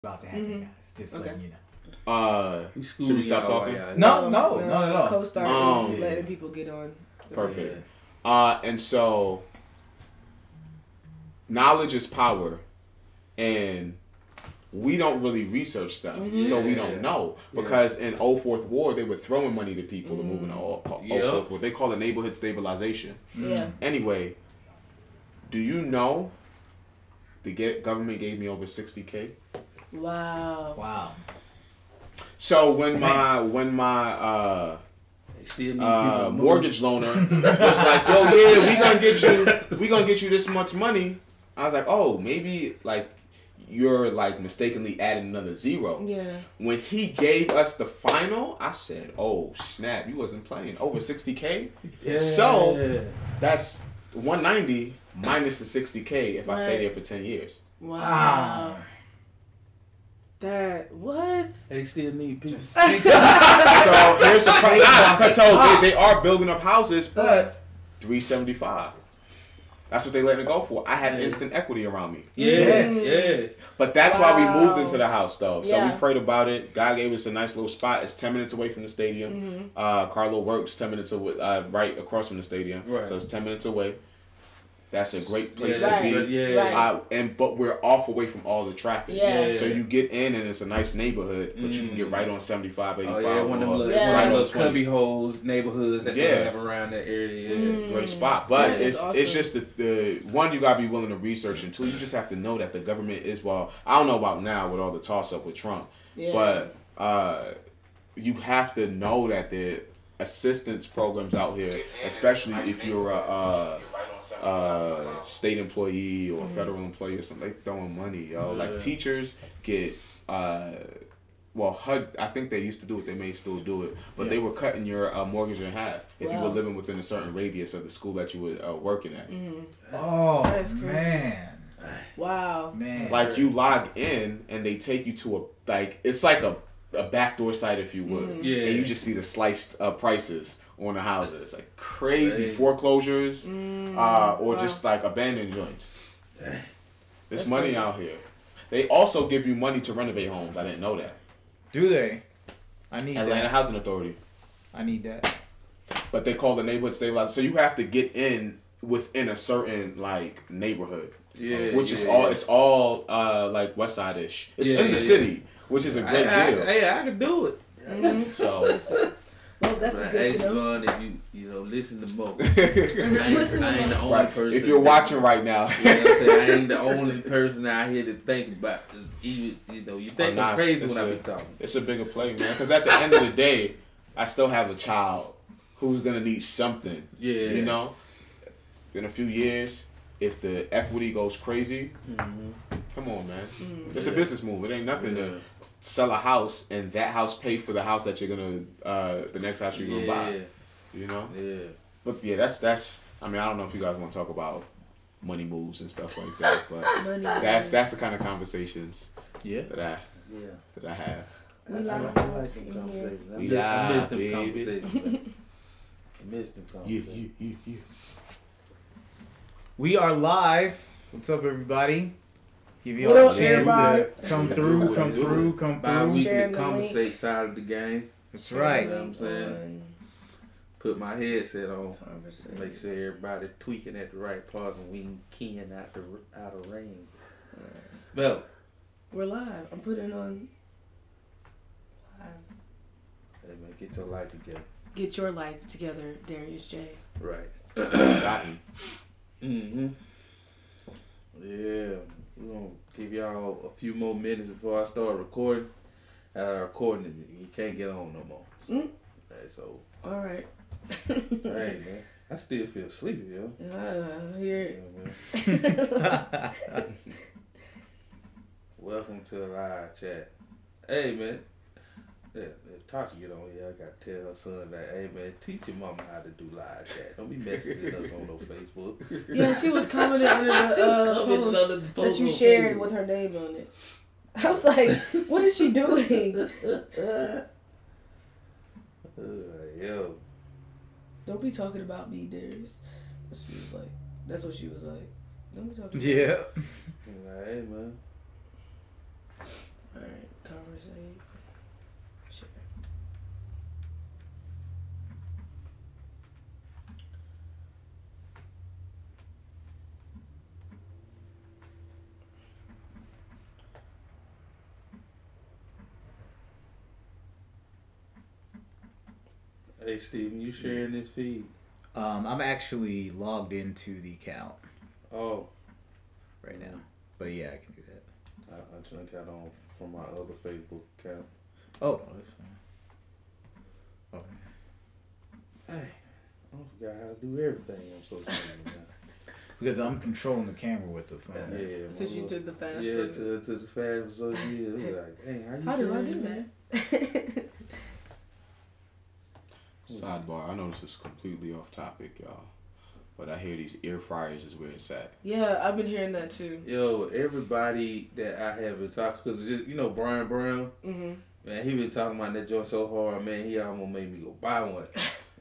about to happen, guys. Just letting you know. Should we stop talking? No, not at all. Co-star letting people get on. Perfect. And so, knowledge is power, and we don't really research stuff, so we don't know. Because in 04th Ward, they were throwing money to people to move in the 04th Ward. They call it neighborhood stabilization. Anyway, do you know the government gave me over $60K? Wow. So when my mortgage loaner was like, "Yo, yeah, we gonna get you this much money," I was like, "Oh, maybe like you're like mistakenly adding another zero." Yeah. When he gave us the final, I said, "Oh snap, you wasn't playing over $60K." Yeah. So that's 190 minus the $60K if I stay there for 10 years. Wow. That what? They still need people. So here's the problem. So they are building up houses, but $375. That's what they letting it go for. I had instant equity around me. Yeah. But that's why we moved into the house, though. So we prayed about it. God gave us a nice little spot. It's 10 minutes away from the stadium. Carlo works 10 minutes away, right across from the stadium. Right. So it's 10 minutes away. That's a great place to be. But we're off away from all the traffic. So you get in and it's a nice neighborhood, but you can get right on 75, 85. Oh, yeah, one of them little cubby holes, neighborhoods that they have around that area. Great spot. But it's just the one, you got to be willing to research, and two, you just have to know that the government is, well, I don't know about now with all the toss-up with Trump, but you have to know that the assistance programs out here, especially if you're a state employee or a federal employee or something, they throwing money, yo. Like teachers get well, HUD, I think they used to do it, they may still do it, but they were cutting your mortgage in half if you were living within a certain radius of the school that you were working at. Oh, that's crazy. Man. Wow. Man. Like you log in and they take you to it's like a backdoor site, if you would. And you just see the sliced prices on the houses. Like crazy foreclosures or just like abandoned joints. There's money out here. They also give you money to renovate homes. I didn't know that. Do they? I need Atlanta that. Housing Authority. I need that. But they call the neighborhood stabilizer. So you have to get in within a certain like neighborhood. Which is all, it's all like West Side-ish. It's in the city. Which is a great deal. I can do it. So, well, that's a good to know. If you listen to Mo. I ain't the only person. If you're watching right now, you know what I'm saying? I ain't the only person out here to think about. Even you think I'm crazy when I be talking. It's a bigger play, man. Because at the end of the day, I still have a child who's gonna need something. You know, in a few years, if the equity goes crazy, come on, man. It's a business move. It ain't nothing to sell a house and that house pay for the house that you're gonna the next house you're gonna buy. You know? But that's I mean, I don't know if you guys want to talk about money moves and stuff like that, but that's the kind of conversations that I have. I like them conversations. I miss them conversations. I miss them conversations. We are live. What's up, everybody? Give you all a chance to come through. We can conversate side of the game. That's right. You know what I'm saying? Put my headset on. Make sure everybody tweaking at the right parts and we can keying out of range. Well, we're live. I'm putting on live. Hey man, get your life together. Get your life together, Darius J. Right. Yeah, we're going to give y'all a few more minutes before I start recording. Recording, you can't get on no more. So, so all right. Hey, man. I still feel sleepy, yo. I hear it. Yeah, welcome to the live chat. Hey, man. Yeah, if Tasha get on here, I gotta tell her son that, hey man, teach your mama how to do live chat. Don't be messaging us on no Facebook. Yeah, she was commenting under the post that you shared with her name on it. I was like, what is she doing? Yo. Don't be talking about me, Darius. That's what she was like. Don't be talking about me. Hey man. Hey, Steven, you sharing this feed? I'm actually logged into the account. Oh. Right now. But yeah, I can do that. I just got on from my other Facebook account. Oh, no, that's fine. Oh, hey, I forgot how to do everything on social media now. Because I'm controlling the camera with the phone. Yeah. Since you took the fast Yeah, to the fast for social media. It was like, hey, how do I do that? Sidebar, I know this is completely off topic, y'all. But I hear these air fryers is where it's at. Yeah, I've been hearing that too. Yo, everybody that I have been talking, because just, Brian Brown, man, he been talking about that joint so hard, man, he almost made me go buy one.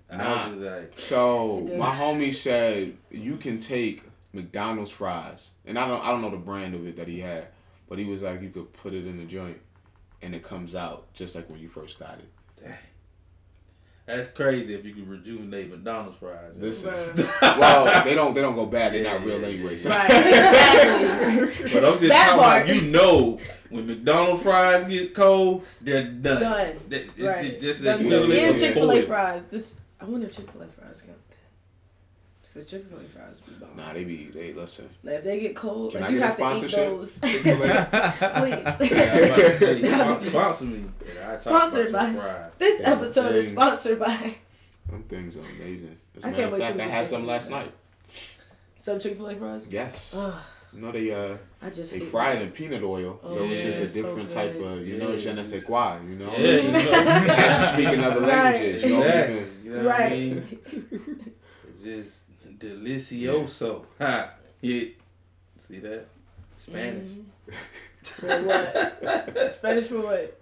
I was just like... So, my homie said you can take McDonald's fries, and I don't know the brand of it that he had, but he was like, you could put it in the joint, and it comes out just like when you first got it. Dang. That's crazy if you could rejuvenate McDonald's fries. Listen, well, they don't go bad. They're not real anyway. So. Right, exactly. But I'm just talking about, when McDonald's fries get cold, they're done. Right. Done. And Chick-fil-A fries. I wonder if Chick-fil-A fries count. Because Chick-fil-A fries be bomb. Nah, they listen. Like if they get cold, can like I you get have a sponsorship? to eat those. Please. Sponsor me. Sponsored by. This episode is sponsored by. Them things are amazing. As a I matter can't of wait fact, to I had some last night. Some Chick-fil-A fries? Yes. Ugh. You know they fry it in peanut oil, so it's just a different type of je ne sais quoi, you know. Yeah, as you speak in other languages, you know. Exactly. You know what I Right. mean? It's just delicioso. Ha. Yeah. See that? Spanish. For what? Spanish for what?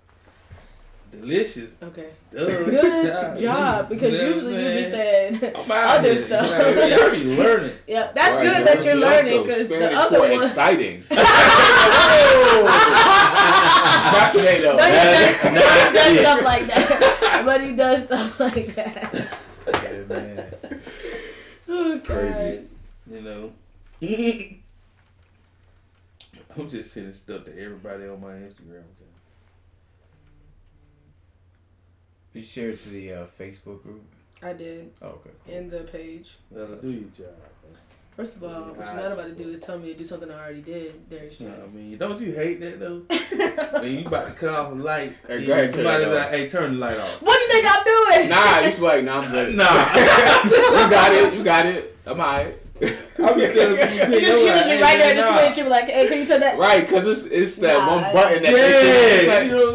Delicious. Okay. Duh. Good job, because usually you be saying other stuff. I be learning. Yeah, that's good that you're learning, because the other one. Exciting. No, he does stuff like that. But he does stuff like that. Yeah, man. Oh, God. Crazy. You know. I'm just sending stuff to everybody on my Instagram. Did you share it to the Facebook group? I did. Oh, okay. Cool. In the page. That'll do your job. First of all, what you're not about to do is tell me to do something I already did. There's I mean, don't you hate that though? When you about to cut off a light, Hey, go ahead, somebody's like, "Hey, turn the light off." What do you think I'm doing? Nah, you like, nah, I'm good. Nah. You got it. I'm alright. I'm just telling people, You just be right there at the switch. You be like, "Hey, can you turn that?" Right, because it's that one button that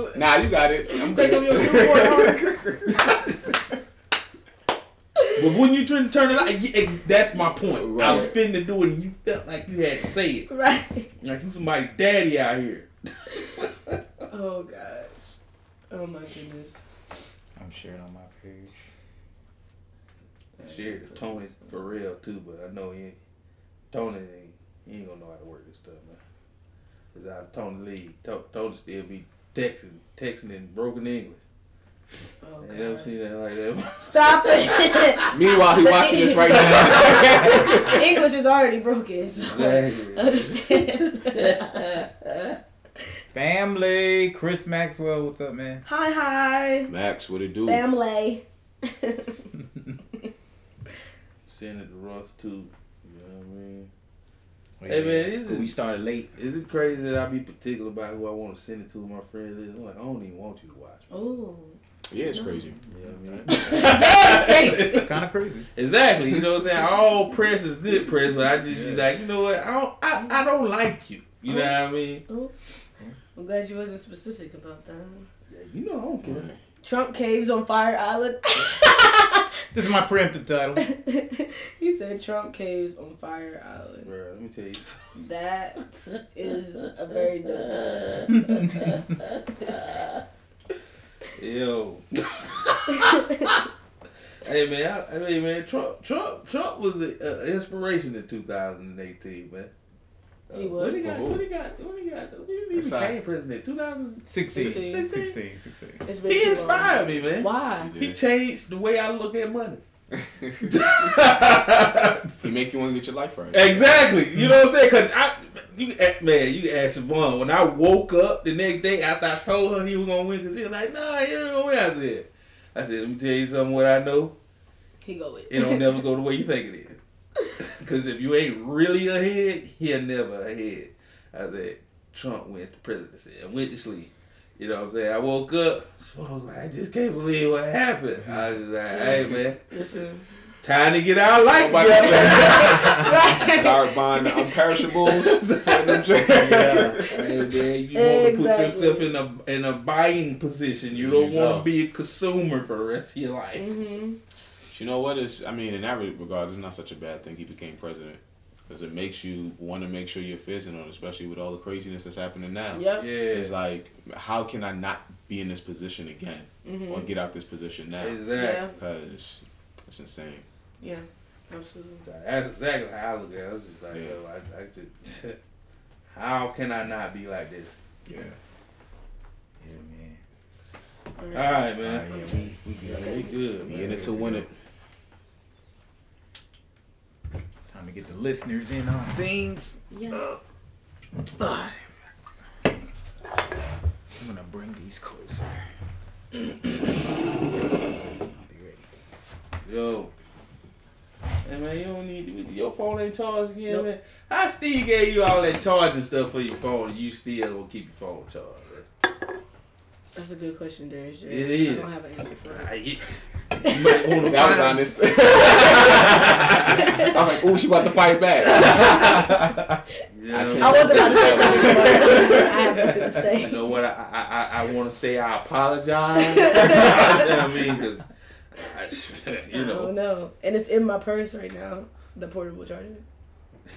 like, nah, you got it. I'm good. But when you turn the light, that's my point. Right. I was finna do it, and you felt like you had to say it. Right. Like you somebody's daddy out here. Oh gosh. Oh my goodness. I'm sharing on my page. I shared it to Tony for real too, but I know Tony ain't gonna know how to work this stuff, man. Cause out of Tony Lee, Tony still be texting in broken English. Oh, I never seen that like that. Stop it. Meanwhile, he watching this right now. English is already broken. So Exactly. understand. Family, Chris Maxwell, what's up, man? Hi. Max, what it do? Family. Send it to Russ too. You know what I mean? Oh, Hey man, we started late. Is it crazy that I be particular about who I want to send it to? My friend is. I'm like, I don't even want you to watch. Oh. Yeah, it's crazy. You know what I mean? It's kind of crazy. Exactly. You know what I'm saying? All press is good press, but I just be like, you know what? I don't like you. You know what I mean? Oh. I'm glad you wasn't specific about that. Yeah, you know I don't care. Trump caves on Fire Island. This is my preemptive title. He said Trump caves on Fire Island. Bro, let me tell you something. That is a very dumb Yo. Hey man, Trump was an inspiration in 2018, man. He was. What he got? When he became president? 16. It's been He too inspired long. me, man. Why? He changed the way I look at money. He make you want to get your life right. Exactly. You know what I'm saying? Cause you can ask Siobhan. When I woke up the next day after I told her he was gonna win, cause he was like, "Nah, he ain't gonna win." I said, I said, let me tell you something. What I know, he go with it don't never go the way you think it is. Because if you ain't really ahead, he'll never ahead. I said, Trump went to presidency and went to sleep. You know what I'm saying? I woke up, so I was like, I just can't believe what happened. I was just like, hey, man. Listen. Time to get our life Start buying the unperishables. Hey, man, you want to put yourself in a buying position. You don't want to be a consumer for the rest of your life. Mm-hmm. You know what? I mean, in that regard, it's not such a bad thing he became president. Because it makes you want to make sure you're fizzing on, especially with all the craziness that's happening now. Yep. Yeah. It's like, how can I not be in this position again? Mm-hmm. Or get out this position now? Exactly. Because it's insane. Yeah, absolutely. That's exactly how I look at it. I was just like, yo, I just, how can I not be like this? Yeah. Yeah, man. All right, man. Yeah, we good. We in it to win it. Time to get the listeners in on things. Yeah. I'm gonna bring these closer. I'll be ready. Yo. Hey, man, you don't need your phone ain't charged again, Nope. man. How Steve gave you all that charging stuff for your phone and you still don't keep your phone charged, man? That's a good question, Darius. It is. I don't have an answer for it. You might want to That was honest. I was like, ooh, she about to fight back. You know, I wasn't about to say something, but I have nothing to say. You know what? I want to say I apologize. I mean, because, you know. I don't know. And it's in my purse right now, the portable charger.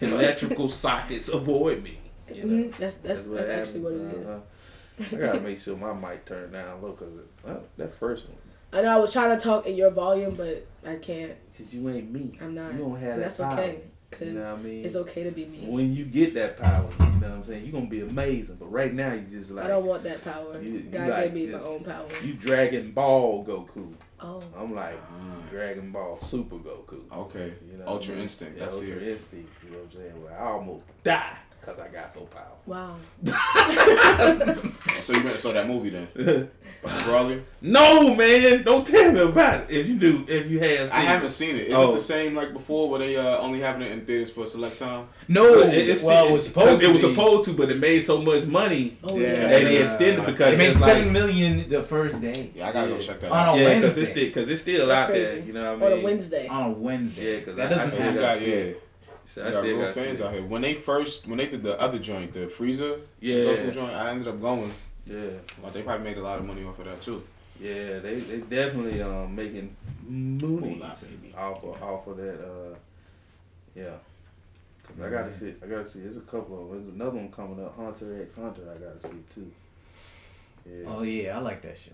Electrical sockets avoid me. You know? Mm-hmm. That's actually what it is. I gotta make sure my mic turned down low because that first one. I know I was trying to talk in your volume, but I can't. Because you ain't me. I'm not. You don't have That's that power. okay. Because you know what I mean? it's okay to be me. When you get that power, you know what I'm saying? You're going to be amazing. But right now, you just like. I don't want that power. You God like gave me my own power. You Dragon Ball Goku. Oh. I'm like Dragon Ball Super Goku. Okay. You know Ultra Instinct. Yeah, That's Ultra it. Instinct. You know what I'm saying? Well, I almost died because I got so powerful. Wow. So that movie then? Brawley? No, man. Don't tell me about it. If you have seen I haven't seen it. Is it the same like before where they only having it in theaters for a select time? No. It was supposed to. It was supposed to, but it made so much money. Oh, Yeah. yeah. And they extended because it made it's $7 like, million the first day. Yeah, I gotta go check that On out. a yeah, Wednesday. because it's still That's out there. crazy. You know what I mean? On a Wednesday. On a Wednesday. Yeah, because that I doesn't still happen. got So I got real fans out here. When they did the other joint, the freezer, local joint, I ended up going. Yeah. Well, they probably made a lot of money off of that too. Yeah, they definitely making moonies baby. off of that. Yeah. Cause I gotta see. There's a couple of them. There's another one coming up, Hunter x Hunter. I gotta see too. Yeah. Oh yeah, I like that show.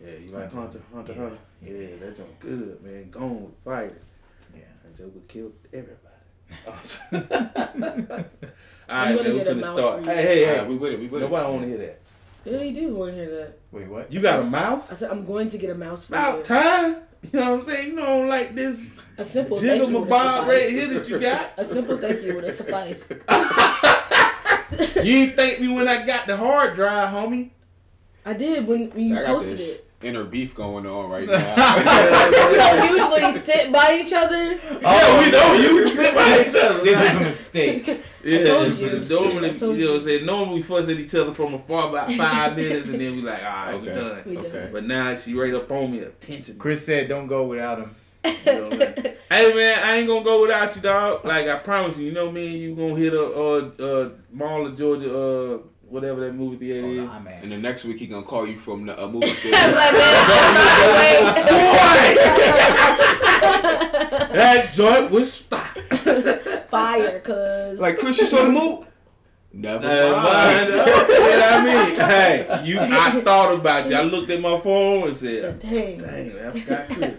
Yeah, you like Hunter? Yeah. Yeah, that joint good, man. Gone with fire. Yeah. And Joker killed everybody. All I'm right, gonna man, we get a finna mouse start. for you. Hey, Alright, we with it. Nobody want to hear that. Yeah, you do want to hear that. Wait, what? You got a mouse? I said I'm going to get a mouse for About you. time. You know what I'm saying? You don't like this A simple thank Jiggle you my would bob have right sufficed. here that you got. A simple thank you would have sufficed. You didn't thank me when I got the hard drive, homie. I did when you I got posted this it. inner beef going on right now. We don't usually sit by each other. Yeah, we don't use sit by each other. This is a mistake. Yeah, told you. normally, I told you know what I'm saying? Normally we fuss at each other from afar about 5 minutes and then we like, all right, we done. We done. Okay. But now she right up on me, attention. Chris said, "Don't go without him." You know what I mean? Hey man, I ain't gonna go without you, dog. Like I promise you, you know me and you gonna hit a Mall of Georgia, whatever that movie theater is. Nah, man. And the next week he gonna call you from the movie theater. That joint was stopped. Fire, cuz. Like, Chris, you saw the movie? Never mind. You know what I mean? Hey, I thought about you. I looked at my phone and said, Dang. dang, man, I forgot Chris.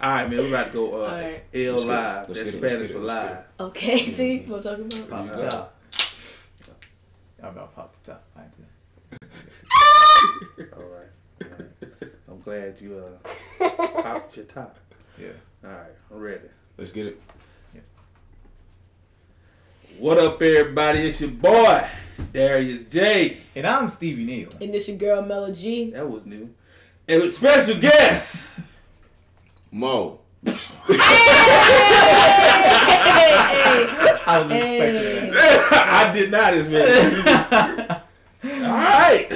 All right, man, we're about to go right. L Let's get it. live. Let's That's get it. Spanish Let's for get it. live. Okay, see what I'm talking about? Pop the top. Y'all about pop the top. All right. I'm glad you popped your top. Yeah. All right, I'm ready. Let's get it. What up, everybody? It's your boy, Darius J. And I'm Stevie Neal. And this your girl, Mela G. That was new. And with special guest, Mo. Hey! I was expecting I did not expect that. All right.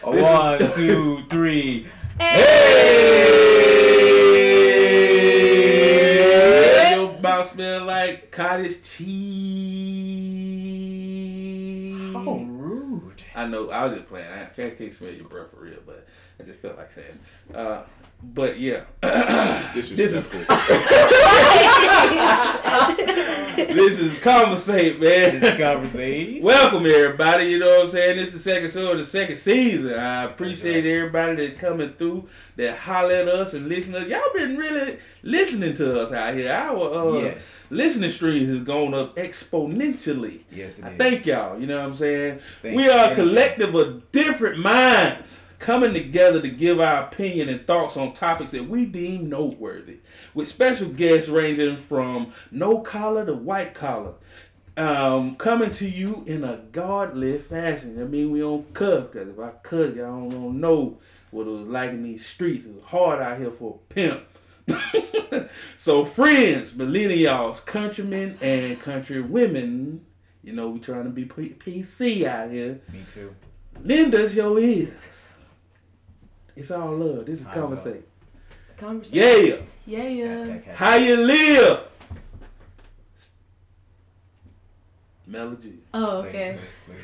All right. 1, 2, 3. Hey! Your mouth smell like cottage cheese. How rude. I know. I was just playing. I can't smell your breath for real, but I just felt like saying. But yeah, this is Convrs8, man. This is Convrs8. Welcome everybody. You know what I'm saying? This is the second show of the second season. I appreciate everybody that coming through, that holler at us and listen to us. Y'all been really listening to us out here. Our listening streams has gone up exponentially. Yes, it is. Thank y'all. You know what I'm saying? We are a collective of different minds coming together to give our opinion and thoughts on topics that we deem noteworthy, with special guests ranging from no collar to white collar, coming to you in a godly fashion. I mean, we don't cuss, because if I cuss, y'all don't know what it was like in these streets. It was hard out here for a pimp. So friends, millennials, countrymen, and country women, you know, we trying to be PC out here. Me too. Lend us your ears. It's all love. This is Convrs8. Convrs8. Yeah. Yeah. How you live? Melody. Oh, okay.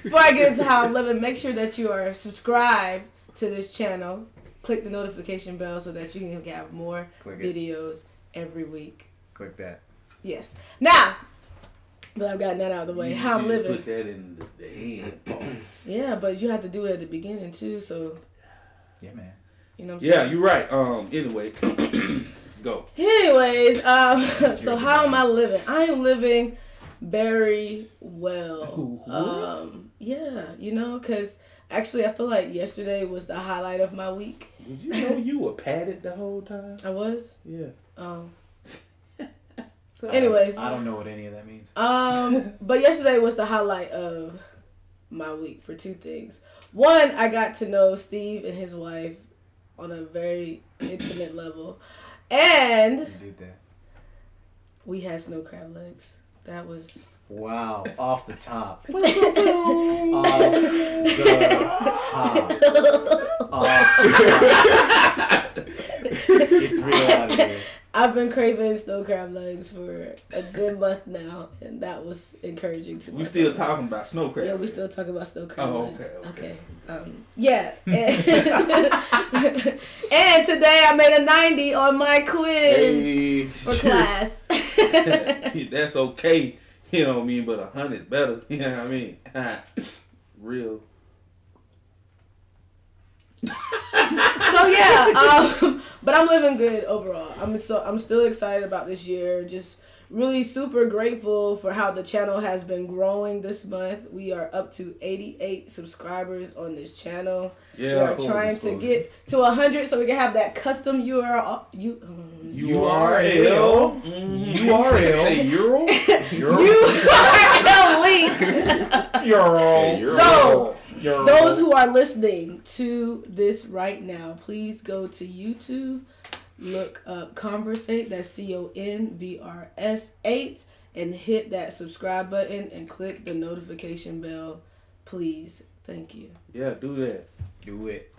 Before I get into how I'm living, make sure that you are subscribed to this channel. Click the notification bell so that you can have more videos every week. Click that. Yes. Now that I've gotten that out of the way, how I'm living. Put that in the end. Yeah, but you have to do it at the beginning too. So. Yeah, man. You know what I'm saying? Yeah, you're right. Anyway, go. Anyways, so how am I living? I am living very well. Yeah, you know, because actually I feel like yesterday was the highlight of my week. Did you know you were padded the whole time? I was? Yeah. So, anyways. I don't know what any of that means. But yesterday was the highlight of my week for two things. One, I got to know Steve and his wife on a very intimate level. And You did that. We had snow crab legs. That was... Wow, off the top. Off the top. It's real out of here. I've been craving snow crab legs for a good month now, and that was encouraging to me. We still talking about snow crab. Yeah, we still talking about snow crab legs. Okay. Yeah. And today I made a 90 on my quiz for class. That's okay. You know what I mean? But 100 is better. You know what I mean? Real. So yeah, but I'm living good overall. I'm still excited about this year. Just really super grateful for how the channel has been growing this month. We are up to 88 subscribers on this channel. Yeah, we are trying to get to 100 so we can have that custom URL. URL. Say Euro. URL link. Euro. So. Those who are listening to this right now, please go to YouTube, look up Convrs8, that's CONVRS8, and hit that subscribe button and click the notification bell, please. Thank you. Yeah, do that. Do it.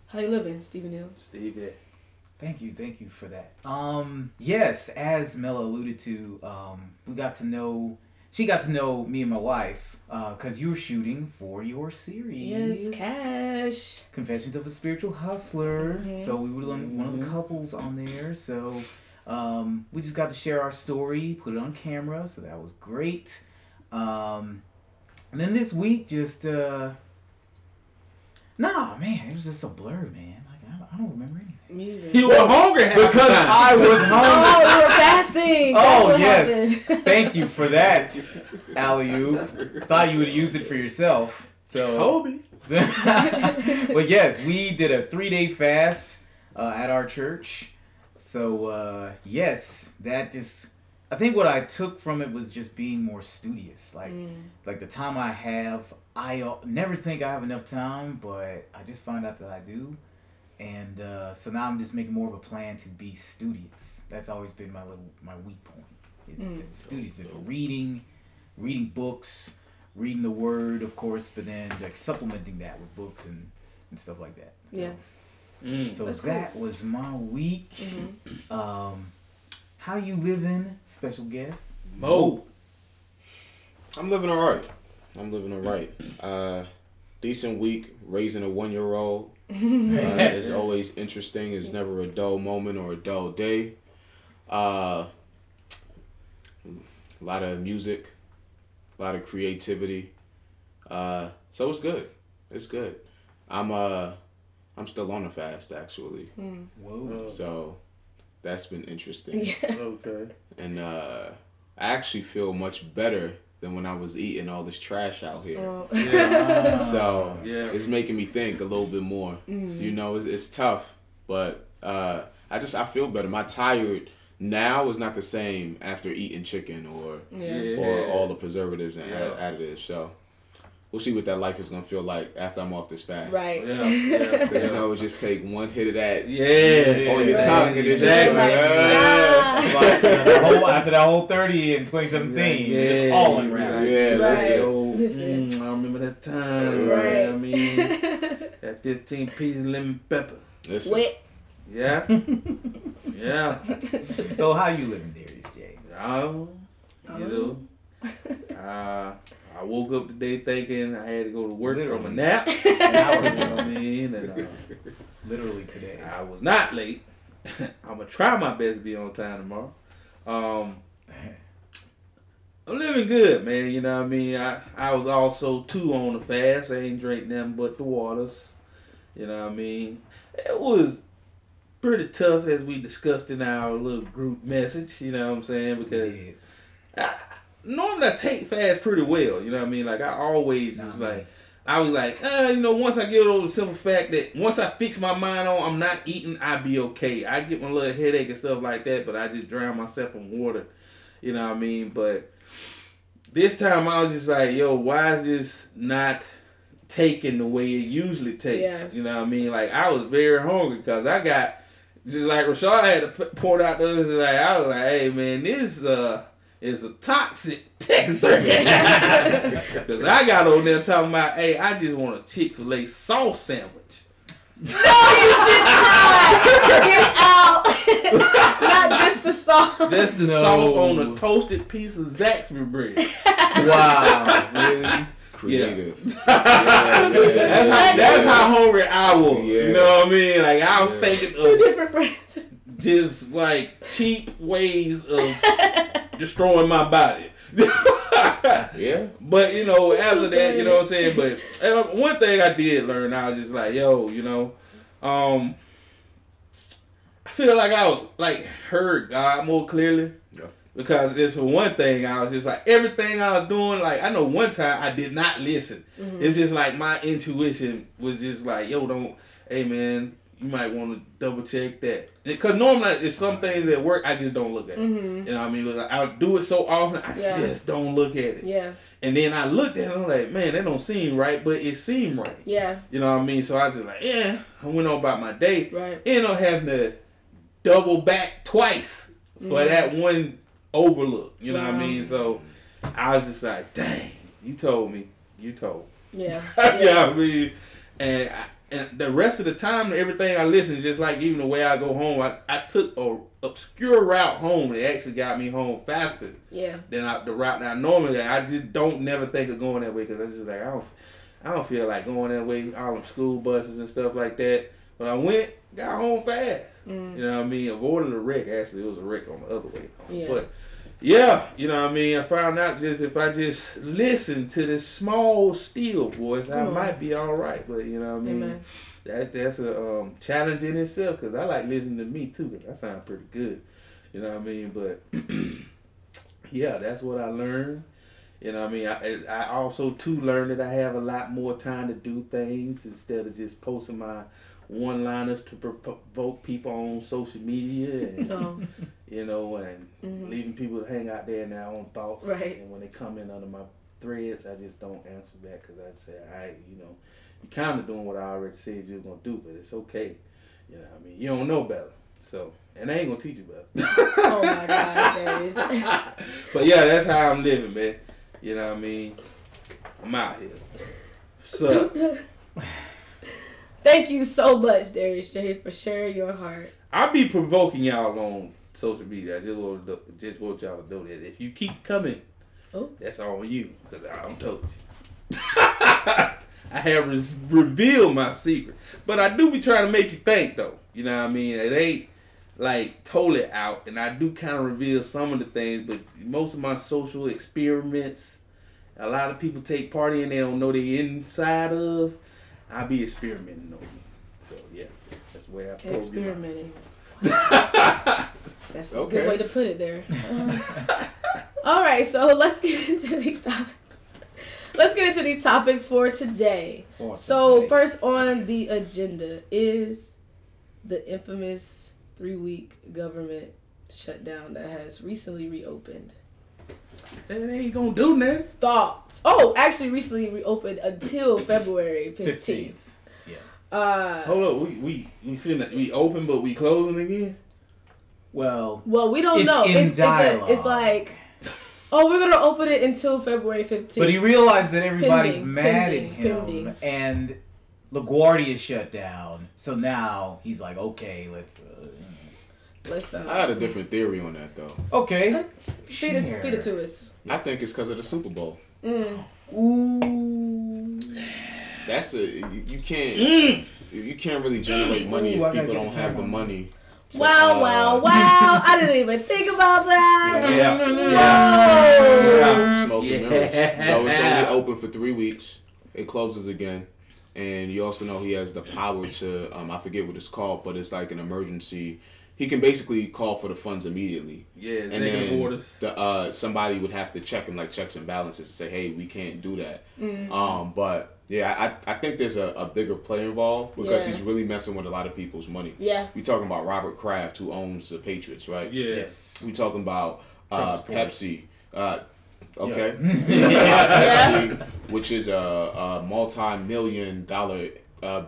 How you living, Stephen Hill? Steve, Thank you for that. Yes, as Mela alluded to, she got to know me and my wife, because you were shooting for your series. Yes, Cash. Confessions of a Spiritual Hustler. Mm-hmm. So we were one of the couples on there. So we just got to share our story, put it on camera. So that was great. And then this week, just, it was just a blur, man. I don't remember anything. Me either. you were hungry because I was hungry. Oh, you were fasting. Oh, yes. Thank you for that, alley-oop. Thought you would have used it for yourself. So, Kobe. But yes, we did a 3-day fast at our church. So, yes, that just... I think what I took from it was just being more studious. Like the time I have, I never think I have enough time, but I just found out that I do. And so now I'm just making more of a plan to be studious. That's always been my weak point. It's the studious, reading books, reading the Word, of course, but then like supplementing that with books and stuff like that. Yeah. So that was my week. How you living, special guest? Mo. I'm living all right. Decent week, raising a 1-year-old. It's always interesting. It's never a dull moment or a dull day. A lot of music, a lot of creativity. So it's good. It's good. I'm still on a fast, actually. Whoa. So that's been interesting. Yeah. Okay. And I actually feel much better than when I was eating all this trash out here. So it's making me think a little bit more. You know, it's tough, but I feel better. My tired now is not the same after eating chicken or all the preservatives and additives. So we'll see what that life is gonna feel like after I'm off this fast. Right. Yeah. Because it just take one hit of that on your tongue, and it's after that whole 30 in 2017, all unraveled. I remember that time. Right. I mean, that 15 pieces of lemon pepper. Wet. Yeah. Yeah. So how you living, Darius J? I woke up today thinking I had to go to work from a nap. An hour You know ago. what I mean? And, Literally today. I was not late. I'm gonna try my best to be on time tomorrow. I'm living good, man. You know what I mean? I was also too on the fast. I ain't drink nothing but the waters. You know what I mean? It was pretty tough as we discussed in our little group message. You know what I'm saying? Because normally I take fast pretty well. You know what I mean? Like I always was like. I was like, once I get over the simple fact that once I fix my mind on I'm not eating, I'll be okay. I get my little headache and stuff like that, but I just drown myself in water. You know what I mean? But this time I was just like, why is this not taken the way it usually takes? Yeah. You know what I mean? Like I was very hungry because I got, just like Rashad had to point out the other day, I was like, hey man, this is a toxic texter. Because I got on there talking about, hey, I just want a Chick-fil-A sauce sandwich. No, you did not. Get out. Not just the sauce. Just the sauce on a toasted piece of Zaxby's bread. Wow. Really? Creative. That's how hungry I was. You know what I mean? Like I was thinking Two different brands. Just like cheap ways of destroying my body. Yeah. But after that, you know what I'm saying? But one thing I did learn, I was just like, I feel like I was heard God more clearly. Yeah. Because it's for one thing, I was just like everything I was doing, like I know one time I did not listen. Mm-hmm. It's just like my intuition was just like, hey man, you might want to double check that. Because normally it's some things at work I just don't look at. Mm-hmm. You know what I mean? I do it so often, I just don't look at it. Yeah. And then I looked at it, I'm like, man, that don't seem right, but it seemed right. Yeah. You know what I mean? So I was just like, I went on about my day. Right. Ended up having to double back twice for that one overlook. You know what I mean? So I was just like, dang, you told me. Yeah. Yeah. You know what I mean? And the rest of the time, everything I listened, just like even the way I go home, I took a obscure route home that actually got me home faster than the route that I normally. I just don't never think of going that way because I just like I don't feel like going that way. All them school buses and stuff like that. But I went, got home fast. You know what I mean? Avoided a wreck. Actually, it was a wreck on the other way home. Yeah. But yeah, you know what I mean? I found out if I just listen to this small, still voice, I might be all right. But you know what I mean? Amen. That's a challenge in itself because I like listening to me too. That sounds pretty good. You know what I mean? But yeah, that's what I learned. You know what I mean? I also too learned that I have a lot more time to do things instead of just posting my one-liners to provoke people on social media and and leaving people to hang out there in their own thoughts. Right. And when they come in under my threads, I just don't answer back because I say, you're kind of doing what I already said you were gonna do, but it's okay. You know what I mean? You don't know better. So, and I ain't gonna teach you better. Oh my God, Darius. But yeah, that's how I'm living, man. You know what I mean? I'm out here. So, thank you so much, Darius J, for sharing your heart. I'll be provoking y'all on social media. I just want y'all to know that if you keep coming, that's all on you, because I don't told you. I have revealed my secret. But I do be trying to make you think, though. You know what I mean? It ain't like totally out, and I do kind of reveal some of the things, but most of my social experiments, a lot of people take part in, they don't know the inside of. I be experimenting on you. So, yeah, that's the way I program. Experimenting. Wow. That's a good way to put it there. All right, so let's get into these topics. For today. So first on the agenda is the infamous 3-week government shutdown that has recently reopened. It ain't gonna do nothing. Thoughts? Oh, actually recently reopened until February 15th. Yeah. Hold up, we open but we closing again? Well, we don't know. It's like, oh, we're gonna open it until February 15th. But he realized that everybody's mad at him, and LaGuardia shut down. So now he's like, okay, let's. I had a different theory on that though. Okay, feed it to us. I think it's because of the Super Bowl. Ooh, that's you can't really generate money if people don't have the money. So, wow! I didn't even think about that. Smoke and mirrors. So it's only open for 3 weeks. It closes again, and you also know he has the power to I forget what it's called, but it's like an emergency. He can basically call for the funds immediately. Yeah, and then orders. Somebody would have to check him, like checks and balances, to say, hey, we can't do that. But yeah, I think there's a bigger play involved because he's really messing with a lot of people's money. Yeah. We talking about Robert Kraft, who owns the Patriots, right? Yes. We talking about Pepsi. Okay. Yeah. We talking about Pepsi, which is a multi-million-dollar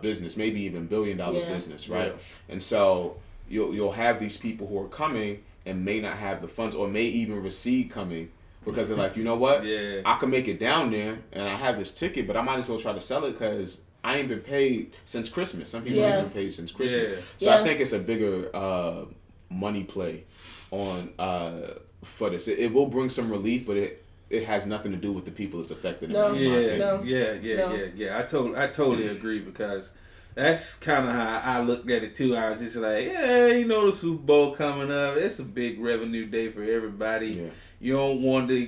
business, maybe even billion-dollar business, right? Yeah. And so you'll have these people who are coming and may not have the funds or may even recede coming because they're like, you know what? Yeah. I can make it down there and I have this ticket, but I might as well try to sell it because I ain't been paid since Christmas. Some people ain't been paid since Christmas. Yeah. So I think it's a bigger money play on for this. It will bring some relief, but it has nothing to do with the people it's affecting. No. I totally agree because that's kind of how I looked at it too. I was just like, the Super Bowl coming up. It's a big revenue day for everybody. Yeah. You don't want to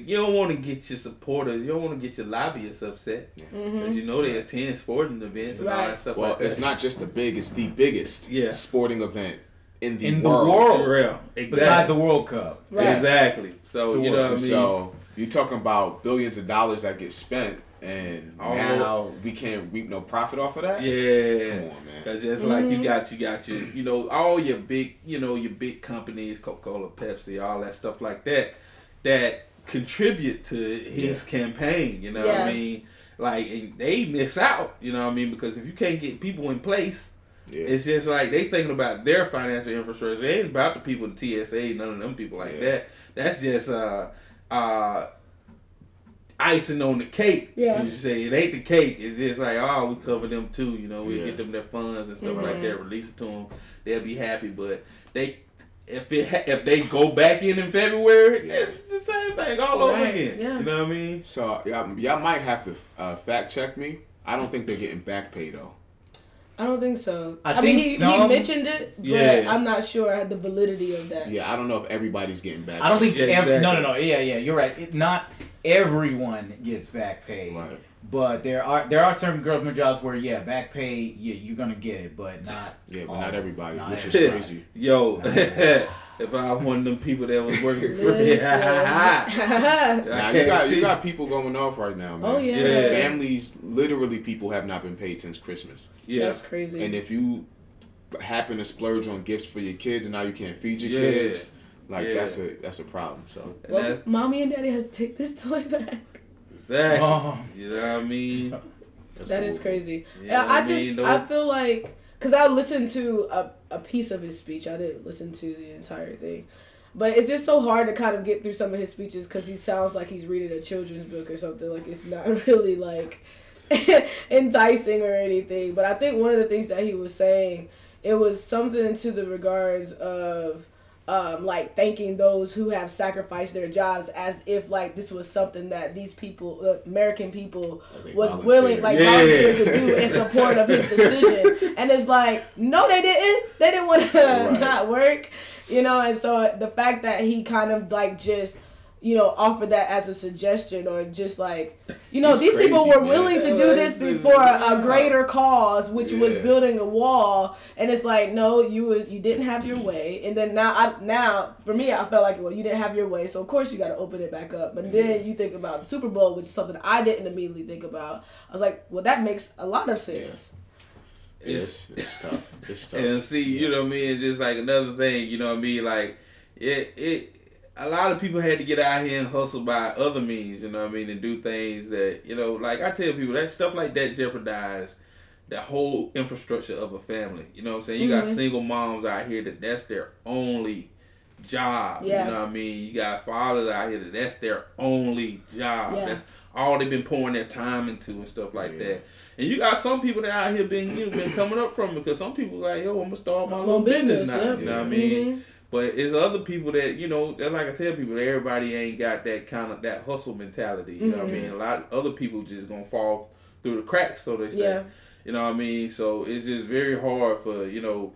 get your supporters. You don't want to get your lobbyists upset because they attend sporting events and all that stuff. Well, like that. It's not just it's the biggest sporting event in the world. Exactly. Besides the World Cup. Right. Exactly. So you know what I mean. So you're talking about billions of dollars that get spent. And now we can't reap no profit off of that? Yeah. Come on, man. Because just like you got your, all your big, your big companies, Coca-Cola, Pepsi, all that stuff like that contribute to his campaign, you know what I mean? Like, and they miss out, you know what I mean? Because if you can't get people in place, it's just like they thinking about their financial infrastructure. It ain't about the people in TSA, none of them people like that. That's just, icing on the cake. Yeah. You say it ain't the cake. It's just like, we cover them too. We get them their funds and stuff like that. Release it to them. They'll be happy. But if they go back in February, it's the same thing all over again. Yeah. You know what I mean? So y'all might have to fact check me. I don't think they're getting back pay though. I don't think so. I mean, he mentioned it, but I'm not sure the validity of that. Yeah, I don't know if everybody's getting back. I don't think no. Yeah, you're right. Not everyone gets back pay, right. But there are certain government jobs where back pay, you're gonna get it, but not. Yeah, but not everybody. Which is crazy. Yo, if I was one of them people that was working for me, you got people going off right now, man. Oh yeah. Families, literally, people have not been paid since Christmas. Yeah, that's crazy. And if you happen to splurge on gifts for your kids and now you can't feed your kids. That's a problem. So mommy and daddy has to take this toy back. Exactly. You know what I mean? That is crazy. Yeah, I feel like because I listened to a piece of his speech. I didn't listen to the entire thing. But it's just so hard to kind of get through some of his speeches because he sounds like he's reading a children's book or something. Like, it's not really, like, enticing or anything. But I think one of the things that he was saying, it was something to the regards of, like, thanking those who have sacrificed their jobs as if, like, this was something that these people, American people, was willing, like, volunteer to do in support of his decision. And it's like, no, they didn't. They didn't want to not work. You know, and so the fact that he kind of, like, just, you know, offered that as a suggestion or just, like, you know, these people were willing to do this before a greater cause, which was building a wall. And it's like, no, you didn't have your way. And then now, for me, I felt like, well, you didn't have your way. So, of course, you got to open it back up. But then you think about the Super Bowl, which is something I didn't immediately think about. I was like, well, that makes a lot of sense. It's tough. It's tough. And see, you know what I mean? Just like another thing, you know what I mean? Like, a lot of people had to get out here and hustle by other means, you know what I mean? And do things that, you know, like I tell people, that stuff like that jeopardize the whole infrastructure of a family. You know what I'm saying? You got single moms out here that's their only job. You know what I mean? You got fathers out here that's their only job. That's all they've been pouring their time into and stuff like that. And you got some people that out here been coming up from it because some people like, yo, I'm going to start my little business now. You know what I mean? But it's other people that, you know, that's like I tell people, that everybody ain't got that kind of, that hustle mentality. You know what I mean? A lot of other people just going to fall through the cracks, so they say. You know what I mean? So it's just very hard for, you know,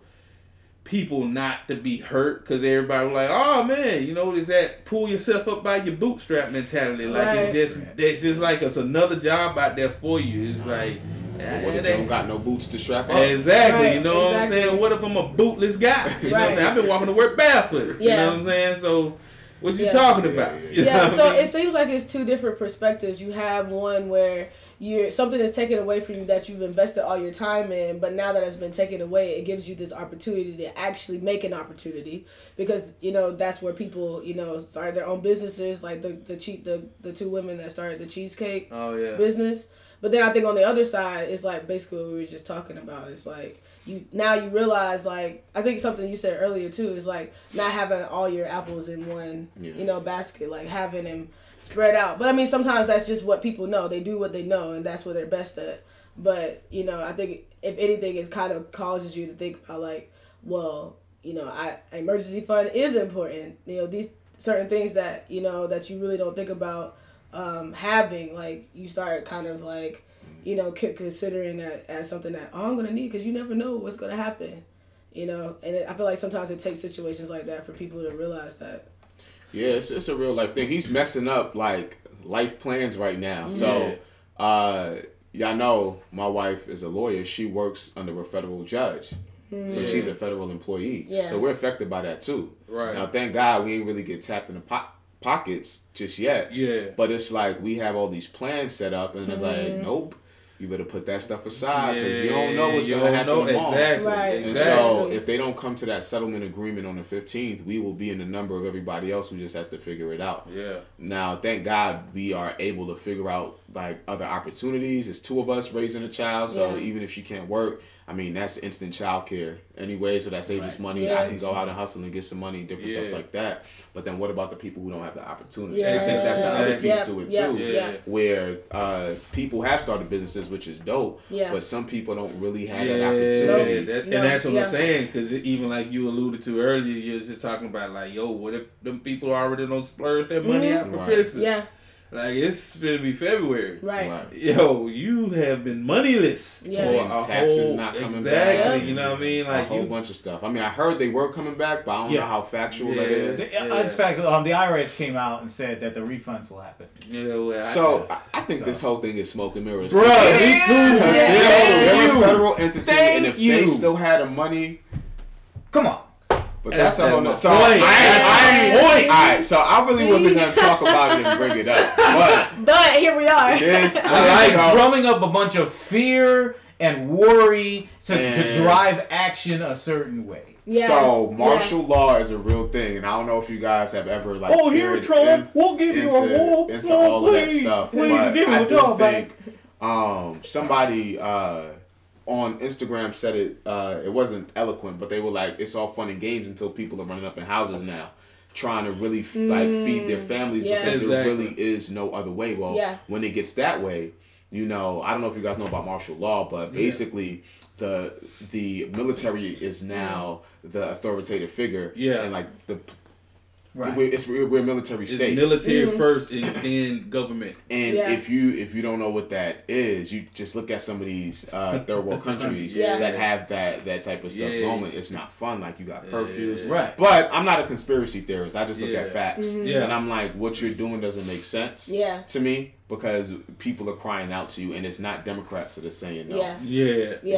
people not to be hurt because everybody was like, oh man, you know, there's that pull yourself up by your bootstrap mentality. Like it's just like it's another job out there for you. It's like, what if you don't got no boots to strap up? Exactly, you know what I'm saying? What if I'm a bootless guy? You know what I'm saying? I've been walking to work barefoot. You know what I'm saying? So what you talking about? You know so it seems like it's two different perspectives. You have one where something is taken away from you that you've invested all your time in, but now that it's been taken away, it gives you this opportunity to actually make an opportunity because, you know, that's where people, you know, started their own businesses, like the two women that started the cheesecake business. But then I think on the other side, it's like basically what we were just talking about. It's like you realize, like, I think something you said earlier too is like not having all your apples in one, you know, basket, like having them spread out. But I mean, sometimes that's just what people know. They do what they know, and that's what they're best at. But, you know, I think if anything, it kind of causes you to think about like, well, you know, emergency fund is important. You know, these certain things that, you know, that you really don't think about having, like, you start kind of like, you know, considering that as something that, I'm going to need because you never know what's going to happen, you know. And I feel like sometimes it takes situations like that for people to realize that. Yeah, it's a real life thing. He's messing up, like, life plans right now. So, y'all know my wife is a lawyer. She works under a federal judge. So she's a federal employee. So we're affected by that, too. Right. Now, thank God we ain't really get tapped in the pockets just yet. But it's like we have all these plans set up, and it's like, nope. You better put that stuff aside because you don't know what's going to happen tomorrow. Exactly. And so if they don't come to that settlement agreement on the 15th, we will be in the number of everybody else who just has to figure it out. Now, thank God we are able to figure out like other opportunities. It's two of us raising a child, so even if she can't work, I mean, that's instant child care anyway, so that saves us money. I can go out and hustle and get some money, different stuff like that. But then what about the people who don't have the opportunity? I think that's the other piece to it, too, where people have started businesses, which is dope, but some people don't really have that opportunity. And that's what I'm saying, because even like you alluded to earlier, you was just talking about, like, yo, what if them people already don't splurge their money out for Christmas? Like, it's going to be February. Yo, you have been moneyless. For taxes not coming back. You know what I mean? Like a whole bunch of stuff. I mean, I heard they were coming back, but I don't know how factual that is. In fact, the IRS came out and said that the refunds will happen. So, I think this whole thing is smoke and mirrors. Bro, me too. They're a federal entity, and if they still had the money... Come on. But that's a whole nother. So Alright, so I really wasn't gonna talk about it and bring it up. But here we are. Drumming up a bunch of fear and worry to drive action a certain way. So martial law is a real thing, and I don't know if you guys have ever like here, Trump, we'll give you a wall into all of that stuff. But I do think somebody on Instagram said it. It wasn't eloquent, but they were like, "It's all fun and games until people are running up in houses now, trying to really feed their families because there really is no other way." Well, when it gets that way, you know, I don't know if you guys know about martial law, but basically the military is now the authoritative figure, and like the. Right. We're a military state. It's military first, and then government. And if you don't know what that is, you just look at some of these third world countries that have that type of stuff going. It's not fun. Like you got curfews, right? But I'm not a conspiracy theorist. I just look at facts, and I'm like, what you're doing doesn't make sense to me because people are crying out to you, and it's not Democrats that are saying no.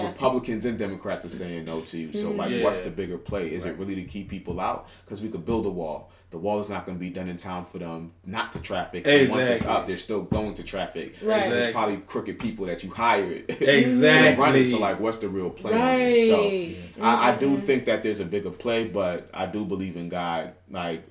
Republicans and Democrats are saying no to you. So like, what's the bigger play? Is it really to keep people out? Because we could build a wall. The wall is not going to be done in time for them not to traffic. And once it's up, they're still going to traffic. Right. It's probably crooked people that you hired to run it. So, like, what's the real plan? Right. So, I do think that there's a bigger play, but I do believe in God. Like,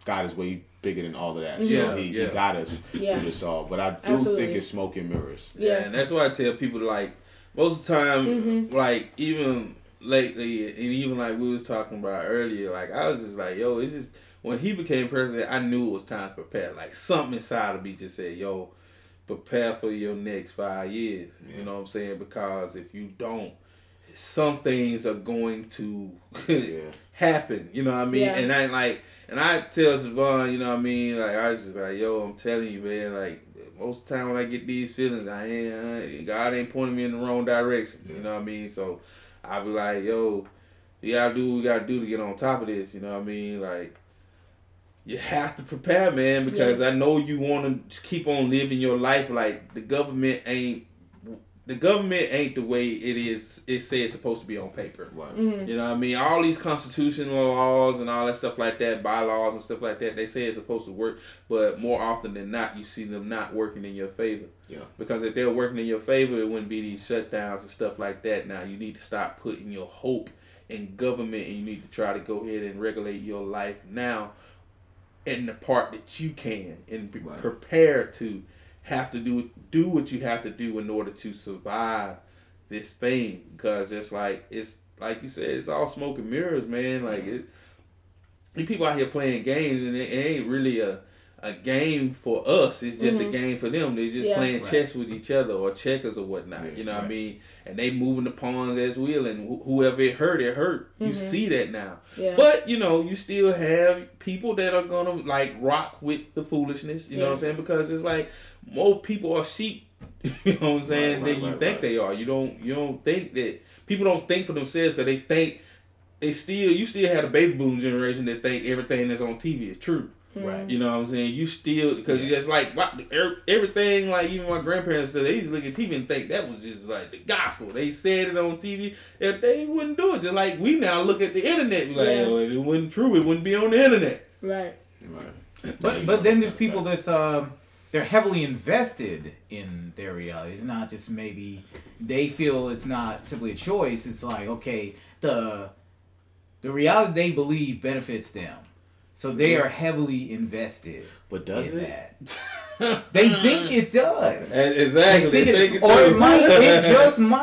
God is way bigger than all of that. So, he got us through this all. But I do think it's smoke and mirrors. Yeah, and that's why I tell people, like, most of the time, like, even lately, and even like we was talking about earlier, like, I was just like, yo, it's just... When he became president, I knew it was time to prepare. Like, something inside of me just said, yo, prepare for your next 5 years. You know what I'm saying? Because if you don't, some things are going to happen. You know what I mean? And I tell Savon, you know what I mean? Like, I was just like, yo, I'm telling you, man, like, most of the time when I get these feelings, God ain't pointing me in the wrong direction. You know what I mean? So I'll be like, yo, we gotta do what we gotta do to get on top of this. You know what I mean? Like, you have to prepare, man, because I know you want to keep on living your life. Like, the government ain't the way it is. It says it's supposed to be on paper. Right. You know what I mean? All these constitutional laws and all that stuff like that, bylaws and stuff like that, they say it's supposed to work, but more often than not, you see them not working in your favor. Yeah. Because if they're working in your favor, it wouldn't be these shutdowns and stuff like that. Now, you need to stop putting your hope in government, and you need to try to go ahead and regulate your life now in the part that you can, and be prepared to have to do what you have to do in order to survive this thing. Because it's like you said, it's all smoke and mirrors, man. Like, these people out here playing games, and it ain't really a game for us. It's just a game for them. They're just playing chess with each other, or checkers or whatnot. You know what I mean? And they moving the pawns as will, and whoever it hurt. You see that now. Yeah. But, you know, you still have people that are going to, like, rock with the foolishness. You know what I'm saying? Because it's like, more people are sheep, you know what I'm saying, than you think they are. You don't think that, people don't think for themselves, because they think, you still have a baby boom generation that think everything that's on TV is true. Right. You know what I'm saying? You still, because it's like, everything, like, even my grandparents, they used to look at TV and think that was just like the gospel. They said it on TV, and they wouldn't do it. Just like we now look at the internet, like, oh, if it wasn't true, it wouldn't be on the internet. Right. But then there's people that's, they're heavily invested in their reality. It's not just maybe, they feel it's not simply a choice. It's like, okay, the reality they believe benefits them. So they are heavily invested. But does in that. They think it does. Exactly. They think it, or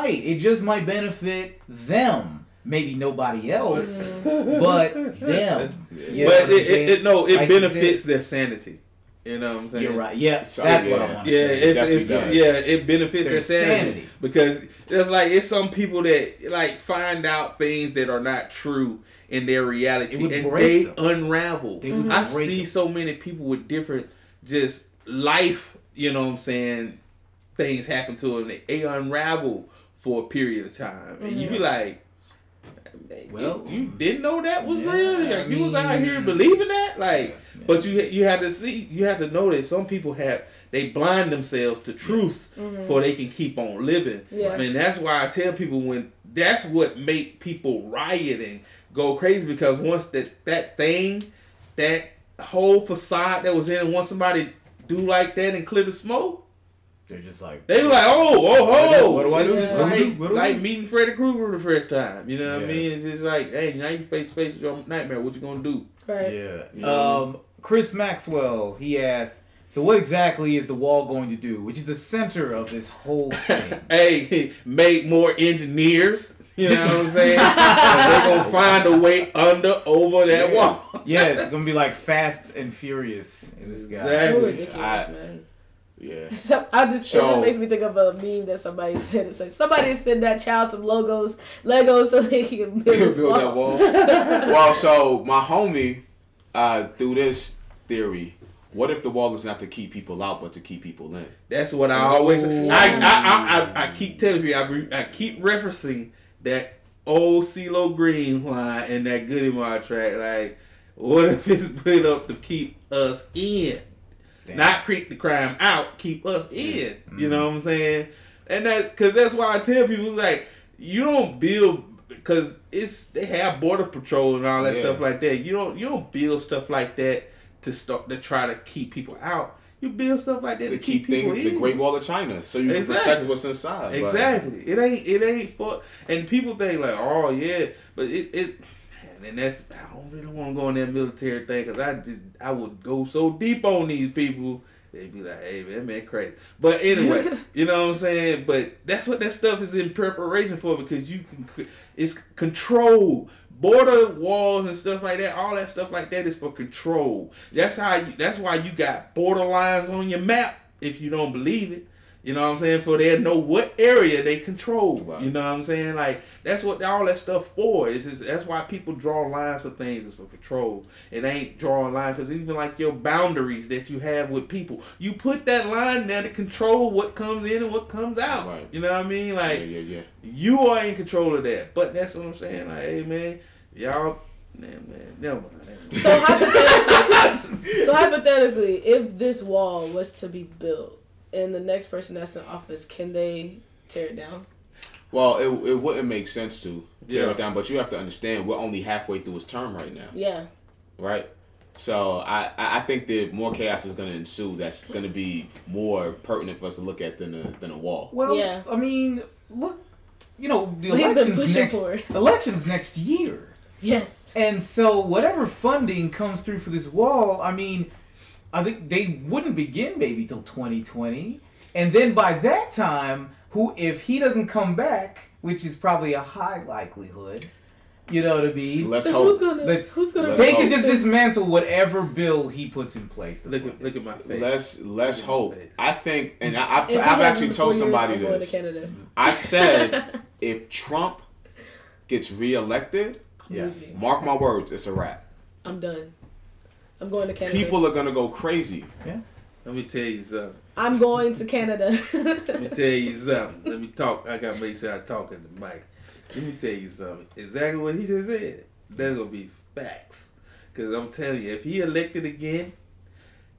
it just might benefit them. Maybe nobody else, but them. But it like benefits their sanity. You know what I'm saying? You're right. Yeah, that's what I want to say. It benefits their sanity. Because it's some people that like find out things that are not true in their reality, and they unravel. I see so many people with different just life, you know what I'm saying, things happen to them. They unravel for a period of time, and you be like, well, you didn't know that was real. Like, you was out here believing that, like. But you have to know that some people they blind themselves to truth for they can keep on living. Yeah. I mean, that's why I tell people that's what make people riot and go crazy, because once that whole facade that was in it, once somebody do like that and clear the smoke, they're just like, they were like, what do I do? It's like meeting Freddy Krueger for the first time. You know what I mean? It's just like, hey, now you face with your nightmare. What you gonna do? Right. Yeah. Chris Maxwell, he asked, So what exactly is the wall going to do? Which is the center of this whole thing. Hey, make more engineers. You know what I'm saying? They're going to find a way over that wall. Yeah, it's going to be like Fast and Furious in this guy. It's so ridiculous, man. Yeah. So it makes me think of a meme that somebody said. It says somebody sent that child some Legos so they can build that wall. Well, so my homie, through this theory, what if the wall is not to keep people out but to keep people in? That's what I always say. I keep telling you, I keep referencing that old CeeLo Green line and that Goody Mob track. Like, what if it's put up to keep us in? Damn. Not keep the crime out, keep us in. Mm-hmm. You know what I'm saying? And that's why I tell people, it's like, you don't build, because they have border patrol and all that stuff like that. You don't build stuff like that to try to keep people out. You build stuff like that to keep people in. The Great Wall of China, so you can protect what's inside. Exactly. It ain't for, and people think like, oh yeah, but and that's, I don't really want to go in that military thing, because I would go so deep on these people. They'd be like, hey, man, crazy. But anyway, you know what I'm saying? But that's what that stuff is in preparation for, because it's control. Border walls and stuff like that, all that stuff like that is for control. That's why you got border lines on your map, if you don't believe it. You know what I'm saying? For they know what area they control. Wow. You know what I'm saying? Like, that's what all that stuff for. It's just, that's why people draw lines for things, is for control. It ain't drawing lines, because even like your boundaries that you have with people, you put that line there to control what comes in and what comes out. Right. You know what I mean? Like, you are in control of that. But that's what I'm saying. Like, hey, man, y'all, man, never mind. So hypothetically, if this wall was to be built, and the next person that's in office, can they tear it down? Well, it wouldn't make sense to tear it down, but you have to understand we're only halfway through his term right now. Yeah. Right? So I think that more chaos is going to ensue. That's going to be more pertinent for us to look at than a wall. Well, I mean, look, the election's next year. Yes. And so whatever funding comes through for this wall, I mean, I think they wouldn't begin maybe till 2020. And then by that time, if he doesn't come back, which is probably a high likelihood, to be. Let's hope. Who's gonna they can just dismantle whatever bill he puts in place. Look at my face. Let's hope. I think, and I've actually told somebody this. I said, if Trump gets reelected, mark my words, it's a wrap. I'm done. I'm going to Canada. People are going to go crazy. Yeah. Let me tell you something. I'm going to Canada. Let me tell you something. Let me talk. I got to make sure I talk in the mic. Let me tell you something. Exactly what he just said. That's going to be facts. Because I'm telling you, if he elected again,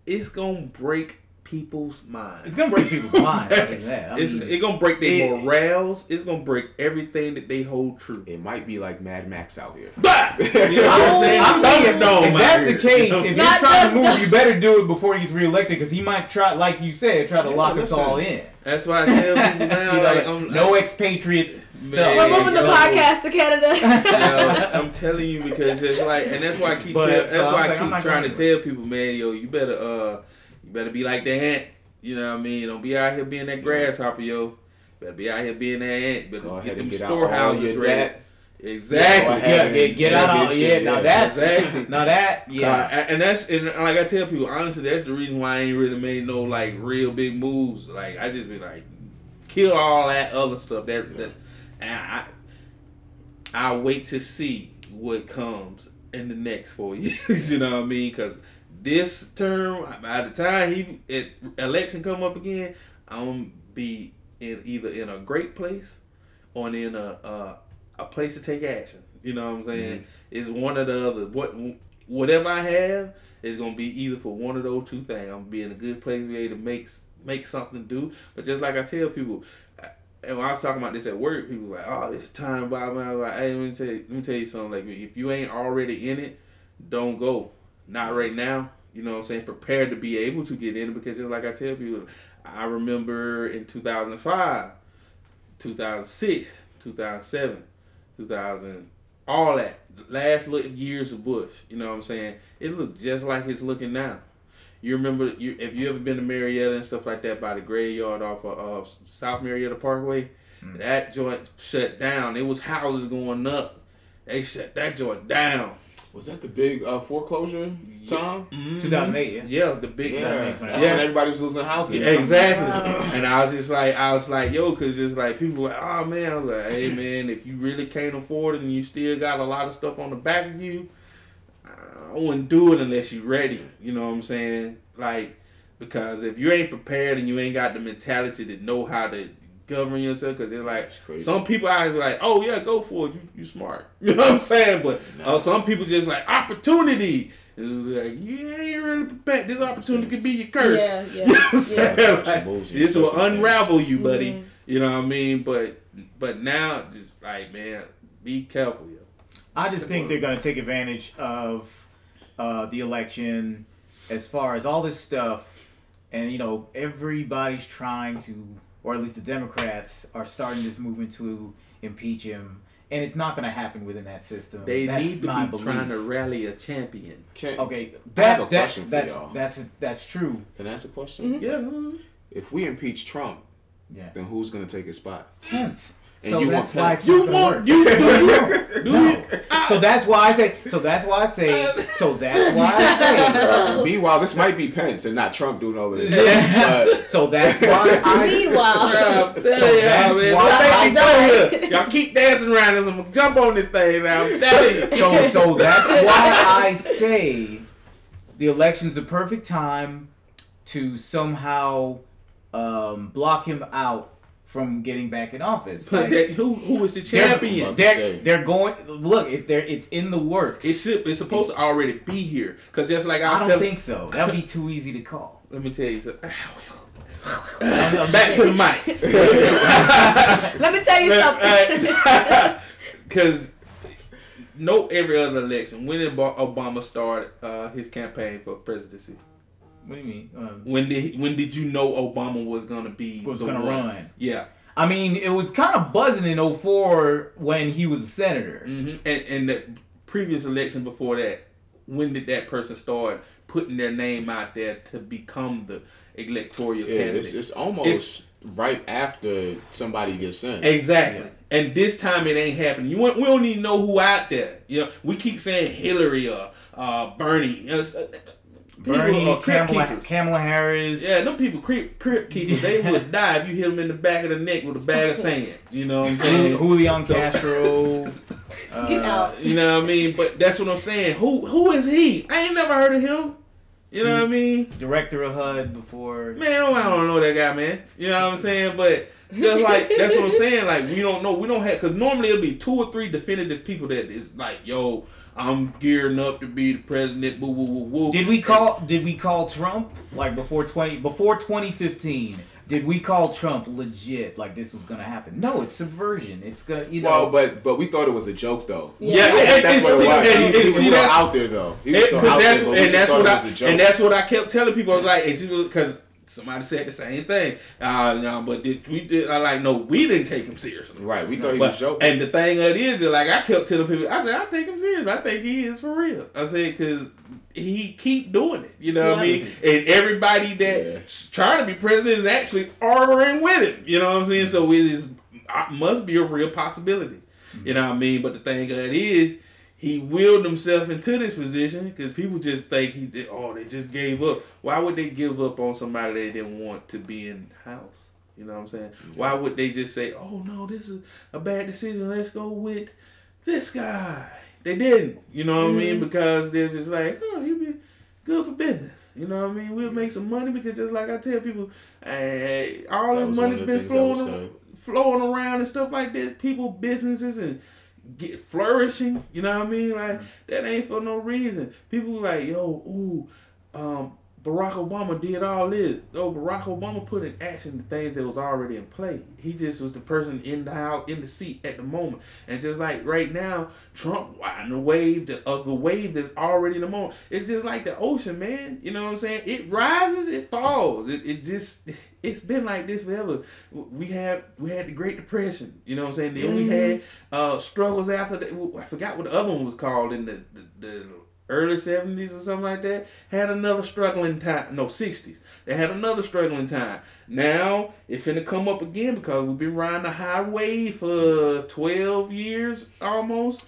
it's going to break people's minds. It's going to break people's minds. It's going to break their morals. It's going to break everything that they hold true. It might be like Mad Max out here. You know what I'm saying? I'm saying, if that's the case, if you're trying to move, you better do it before he gets reelected, because he might try, like you said, try to lock us all in. That's why I tell people now, no expatriate stuff. We're moving the podcast to Canada. I'm telling you, because it's like, and that's why I keep trying to tell people, man, you better be like that ant. You know what I mean? Don't be out here being that grasshopper, yo. Better be out here being that ant. Better get them storehouses ready. Exactly. Get out. Now that's exactly. Now that. And like I tell people, honestly, that's the reason why I ain't really made no like real big moves. Like, I just be like, kill all that other stuff. And I'll wait to see what comes in the next 4 years. You know what I mean? Because this term, by the time election come up again, I'm gonna be either in a great place or in a place to take action. You know what I'm saying? Mm-hmm. It's one or the other. Whatever I have is gonna be either for one of those two things. I'm gonna be in a good place, be able to make something do. But just like I tell people, and when I was talking about this at work, people were like, "Oh, this time, blah blah blah." Hey, let me tell you something. Like, if you ain't already in it, don't go. Not right now. You know what I'm saying? Prepare to be able to get in it, because just like I tell people, I remember in 2005, 2006, 2007, 2000, all that, last years of Bush, you know what I'm saying? It looked just like it's looking now. You remember if you ever been to Marietta and stuff like that by the graveyard off of South Marietta Parkway, that joint shut down. It was houses going up. They shut that joint down. Was that the big foreclosure time? 2008, yeah. Yeah, the big. Yeah, that's when everybody was losing houses. Yeah, exactly. Wow. And I was like, yo, because just like people were like, oh man, I was like, hey man, if you really can't afford it and you still got a lot of stuff on the back of you, I wouldn't do it unless you're ready. You know what I'm saying? Like, because if you ain't prepared and you ain't got the mentality to know how to govern yourself, because they're like, some people are like, oh yeah, go for it, you smart. You know what I'm saying? But some people just like, opportunity. It's like, you ain't really prepared. This opportunity could be your curse. Yeah. You know what I'm saying? Like, this will unravel you, buddy. Mm-hmm. You know what I mean? But now, just like, man, be careful, yo. I just think they're going to take advantage of the election as far as all this stuff, and everybody's trying to, or at least the Democrats are starting this movement to impeach him, and it's not going to happen within that system. They need to be trying to rally a champion. I have a question for y'all. That's true. Can I ask a question? Mm-hmm. Yeah. If we impeach Trump, then who's going to take his spot? Pence. And so you that's want why Pence. you want you So that's why I say. Meanwhile, this might be Pence and not Trump doing all of this. So that's why I. Meanwhile, y'all keep dancing around this. I'm gonna jump on this thing now. I'm telling you. So that's why I say the election's the perfect time to somehow block him out from getting back in office. But who is the champion? They're going. Look, it's in the works. It's supposed to already be here. Because just like I don't think so. That would be too easy to call. Let me tell you something. Back to the mic. Let me tell you something. Because every other election, when did Obama start his campaign for presidency? What do you mean? When did you know Obama was gonna run? Yeah. I mean, it was kind of buzzing in 2004 when he was a senator. Mm-hmm. And the previous election before that, when did that person start putting their name out there to become the electoral candidate? It's almost right after somebody gets sent. Exactly. Yeah. And this time it ain't happening. We don't even know who out there. We keep saying Hillary or Bernie. Bernie, Kamala Harris. Yeah, them people crip keepers. They would die if you hit them in the back of the neck with a bag of sand. You know what I'm saying? Julian Castro. Get out. You know what I mean? But that's what I'm saying. Who is he? I ain't never heard of him. You know what I mean? Director of HUD before. Man, I don't know that guy, man. You know what I'm saying? But just like, that's what I'm saying. Like, we don't know. We don't have, because normally it'll be 2 or 3 definitive people that is like, yo, I'm gearing up to be the president. Woo, woo, woo, woo. Did we call Trump like before 2015? Did we call Trump legit like this was gonna happen? No, it's subversion. It's gonna Well, but we thought it was a joke though. Yeah, that's what it was. He was still out there though. He was still out there, but we just thought it was a joke. And that's what I kept telling people. I was like, because somebody said the same thing. No, but we didn't take him seriously. Right, we thought he was joking. And the thing of it is, like, I kept telling people, I said, I take him serious. I think he is for real. I said, because he keep doing it. You know what I mean? And everybody that's trying to be president is actually arguing with him. You know what I'm saying? So it must be a real possibility. Mm-hmm. You know what I mean? But the thing of it is, he willed himself into this position because people just think they just gave up. Why would they give up on somebody they didn't want to be in house? You know what I'm saying? Yeah. Why would they just say, oh no, this is a bad decision, let's go with this guy? They didn't. You know what I mean? Because they're just like, oh, he'd be good for business. You know what I mean? We'll make some money because just like I tell people, all this money's been flowing around and stuff like this. People, businesses, and get flourishing, you know what I mean? Like, that ain't for no reason. People like, Barack Obama did all this. Barack Obama put in action the things that was already in play. He just was the person in the house, in the seat at the moment. And just like right now, Trump riding the wave of the wave that's already in the moment. It's just like the ocean, man. You know what I'm saying? It rises, it falls. It's been like this forever. We had the Great Depression. You know what I'm saying? Then we had struggles after that. I forgot what the other one was called in the early 70s or something like that, had another struggling time. No, 60s. They had another struggling time. Now, it's finna come up again because we've been riding the highway for 12 years almost.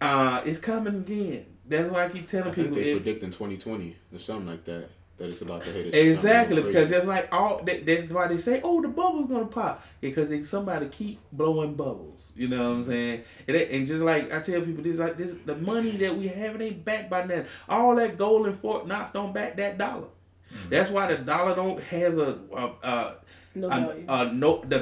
It's coming again. That's why I keep telling people. They're predicting 2020 or something like that. That it's about to hit. Exactly, because that's like that's why they say, "Oh, the bubble's gonna pop," because somebody keep blowing bubbles. You know what I'm saying? And just like I tell people, this, the money that we have, it ain't backed by nothing. All that gold and Fort Knox don't back that dollar. Mm-hmm. That's why the dollar don't has the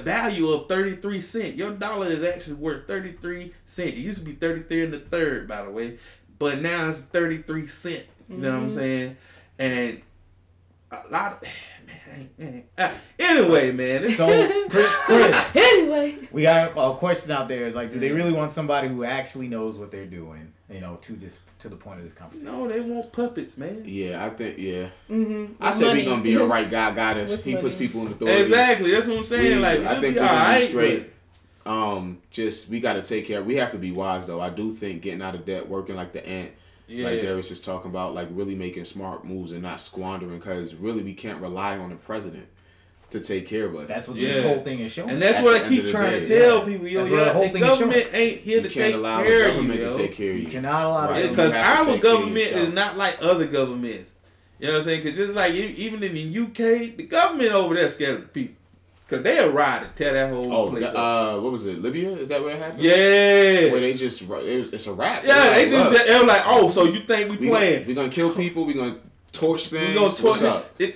value of 33 cents. Your dollar is actually worth 33 cents. It used to be 33 and a third, by the way, but now it's 33 cents. You know what I'm saying? And a lot of anyway, man. So Chris, anyway, we got a question out there. Is like, do they really want somebody who actually knows what they're doing? You know, to the point of this conversation. No, they want puppets, man. Yeah, I think Mm-hmm. I said we're gonna be a right guy. Got us. He puts people in authority. Exactly. That's what I'm saying. I think we're gonna be straight. Just we got to take care. We have to be wise though. I do think getting out of debt, working like the ant. Yeah. Like Darius is talking about, like really making smart moves and not squandering, because really we can't rely on the president to take care of us. That's what this whole thing is showing. And that's what I keep trying to tell people. Yo, the government ain't here to take care of you. You can't allow the government to take care of you. You cannot allow it. Because our government is not like other governments. You know what I'm saying? Because just like even in the UK, the government over there scared of the people. Because they'll ride and tear that whole place up. What was it? Libya? Is that where it happened? Yeah. Where they just, it's a wrap. Yeah, they were like, oh, so you think we playing? We're going to kill people. We're going to torch things. We're going to torch them. They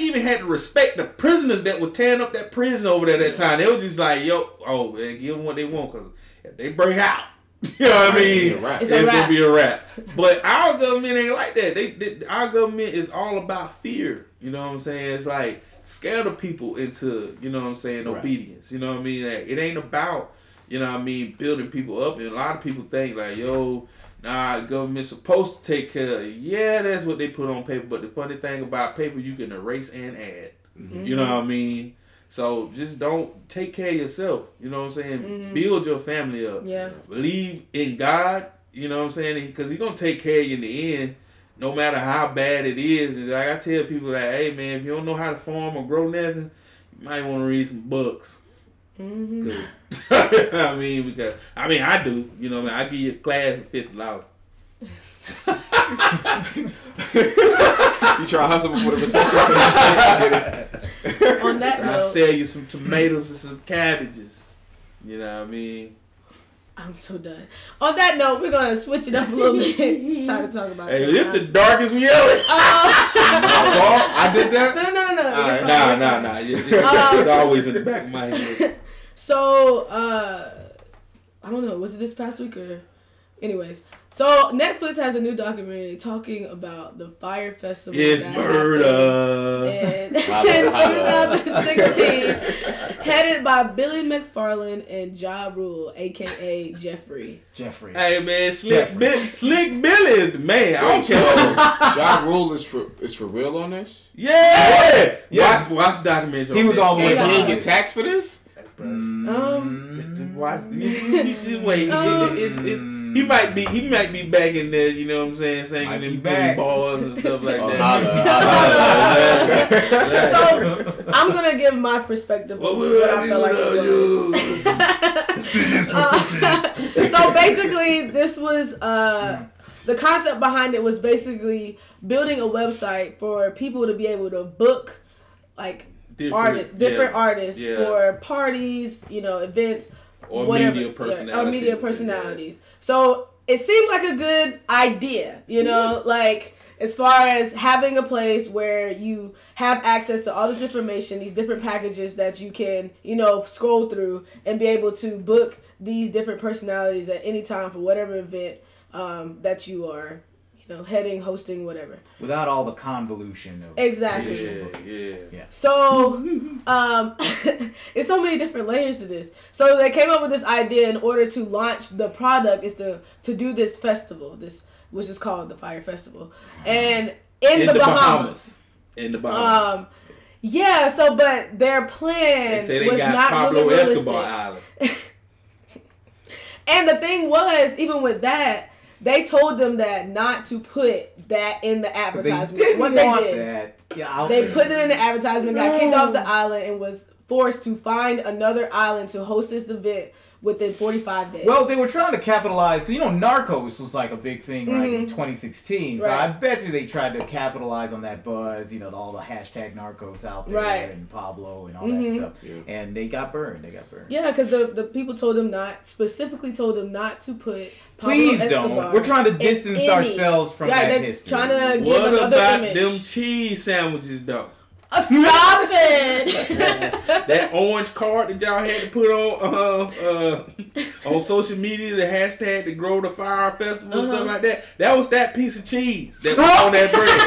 even had to respect the prisoners that were tearing up that prison over there that time. They were just like, man, give them what they want, because if they break out, you know what I mean? It's going to be a wrap. But our government ain't like that. Our government is all about fear. You know what I'm saying? It's like, scare the people into, you know what I'm saying, obedience. You know what I mean? Like, it ain't about, you know what I mean, building people up. And a lot of people think like, the government's supposed to take care of you. Yeah, that's what they put on paper. But the funny thing about paper, you can erase and add. Mm-hmm. You know what I mean? So just don't take care of yourself. You know what I'm saying? Mm-hmm. Build your family up. Yeah. Believe in God. You know what I'm saying? Because He's going to take care of you in the end. No matter how bad it is. It's like I tell people like, hey man, if you don't know how to farm or grow nothing, you might want to read some books. Mm-hmm. I do. You know what I mean? I give you a class for $50. You try to hustle before the recession. On that note, I'll sell you some tomatoes and some cabbages. You know what I mean? I'm so done. On that note, we're going to switch it up a little bit. Time to talk about this the darkest we ever. I did that? No. Nah. It's always in the back of my head. So, I don't know. Was it this past week or... Anyways. So, Netflix has a new documentary talking about the Fyre Festival. It's murder. In 2016. Headed by Billy McFarland and Ja Rule, a.k.a. Jeffrey. Hey, man, Slick Billy is the man. I don't care. Ja Rule is for real on this? Yeah. Watch the documentary. He was all the way. He didn't get taxed for this? Watch. Wait. He might be back in there, you know what I'm saying, singing them bars and stuff like that. So I'm gonna give my perspective of what I feel like it was. So basically, this was the concept behind it was basically building a website for people to be able to book like different artists for parties, events. Or whatever, media personalities. Yeah. So it seemed like a good idea, like as far as having a place where you have access to all this information, these different packages that you can, scroll through and be able to book these different personalities at any time for whatever event that you are, heading, hosting, whatever. Without all the convolution of exactly. Yeah. So, it's so many different layers to this. So they came up with this idea in order to launch the product is to do this festival, which is called the Fyre Festival, and in the Bahamas. In the Bahamas. Yeah. So, but their plan was not Pablo really realistic. Escobar Island. And the thing was, even with that, they told them that not to put that in the advertisement. They didn't what want they did, that. Yeah, they put it in the advertisement, got kicked off the island, and was forced to find another island to host this event within 45 days. Well, they were trying to capitalize because Narcos was like a big thing right in 2016. So Right. I bet you they tried to capitalize on that buzz. All the hashtag Narcos out there and Pablo and all that stuff. Yeah. And they got burned. Yeah, because the people specifically told them not to put Pablo Please Escobar don't. We're trying to distance ourselves from that history. Trying to give what another about image. them cheese sandwiches though? Stop it! That orange card that y'all had to put on social media, the hashtag to grow the Fyre Festival and stuff like that. That was that piece of cheese that was on that bread.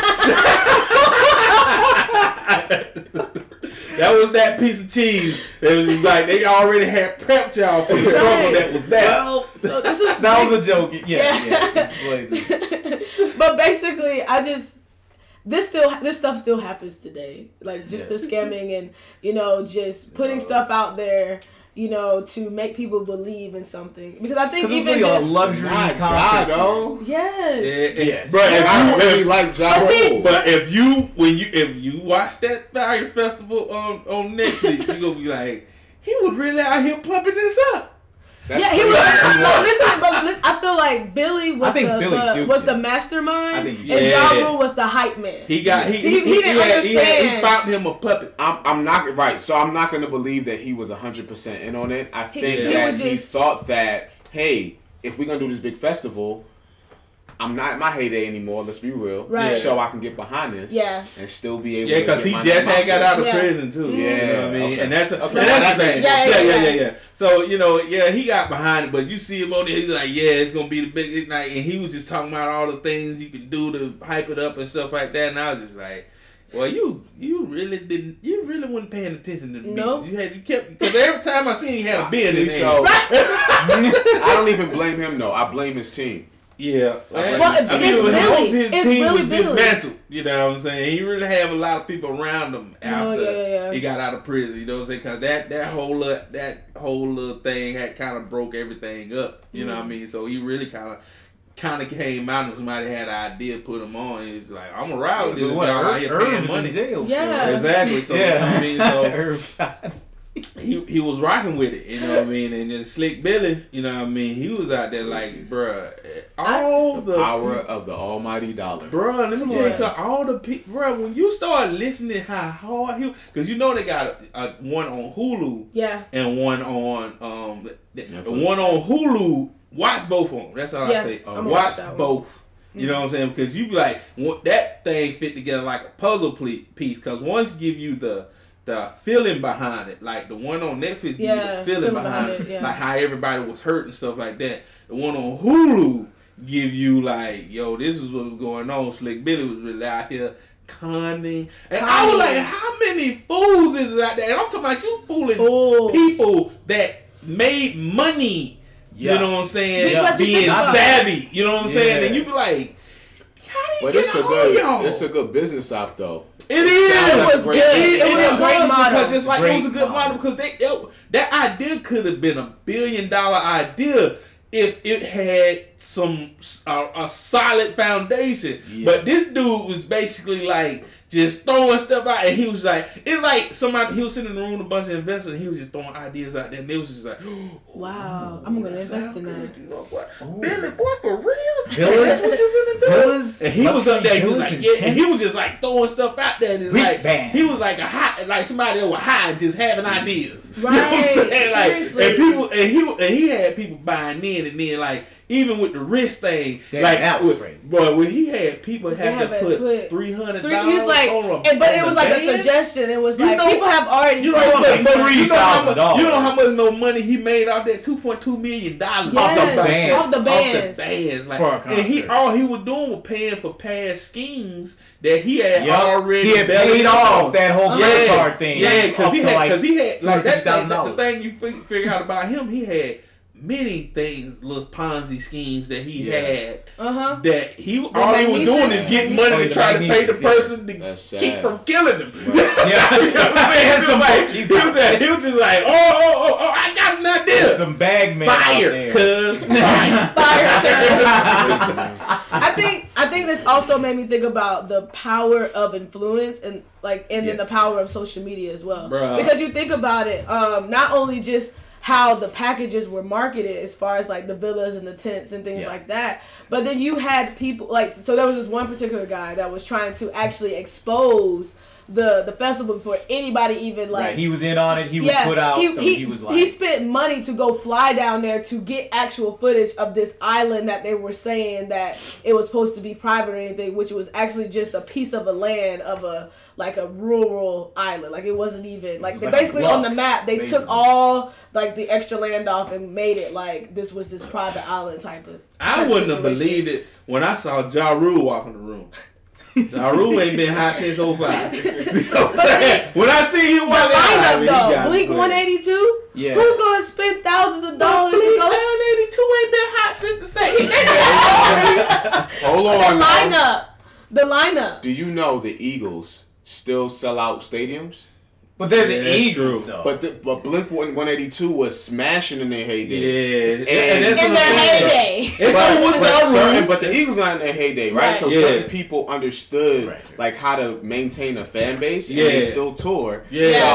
That was that piece of cheese. It was just like they already had prepped y'all for the struggle that was that. Well, so that was a joke. Yeah. But basically, this stuff still happens today. Like just the scamming and just putting stuff out there, to make people believe in something. Because I think even really just a luxury concept, though. Yes. Yes. Bro, I really like Ja Rule. But if you watch that Fyre Festival on Netflix, you gonna be like, he was really out here pumping this up. That's he was. Listen, I feel like Billy was the mastermind, and Ja Rule was the hype man. He didn't understand. He found him a puppet. I'm not right, so I'm not going to believe that he was 100% in on it. I think that he thought that, hey, if we're gonna do this big festival, I'm not in my heyday anymore. Let's be real. Right. So I can get behind this. Yeah. And still be able. Yeah, because he just had got out of prison too. Yeah. You know what I mean, Okay. and that's the thing. Yeah. So he got behind it, but you see him on there. He's like, yeah, it's gonna be the big night, and he was just talking about all the things you can do to hype it up and stuff like that. And I was just like, well, you really wasn't paying attention to the Nope. beats. You kept, because every time I seen he had a beard in his So I don't even blame him though. I blame his team. Yeah. His team was dismantled. You know what I'm saying? He really have a lot of people around him after he got out of prison. You know what I'm saying? Because that whole little thing had kind of broke everything up. You know what I mean? So he really kind of came out and somebody had an idea to put him on. He was like, I'm around this guy out here paying money. In jail Yeah. Exactly. So, you know what I mean? So he was rocking with it, you know what I mean? And then Slick Billy, you know what I mean? He was out there like, bruh, all the power of the almighty dollar. Bruh, let me tell you something. All the people, bruh, when you start listening how hard he, because they got a one on Hulu, and one on one on Hulu. Watch both of them. That's all I say. Watch both. You know what I'm saying? Because you be like, that thing fit together like a puzzle piece. Because once give you the feeling behind it, like the one on Netflix, give you the feeling behind it, like how everybody was hurt and stuff like that. The one on Hulu give you like, yo, this is what was going on. Slick Billy was really out here conning, and I was like, how many fools is out there? And I'm talking about you fooling people that made money. You know what I'm saying? Because being savvy. You know what I'm saying? And you be like, how do you get all y'all? It's a good business op though. It is. It was good. It was a great model. Because it's like, it was a good model because that idea could have been $1 billion idea if it had a solid foundation. Yeah. But this dude was basically like just throwing stuff out, and he was like, it's like somebody, he was sitting in the room with a bunch of investors, and he was just throwing ideas out there, and they was just like, wow, I'm gonna invest in that. You know what? Billy, boy, for real? Villas, and he was up there, he was like, yeah, and he was just like throwing stuff out there, and it's like, he was like a high, like somebody that was high, just having ideas. Right. You know what I'm saying? Like, seriously. and he had people buying in, and then like, even with the wrist thing, damn, like that was crazy. Boy, when he had people had to put $300 he's like, but it was like a suggestion. It was like, people have already. You know how much no money he made off that $2.2 million off the bands. Like, and all he was doing was paying for past schemes that he had already. He had paid off that whole credit card thing. Yeah, because he had like that. $250,000. The thing you figure out about him, he had many things, little Ponzi schemes that he had. That all he was doing is getting money to try to pay the person to keep from killing him. Yeah, you know what I'm saying? He was just like, oh, I got an idea. Some bagmen fire, cuz. I think this also made me think about the power of influence and then the power of social media as well. Bruh. Because you think about it, not only just how the packages were marketed as far as like the villas and the tents and things like that, but then you had people so there was this one particular guy that was trying to actually expose the festival before anybody even he was in on it. He was put out. He was like, he spent money to go fly down there to get actual footage of this island that they were saying that it was supposed to be private or anything, which was actually just a piece of a land of a rural island. Like it wasn't even they basically on the map they took all the extra land off and made it like this was this private island type of. I wouldn't have believed it when I saw Ja Rule walk in the room. Ja Rule ain't been hot since 05. You know what I'm saying? When I see you walk in, though, Blink 182. Yeah. Who's gonna spend thousands of dollars? Blink 182 ain't been hot since the second. Hold on. The lineup. Do you know the Eagles still sell out stadiums? But they're the Eagles, though. But Blink 182 was smashing in their heyday. Yeah, and in their heyday. But the Eagles not in their heyday, right? So certain people understood how to maintain a fan base, and they still tour. Yeah. So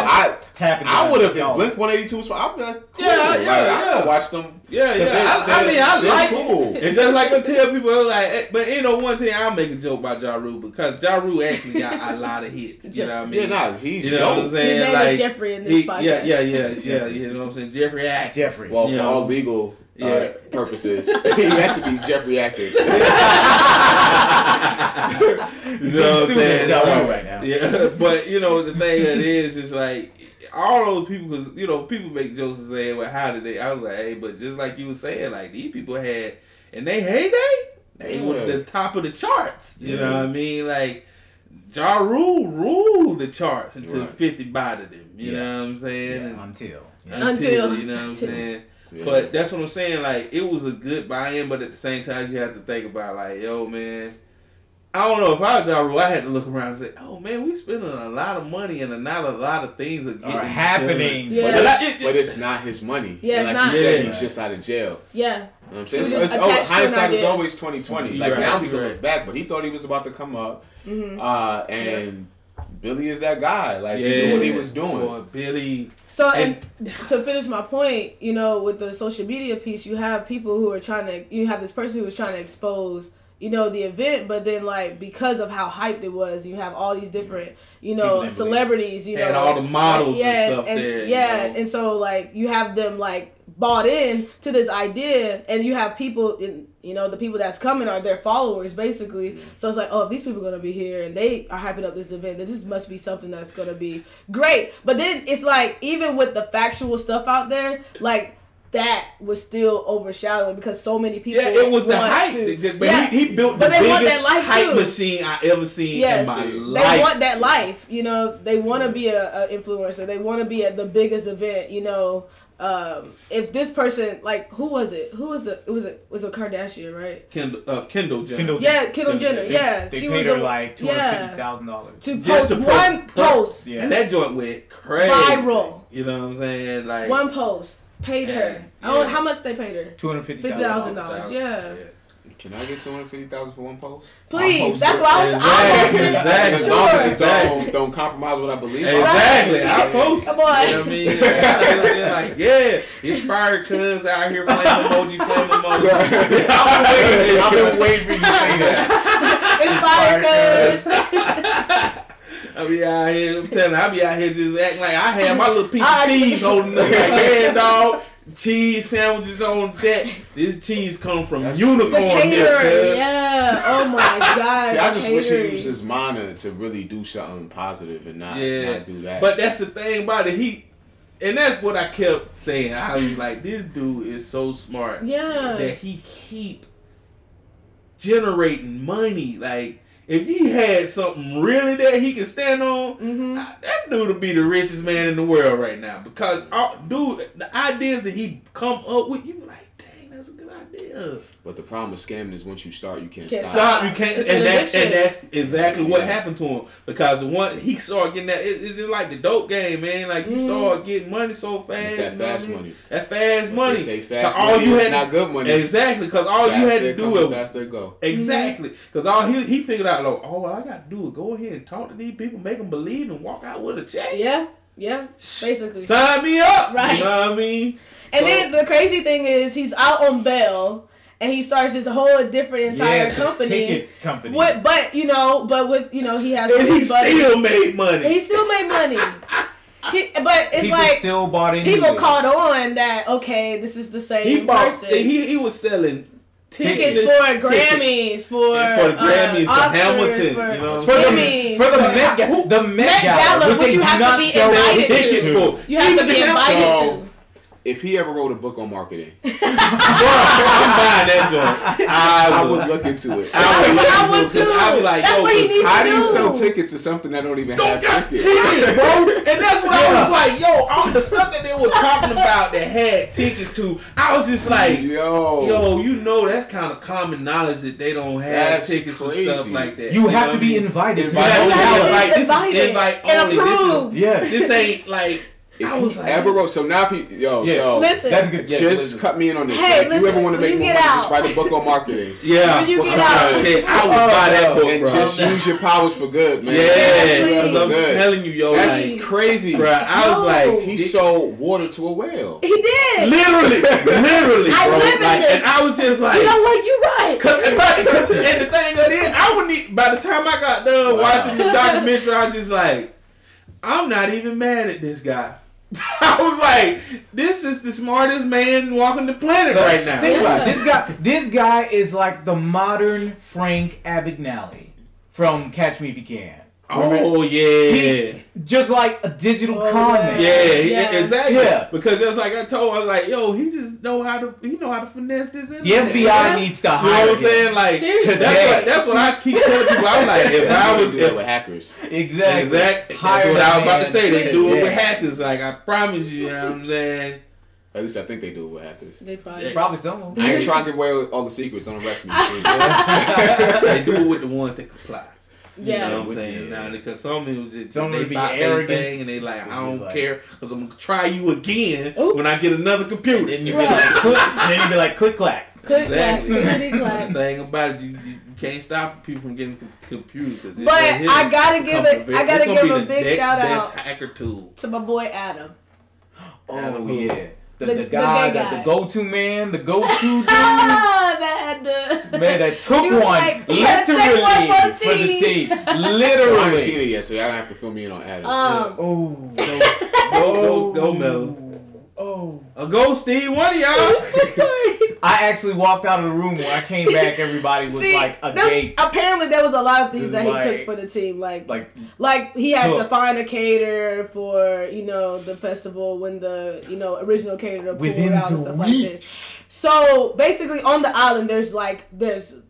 I would have, if Blink 182 was, I'd be like, cool. I could watch them. I like cool. It. And just like I tell people, but one thing I'll make a joke about Ja Rule because Ja Rule actually got a lot of hits. You know what I mean? Yeah, he's you know what I'm saying? His name is Jeffrey in this podcast. Yeah. You know what I'm saying? Jeffrey Act. Jeffrey. Well, for all legal purposes, he has to be Jeffrey Acting. You know what I'm saying? Right now. Yeah, but the thing that is like. All those people, because people make jokes and say, "Well, how did they?" I was like, "Hey," but just like you were saying, these people had in their heyday, they were the top of the charts. You know what I mean? Like Ja Rule ruled the charts until 50 bodied him. You know what I'm saying? Yeah, until you know what I'm saying. Yeah. But that's what I'm saying. It was a good buy-in, but at the same time, you have to think about yo, man. I don't know if I was Ja Rule, I had to look around and say, "Oh man, we spending a lot of money and not a lot of things are happening." Yeah. But it's not his money. Yeah, like it's not. You said, he's just out of jail. Yeah. You know what I'm saying? Hindsight is always 2020. Now we can look back, but he thought he was about to come up, and Billy is that guy. He knew what he was doing. Boy, Billy. So and to finish my point, with the social media piece, you have people who are you have this person who is trying to expose. The event, but then because of how hyped it was, you have all these different, celebrities, and all the models and stuff there. Yeah, and so you have them bought in to this idea, and you have people the people that's coming are their followers basically. So it's if these people are gonna be here and they are hyping up this event, then this must be something that's gonna be great. But then it's even with the factual stuff out there, that was still overshadowing because so many people. Yeah, it was the hype. But he built the biggest hype machine I ever seen in my life. They want that life. They want to be a influencer. They want to be at the biggest event. If this person, who was it? It was a Kardashian, right? Kendall Jenner. Kendall Jenner. Yeah, they paid her $250,000 to post one post. Yeah. And that joint went crazy. Viral. You know what I'm saying? One post. Paid her. I don't know how much they paid her. $250,000. Yeah. Can I get $250,000 for one post? Please. That's what I was. Exactly. As long as it don't compromise what I believe. Exactly. I post. Come on. You know what I mean? It's Fyre cuz out here flame emoji. I've been waiting for you to say that. It's Fyre cuz. I be out here, I'm telling you, I be out here just acting like I had my little piece of cheese holding up dog. Cheese sandwiches on that. This cheese come from unicorn milk. Yeah. Oh my God. See, I just wish he used his mind to really do something positive and not do that. But that's the thing about it. And that's what I kept saying. I was like, this dude is so smart. Yeah. That he keep generating money. if he had something really that he can stand on, that dude would be the richest man in the world right now. Because, dude, the ideas that he come up with, you be like, dang, that's a good idea. But the problem with scamming is once you start, you can't stop. stop. You can't, and that's exactly what happened to him. Because once he started getting that, it's just like the dope game, man. Like you start getting money so fast. It's that fast money. That fast money. They say fast money is not good money. Exactly, because all you had to do was faster go. Exactly, because all he figured out, like, all I got to do is go ahead and talk to these people, make them believe, and walk out with a check. Yeah, basically. Sign me up. Right. You know what I mean? And then the crazy thing is, he's out on bail. And he starts his whole different entire company. Ticket company. But he has. And he still made money. He still made money. But it's people like still bought into people it. caught on that this is the same person. He was selling tickets for Grammys, for the Grammys, Oscars, for Hamilton, for the Met Gala, which you have to be invited to. You have to be invited to. If he ever wrote a book on marketing, bro, I'm buying that joint. I would look into it. I would too. I'd be like, that's what he needs how to do do. you sell tickets to something that don't even have tickets, bro? And that's what I was like, all the stuff that they were talking about that had tickets to, I was just like, yo, you know that's kind of common knowledge that they don't have tickets for stuff like that. You have to be invited. You have to be invited. This is invite only. Approved. This ain't like. If he ever wrote, so now if he, listen, that's good. Just cut me in on this. Hey, if you ever want to make more money, just write a book on marketing. When you get out, I would buy that book, and bro. just use your powers for good, man. Yeah, I'm telling you, that's crazy, bro. I was like, he sold water to a whale. He did, literally, I bro. live in this. And I was just like, you know what, you're right. Cause and the thing of it is, I wouldn't even, by the time I got done watching the documentary, I was just like, I'm not even mad at this guy. I was like, this is the smartest man walking the planet right now. Think about it. This guy is like the modern Frank Abagnale from Catch Me If You Can. Oh yeah, just like a digital con man. Yeah, exactly. Yeah. Because it's like I was like, yo, he just know how to finesse this. The FBI needs to hire. You know what I'm saying? Like that's what I keep telling people. I'm like, if I was with hackers, exactly. That's what I was about to say. They do it with hackers. Like I promise you, you know what I'm saying. At least I think they do it with hackers. They probably some. I ain't trying to give away all the secrets. Don't arrest me. They do it with the ones that comply. You know what I'm saying? Now, because some people just they be arrogant thing and they like, I don't care because I'm gonna try you again when I get another computer. And then you be like, click clack. Exactly. Clack. The thing about it, you can't stop people from getting computers. But I gotta give a big shout out hacker tool to my boy Adam. Oh yeah. The guy, the go-to man, the go-to dude. That took one like, literally for the team. Literally. So I haven't seen it yet, so y'all have to fill me in on Adam. Go Mel. Go Steve, one of y'all. I actually walked out of the room. When I came back, everybody was like agape. Apparently, there was a lot of things that he took for the team. Like he had to find a caterer for the festival when the original caterer pulled out and stuff like this. So basically, on the island, there's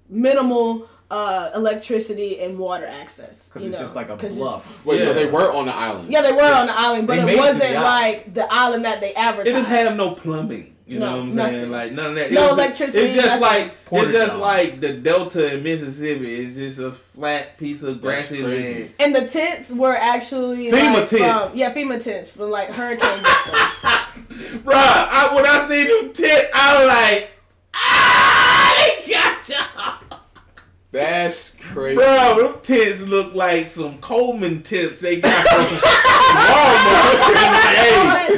minimal electricity and water access. Because it's just like a bluff. Wait, so they were on the island? Yeah, they were on the island, but it wasn't like the island that they advertised. It didn't have no plumbing. You know what I'm saying? Like none of that. No electricity. It's just like the Delta in Mississippi. It's just a flat piece of grassy land. And the tents were actually FEMA tents. FEMA tents from like hurricane victims. Bruh, when I see them tents, I was like, they got y'all. That's crazy. Bro, them tents look like some Coleman tips they got from Walmart. Hey, we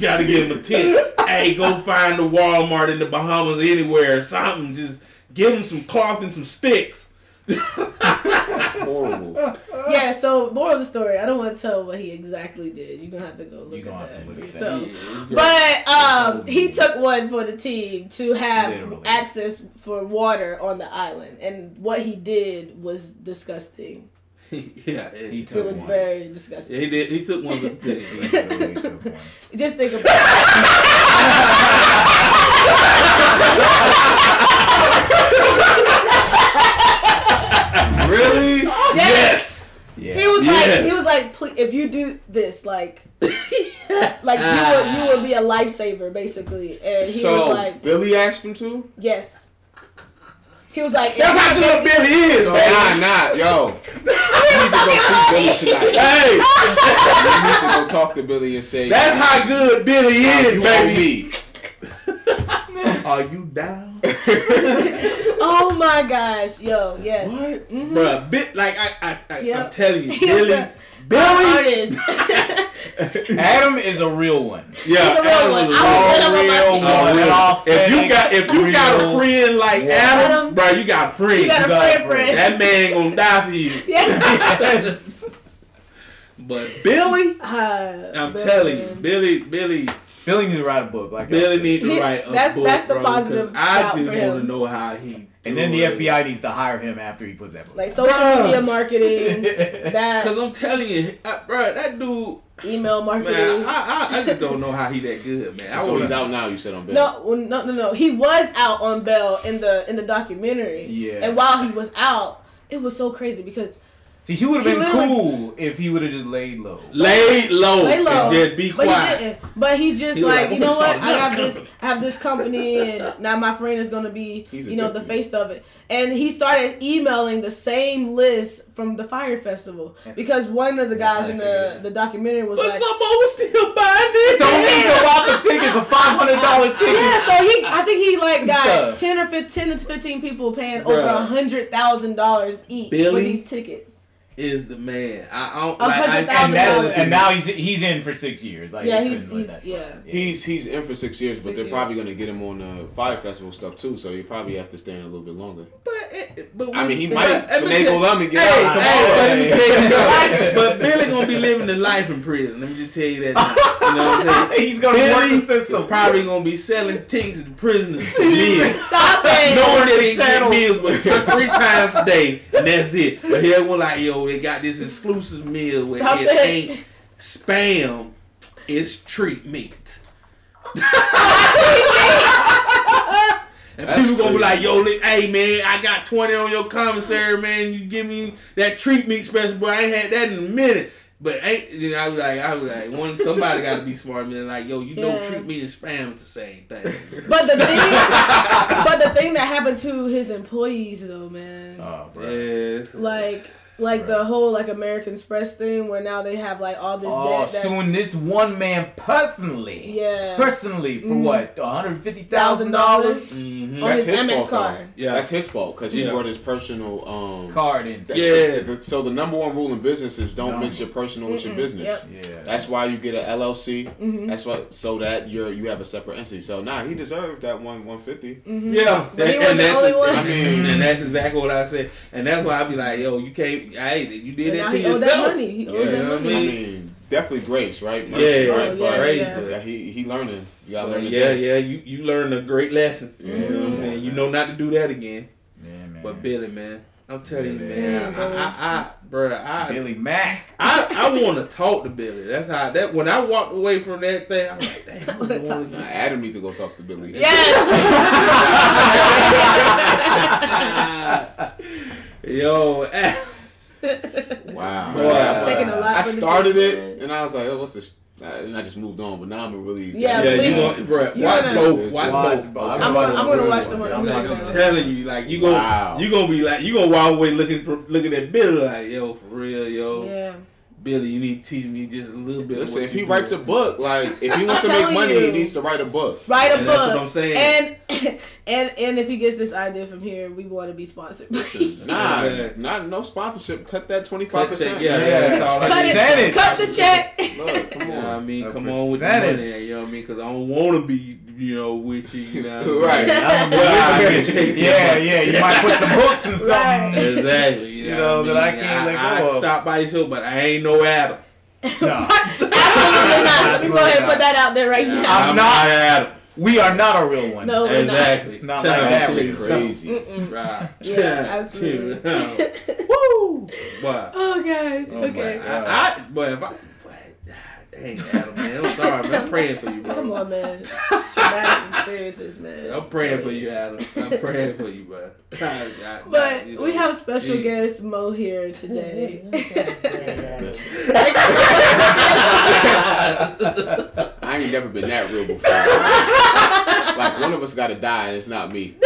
gotta give them a tent. Hey, go find the Walmart in the Bahamas anywhere or something. Just give them some cloth and some sticks. That's horrible. Yeah, so moral of the story, I don't want to tell what he exactly did. You're going to have to go look at that for yourself. But he took one for the team to have access for water on the island. And what he did was disgusting. Yeah, it was very disgusting. Yeah, he did. He took one of the things. Just think about it. like you would be a lifesaver basically. And he was like, Billy asked him to. Yes. He was like, that's how good Billy is, man. Yo. You need to go see Billy tonight. Hey. You need to go talk to Billy and say, that's how good Billy is, baby. Are you down? Oh my gosh, yo, yes. What? Mm-hmm. Bruh, I'm telling you, Billy. Artist. Adam is a real one. Yeah, he's a real one. If you got a friend like Adam, bro, you got a friend. You got a friend. That man gonna die for you. Yeah. But Billy, I'm telling you, Billy needs to write a book. Like Billy needs to write a book. That's the positive. I just want to know how he. And then the FBI needs to hire him after he puts that book. Like social media marketing. Because I'm telling you, bro, that dude. Email marketing. Man, I just don't know how he that good, man. So he's out now. You said on bail. No. He was out on bail in the documentary. Yeah. And while he was out, it was so crazy because. See, he would have been cool if he would have just laid low. Laid low. And just be quiet. But he didn't. But he just like, you know what? I have this company, and now my friend is gonna be, the face of it. And he started emailing the same list from the Fyre Festival because one of the guys in the documentary was like, someone was still buying this. So he still bought the tickets, a $500 ticket. Yeah, so I think he got 10 to 15 people paying over $100,000 each for these tickets. Is the man. And now he's in for 6 years. Like, he's in for 6 years, but they're probably gonna get him on the Fyre Festival stuff too. So he probably have to stay in a little bit longer. But I mean, he might finagle them and get out tomorrow. Let me tell you something. But Billy gonna be living the life in prison. Let me just tell you that. Now. You know what I'm saying? He's gonna work the system. Probably gonna be selling tickets to prisoners for meals. Stop it. Knowing that he get meals, but 3 times a day, and that's it. But here we're like, yo, they got this exclusive meal where it ain't spam, it's treat meat. And that's people gonna be like, yo, hey man, I got 20 on your commissary, man. You give me that treat meat special, bro. I ain't had that in a minute. But I was like, somebody got to be smart, man. Like, yo, treat meat and spam is the same thing. But the thing that happened to his employees, though, man. Oh, bro. Yeah. Like the whole American Express thing where now they have all this debt. Suing this one man personally. Yeah. Personally for what? $150,000? Mm-hmm. On his That's Amex his fault. card. Yeah. That's his fault because he brought his personal card in. So the number one rule in business is don't mix your personal with your business. Yep. Yeah. That's why you get an LLC. Mm-hmm. That's why so that you have a separate entity. So he deserved that $150. Mm-hmm. Yeah. But he was the only one. I mean, and that's exactly what I said. And that's why I be like, yo, you can't. You did that to yourself. He owes that money. I mean, definitely grace, right? Mercy, right? But he learning. You gotta learn. You learned a great lesson. Yeah. You know what I'm saying? You know not to do that again. Yeah, man. But Billy, man, I'm telling you, man, Billy Mack. I want to talk to Billy. That's how when I walked away from that thing, I was like, damn, Adam need to go talk to Billy. Yes. Yo. Wow. I started it and I was like, oh, what's this? And I just moved on, but now I'm really you want, bro. Watch both. I'm gonna watch the one. I'm telling you, you gonna walk away looking at Billy like, yo, for real, yo. Yeah. Billy, you need to teach me just a little bit. Listen, if he writes a book, if he wants to make money, he needs to write a book. Write a book. That's what I'm saying. And if he gets this idea from here, we want to be sponsored. No sponsorship. Cut that 25%. Yeah. Cut the check. Look, come on. I mean, come on with the money. You know what I mean? Because I don't want to be, with you. You know. Right. Yeah. You might put some books and something. Exactly. You know that I can't let go of. Stop by your show, but I ain't no Adam. No. Absolutely not. Let me go ahead and put that out there right now. I'm not Adam. We are not a real one. No, exactly. Not like that. Crazy. Right. Yeah, absolutely. Woo. But, oh, guys. Okay. Dang, Adam, man. I'm sorry, man. I'm praying for you, bro. Come on, man. Traumatic experiences, man. I'm praying for you, Adam. I'm praying for you, man. But we have special guest Mo here today. I ain't never been that real before. Like, one of us got to die, and it's not me.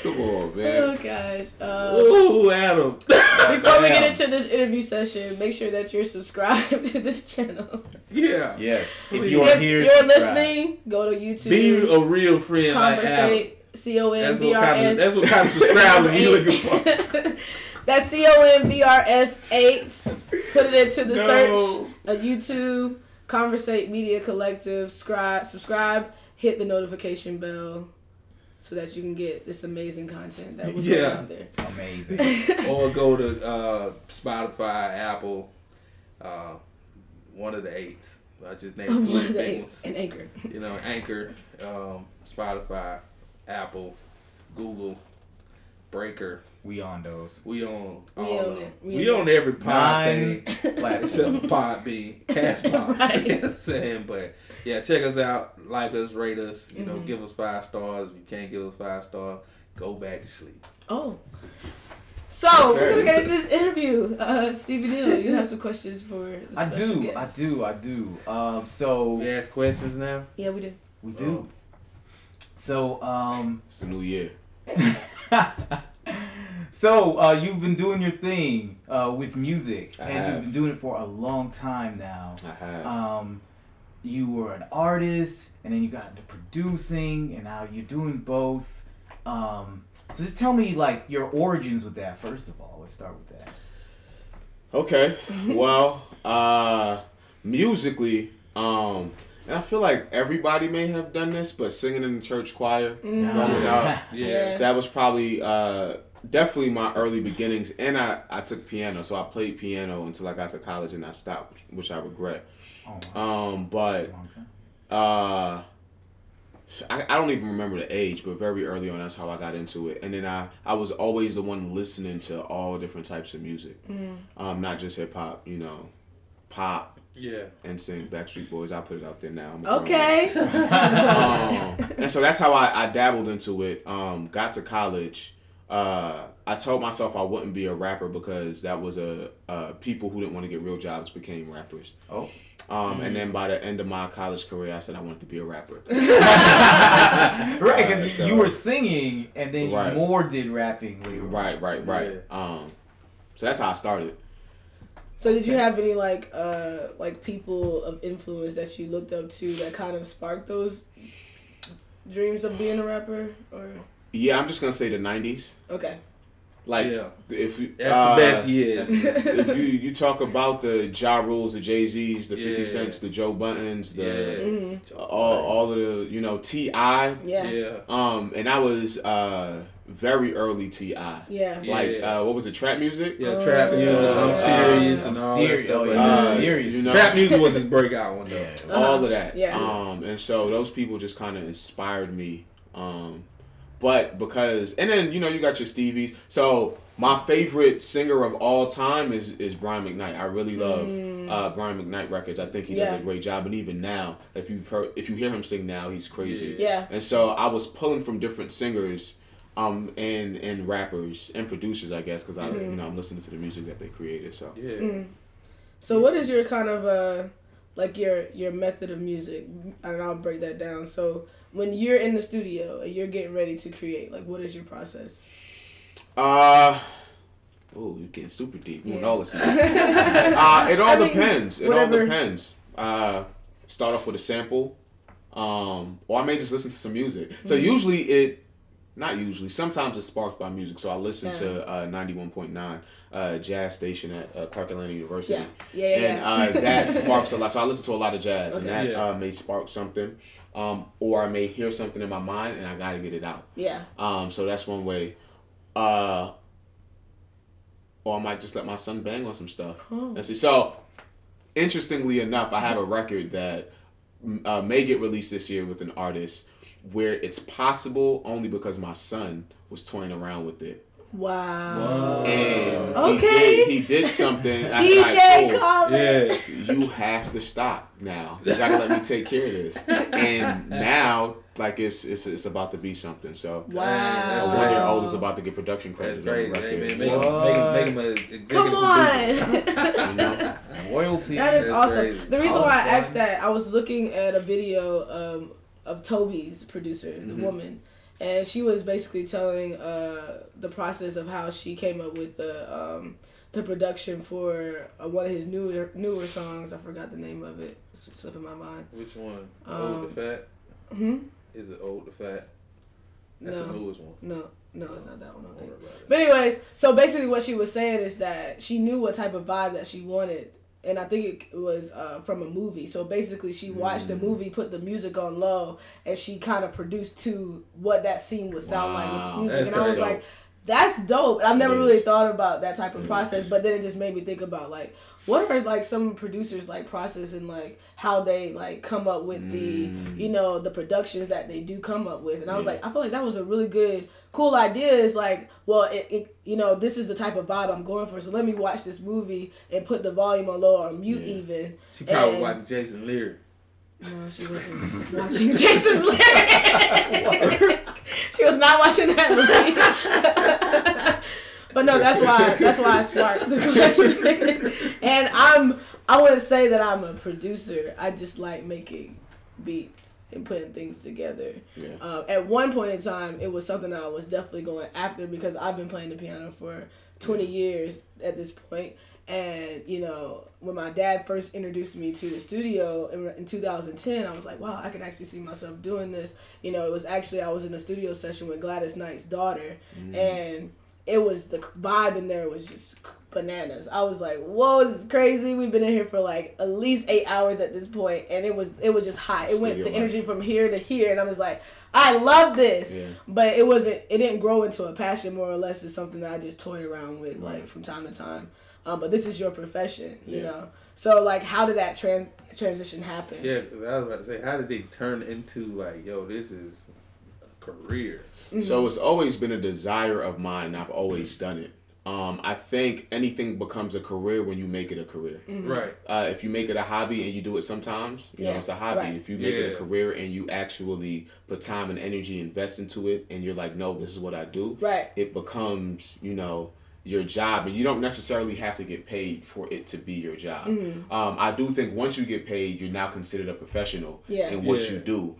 Come on, man. Oh, gosh. Ooh, Adam. Before we get into this interview session, make sure that you're subscribed to this channel. Yeah. Yes. If you are here, you're listening, go to YouTube. Be a real friend like Adam. Convrs8. That's what kind of subscribers you looking for. That's Convrs8. Put it into the search of YouTube, Convrs8 Media Collective. Subscribe, hit the notification bell so that you can get this amazing content that we're putting out there. Amazing. Or go to Spotify, Apple, one of the 8s. I just named 2 big ones. And Anchor. You know, Anchor, Spotify, Apple, Google, Breaker. We on those. We on We all own of them. it. We own every pod thing platforms. except for Podbean, Castbox. Right. You know what I'm saying? But yeah, check us out, like us, rate us. You know, give us 5 stars. If you can't give us 5 stars, go back to sleep. Oh. So, we're going to get into this interview. Stevie Neal, you have some questions for the special guest. I do. So We ask questions now? Yeah, we do. we do. So It's the new year. So, you've been doing your thing with music, I and have. you've been doing it for a long time now. I have. You were an artist, and then you got into producing, and now you're doing both. So just tell me, like, your origins with that, first of all. Let's start with that. Okay. Well, musically, and I feel like everybody may have done this, but singing in the church choir growing up, Yeah. that was probably definitely my early beginnings. And I took piano, so I played piano until I got to college, and I stopped, which I regret. Oh, wow. But I don't even remember the age, but very early on, that's how I got into it. And then I was always the one listening to all different types of music, not just hip hop, you know, pop. Yeah. And sing Backstreet Boys. I put it out there now. Okay. And so that's how I dabbled into it. Got to college. I told myself I wouldn't be a rapper because that was people who didn't want to get real jobs became rappers. Oh. And then by the end of my college career, I said I wanted to be a rapper. Right, because you were singing, and then you Right. more did rapping later. Right. Yeah. So that's how I started. So did you have any like people of influence that you looked up to that kind of sparked those dreams of being a rapper, or? Yeah, I'm just gonna say the '90s. Okay. Like, Yeah. if you, That's the best years. if you talk about the Ja Rules, the Jay-Z's, the 50 Yeah. Cents, the Joe Buttons, the Yeah. all of the, you know, T.I. Yeah. Yeah. And I was very early T.I. Yeah. Like, Yeah. what was it, trap music? Yeah, trap music. I'm serious and all that serious. stuff. Oh, like yeah. that. Serious. You know, Trap music was his breakout one though. all of that. Yeah. And so those people just kind of inspired me. But because, and then, you know, you got your Stevies. So my favorite singer of all time is Brian McKnight. I really love Brian McKnight records. I think he does a great job. And even now, if you hear him sing now, he's crazy. Yeah. And so I was pulling from different singers, and rappers and producers, I guess, because I'm listening to the music that they created. So Yeah. So what is your kind of like your method of music? And I'll break that down. So when you're in the studio and you're getting ready to create, like, what is your process? oh, you're getting super deep. You want all this. It all depends. It all depends. Start off with a sample, or I may just listen to some music. So sometimes it's sparked by music. So I listen to 91.9 jazz station at Clark Atlanta University. Yeah. And that sparks a lot. So I listen to a lot of jazz, and Okay. that may spark something. Or I may hear something in my mind, and I gotta get it out. Yeah. So that's one way. Or I might just let my son bang on some stuff. And see. So, interestingly enough, I have a record that may get released this year with an artist where it's possible only because my son was toying around with it. Wow. And okay. he did something. DJ Khaled. Yeah, you have to stop now. You gotta let me take care of this. And now, like it's about to be something. So wow. A 1-year-old is about to get production credit. That's crazy. Make him an executive Come on. You know? Royalty. That is awesome. Crazy. The reason why I asked that, I was looking at a video of Toby's producer, the woman, and she was basically telling the process of how she came up with the production for one of his newer songs. I forgot the name of it. It's slipping my mind. Which one? Old the Fat? Is it Old the Fat? That's the newest one. No, it's not that one. I think. But anyways, so basically what she was saying is that she knew what type of vibe that she wanted. And I think it was from a movie. So basically she watched the movie, put the music on low, and she kind of produced to what that scene would sound like with the music. And I was like, that's dope. I've never really thought about that type of process, but then it just made me think about like, what are like some producers like process and like how they like come up with the, you know, the productions that they do come up with. And I was like, I feel like that was a really good, cool idea. Is like, well, it you know, this is the type of vibe I'm going for. So let me watch this movie and put the volume on low or mute even. She probably watched Jason Lear. No, she wasn't watching Jason's Lear. She was not watching that movie. But no, that's why I sparked the question. And I wouldn't say that I'm a producer. I just like making beats and putting things together. Yeah. At one point in time, it was something I was definitely going after because I've been playing the piano for 20 years at this point. And, you know, when my dad first introduced me to the studio in 2010, I was like, wow, I can actually see myself doing this. You know, it was actually, I was in a studio session with Gladys Knight's daughter, and it was, the vibe in there was just bananas. I was like, whoa, this is crazy. We've been in here for like at least 8 hours at this point, and it was just hot. It went the energy from here to here, and I was like, I love this. Yeah. But it didn't grow into a passion, more or less. It's something that I just toy around with like from time to time. But this is your profession, you know. So like, how did that transition happen? Yeah, I was about to say, how did they turn into like, yo, this is a career? So it's always been a desire of mine, and I've always done it. I think anything becomes a career when you make it a career. Right. If you make it a hobby and you do it sometimes, you know, it's a hobby. Right. If you make it a career and you actually put time and energy, invest into it, and you're like, no, this is what I do. Right. It becomes, you know, your job, and you don't necessarily have to get paid for it to be your job. I do think once you get paid, you're now considered a professional in what you do,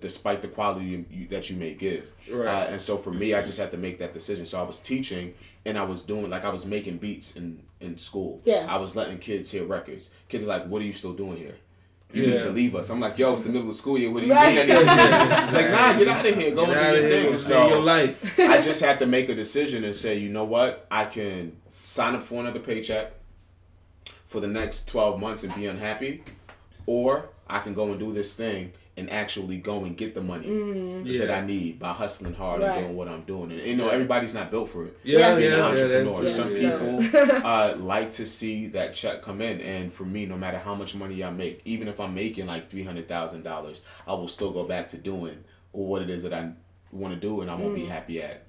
despite the quality that you may give. Right. And so for me, I just had to make that decision. So I was teaching, and I was doing, like, I was making beats in school. Yeah. I was letting kids hear records. Kids are like, what are you still doing here? You need to leave us. I'm like, yo, it's the middle of the school year. What are you doing at this time? It's like, nah, get out of here. Go and do your thing. So your life. I just had to make a decision and say, you know what? I can sign up for another paycheck for the next 12 months and be unhappy, or I can go and do this thing and actually go and get the money that I need by hustling hard and doing what I'm doing. And, you know, everybody's not built for it. Being an entrepreneur. Some people like to see that check come in. And for me, no matter how much money I make, even if I'm making like $300,000, I will still go back to doing what it is that I want to do, and I won't be happy at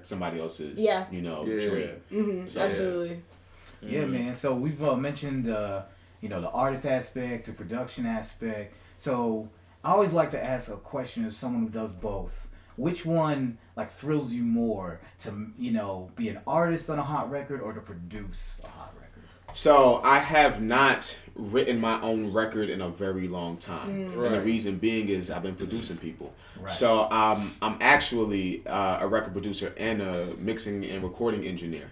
somebody else's, you know, dream. So, absolutely. Yeah, man. So we've mentioned, you know, the artist aspect, the production aspect. So I always like to ask a question of someone who does both. Which one like thrills you more, to, you know, be an artist on a hot record or to produce a hot record? So I have not written my own record in a very long time. And the reason being is I've been producing people. So I'm actually a record producer and a mixing and recording engineer.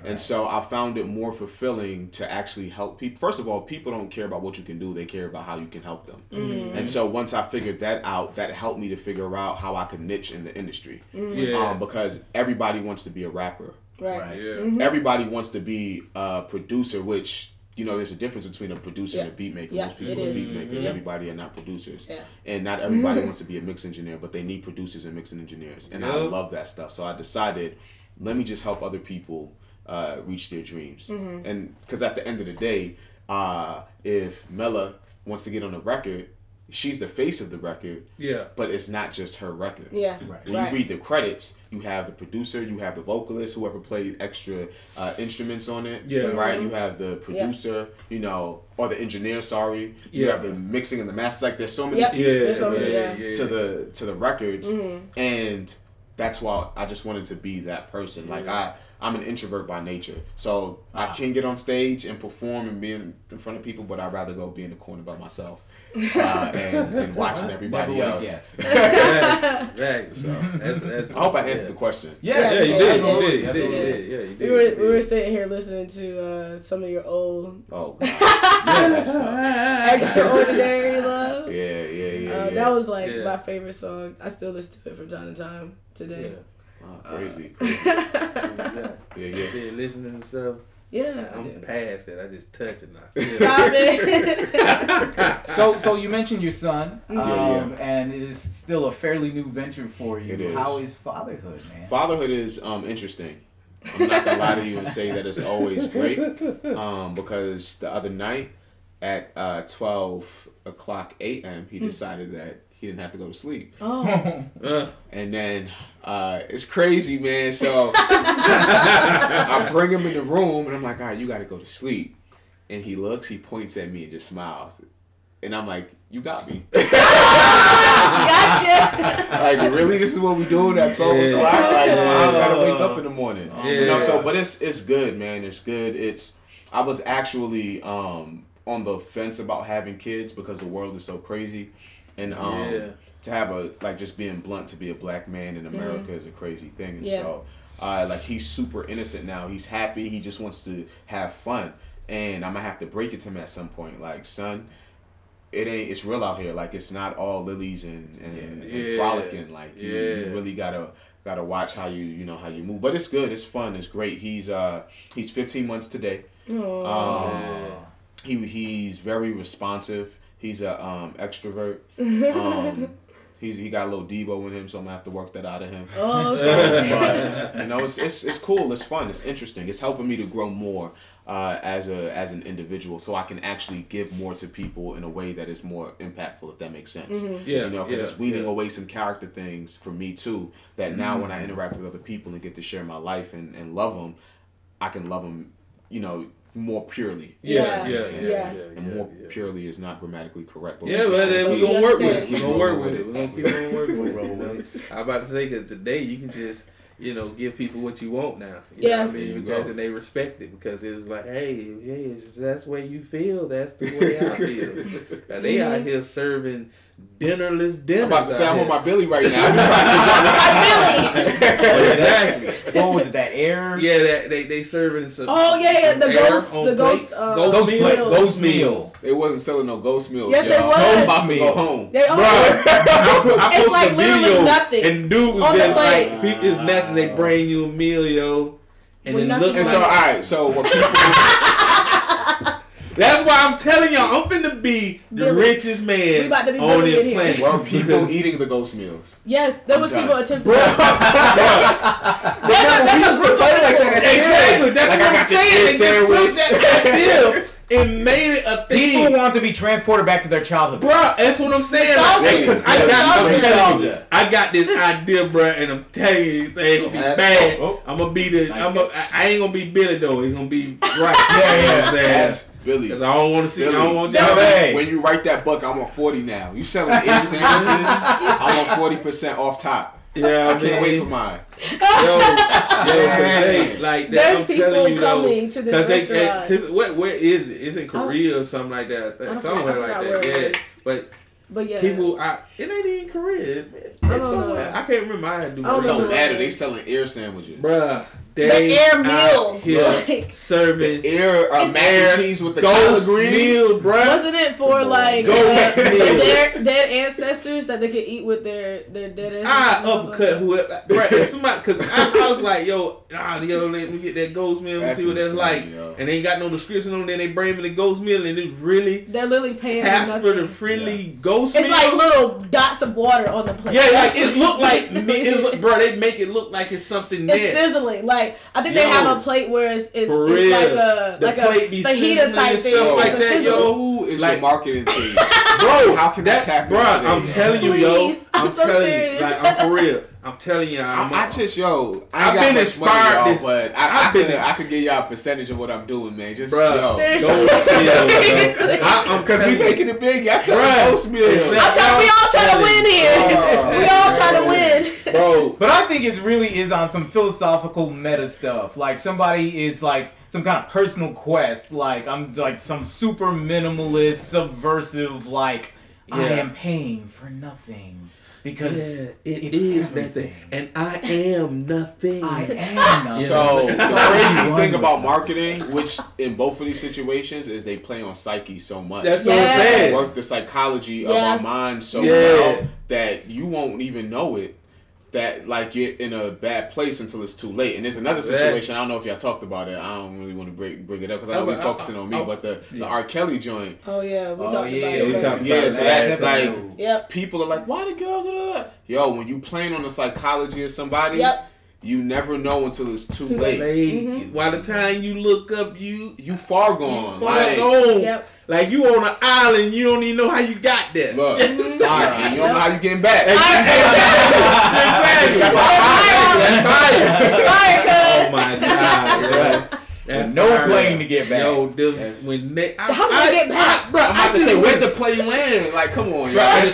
And so I found it more fulfilling to actually help people. First of all, people don't care about what you can do. They care about how you can help them. And so once I figured that out, that helped me to figure out how I could niche in the industry. Because everybody wants to be a rapper. Everybody wants to be a producer, which, you know, there's a difference between a producer and a beat maker. Most people are beat makers. Everybody are not producers. And not everybody wants to be a mix engineer, but they need producers and mixing engineers. And I love that stuff. So I decided, let me just help other people reach their dreams. And because at the end of the day, if Mela wants to get on a record, she's the face of the record. Yeah. But it's not just her record. Yeah. Right. When you read the credits, you have the producer, you have the vocalist, whoever played extra instruments on it. Yeah. Right? You have the producer, you know, or the engineer, sorry. You have the mixing and the masters. Like, there's so many pieces to the records. And that's why I just wanted to be that person. Like, I'm an introvert by nature. So I can get on stage and perform and be in front of people, but I'd rather go be in the corner by myself and watching everybody else. Exactly. So that's I hope I answered the question. Yeah, you did. Yeah, you did. We were sitting here listening to some of your old Extraordinary Love. Yeah. That was like my favorite song. I still listen to it from time to time today. Yeah. Oh, crazy. Yeah. Listening and stuff. Yeah, I'm past that. I just touch it now. Stop it. So you mentioned your son, and it is still a fairly new venture for you. It is. How is fatherhood, man? Fatherhood is interesting. I'm not gonna lie to you and say that it's always great, because the other night at 12:00 a.m. he decided that he didn't have to go to sleep. And then it's crazy, man. So I bring him in the room and I'm like, all right, you got to go to sleep. And he looks, he points at me and just smiles. And I'm like, you got me. Gotcha. Like, really? This is what we doing at 12:00? Like, I gotta wake up in the morning. You know, so, but it's good, man. It's good. I was actually on the fence about having kids because the world is so crazy. And to have just being blunt, to be a black man in America is a crazy thing. And so, like, he's super innocent now. He's happy. He just wants to have fun. And I'm gonna have to break it to him at some point. Like, son, it's real out here. Like, it's not all lilies and frolicking. Like, you really gotta watch how you move. But it's good. It's fun. It's great. He's 15 months today. He's very responsive. He's a extrovert. He got a little Debo in him, so I'm gonna have to work that out of him. Oh, okay. But you know, it's cool. It's fun. It's interesting. It's helping me to grow more as an individual, so I can actually give more to people in a way that is more impactful, if that makes sense. You know, because it's weeding away some character things for me too. That now when I interact with other people and get to share my life and love them, I can love them. You know, more purely. And more purely is not grammatically correct. But but then we're going to work with it. We're going to work with it. We're going to keep on working with it. I'm about to say, because today you can just, give people what you want now. You know what I mean? Because then they respect it. Because it's like, hey, that's the way you feel. That's the way I feel. Now, they out here serving dinnerless dinners. I'm about to say I'm on my Billy right now. Exactly. What was it? That air? Yeah, they serving some. The ghost meals. They wasn't selling no ghost meals. Yes, they was. About to go home. They are. I posted like a video nothing. and dude was just like, it's nothing. They bring you a meal, yo, and then look. And so, all right. So what people? That's why I'm telling y'all, I'm finna be the richest man on this planet. Were people eating the ghost meals? Yes, there was people attempting. We used to play like that. Exactly. That's what I'm saying. They just took that idea and made it a thing. People want to be transported back to their childhood. Bro, that's what I'm saying. Because I got this idea, bro, and I'm telling you, it ain't gonna be bad. I'm gonna be I ain't gonna be Billy though. It's gonna be right. That's Billy. Because I don't want to see. Billy. I don't want y'all. When you write that book, I'm on 40 now. You selling 8 sandwiches? I'm on 40% off top. Yeah, I can't wait for mine. Like that. There's I'm telling you, coming to this restaurant. Cause where is it? It's in Korea or something like that. Somewhere like that. Yeah, but yeah, people. It ain't even Korea. It's somewhere. I can't remember. I had to do. It don't matter. They selling air sandwiches, bruh. The air meals, serving air mac and cheese with the ghost meal, bro. Wasn't it for like dead ancestors that they could eat with their dead ancestors? I uppercut whoever, bro. Somebody, because I was like, let me get that ghost meal and see what that's like. And they ain't got no description on there. They bring me the ghost meal and it's really they're literally paying Casper the friendly ghost meal. It's like little dots of water on the plate. Yeah, like it look like bro. They make it look like it's something there. It's sizzling like. like I think they have a plate where it's like a fajita type thing. Like that, yo. It's like marketing team, bro. How can that happen? Bro, I'm telling you, yo. I'm telling serious. you, like I'm for real. I'm telling you, I've been inspired, but I could give y'all a percentage of what I'm doing, man. Just bro, because we making it big. That's a roast meal. We all trying to win here. We all trying to win, bro. But I think it really is on some philosophical meta stuff. Like somebody is like some kind of personal quest. Like I'm like some super minimalist, subversive. Like I am paying for nothing. Because it is nothing, and I am nothing. I am nothing. So the crazy thing about marketing, which in both of these situations, is they play on psyche so much. That's what I'm saying. They work the psychology of our minds so well that you won't even know it. That like you're in a bad place until it's too late. And there's another situation. I don't know if y'all talked about it. I don't really want to bring it up because I know we're focusing on me. But the R. Kelly joint. Oh yeah, we talked about it. We talked about it. So that's like people are like, why the girls are that? Yo, when you playing on the psychology of somebody, you never know until it's too late. Mm-hmm. By the time you look up, you far gone. Like you on an island, you don't even know how you got there. Look, you don't know how you getting back. Oh my God. No plane to get back. Yo, when they, how do I get back? I'm about to say, where the plane land? Like, come on, now I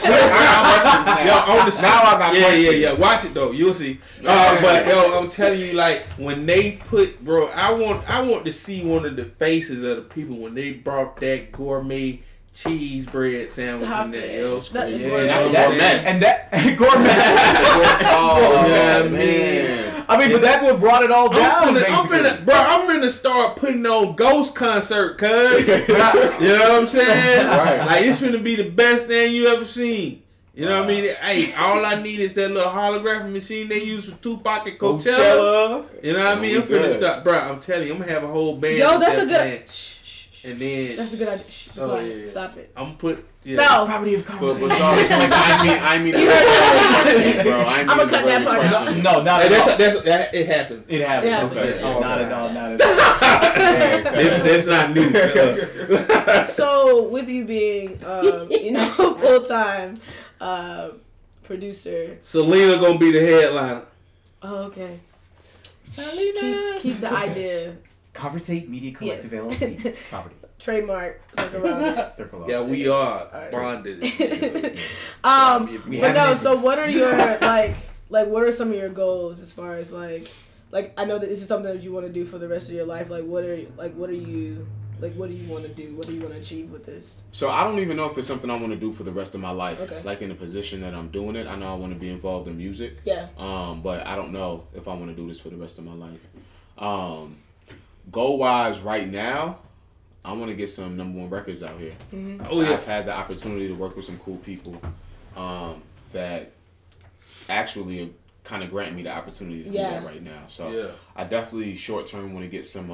got questions. Yeah. Watch it though, you'll see. But yo, I'm telling you, like when they put, bro, I want to see one of the faces of the people when they brought that gourmet cheese bread sandwich in there. Yo, it's crazy. Gourmet. Oh man. I mean, but that's what brought it all down. I'm finna start putting on Ghost concert, cuz. You know what I'm saying? Right. Like, it's finna be the best thing you ever seen. You know what I mean? Hey, all I need is that little holographic machine they use for Tupac at Coachella. You know what I mean? I'm finna start, bro. I'm telling you, I'm gonna have a whole band. Yo, that's a good. And then that's a good idea. Stop it. I'm put. No. Property of conversation. But sorry, I mean, bro. I'm gonna cut that part out. No, not at all. It happens. It happens. Okay. Not at all. That's not new to us. So, with you being, full time producer, Selena gonna be the headliner. Oh, okay. Selena. Keep the idea. Convrs8 Media Collective LLC. Property. Trademark. Circle around. Yeah, we are bonded. But no. So, what are your like? What are some of your goals as far as like I know that this is something that you want to do for the rest of your life. What do you want to do? What do you want to achieve with this? So I don't even know if it's something I want to do for the rest of my life. Okay. Like in the position that I'm doing it, I know I want to be involved in music. Yeah. But I don't know if I want to do this for the rest of my life. Goal wise, right now, I want to get some #1 records out here. Mm-hmm. Oh yeah. I've had the opportunity to work with some cool people that actually are kind of granting me the opportunity to do that right now. So I definitely short term want to get some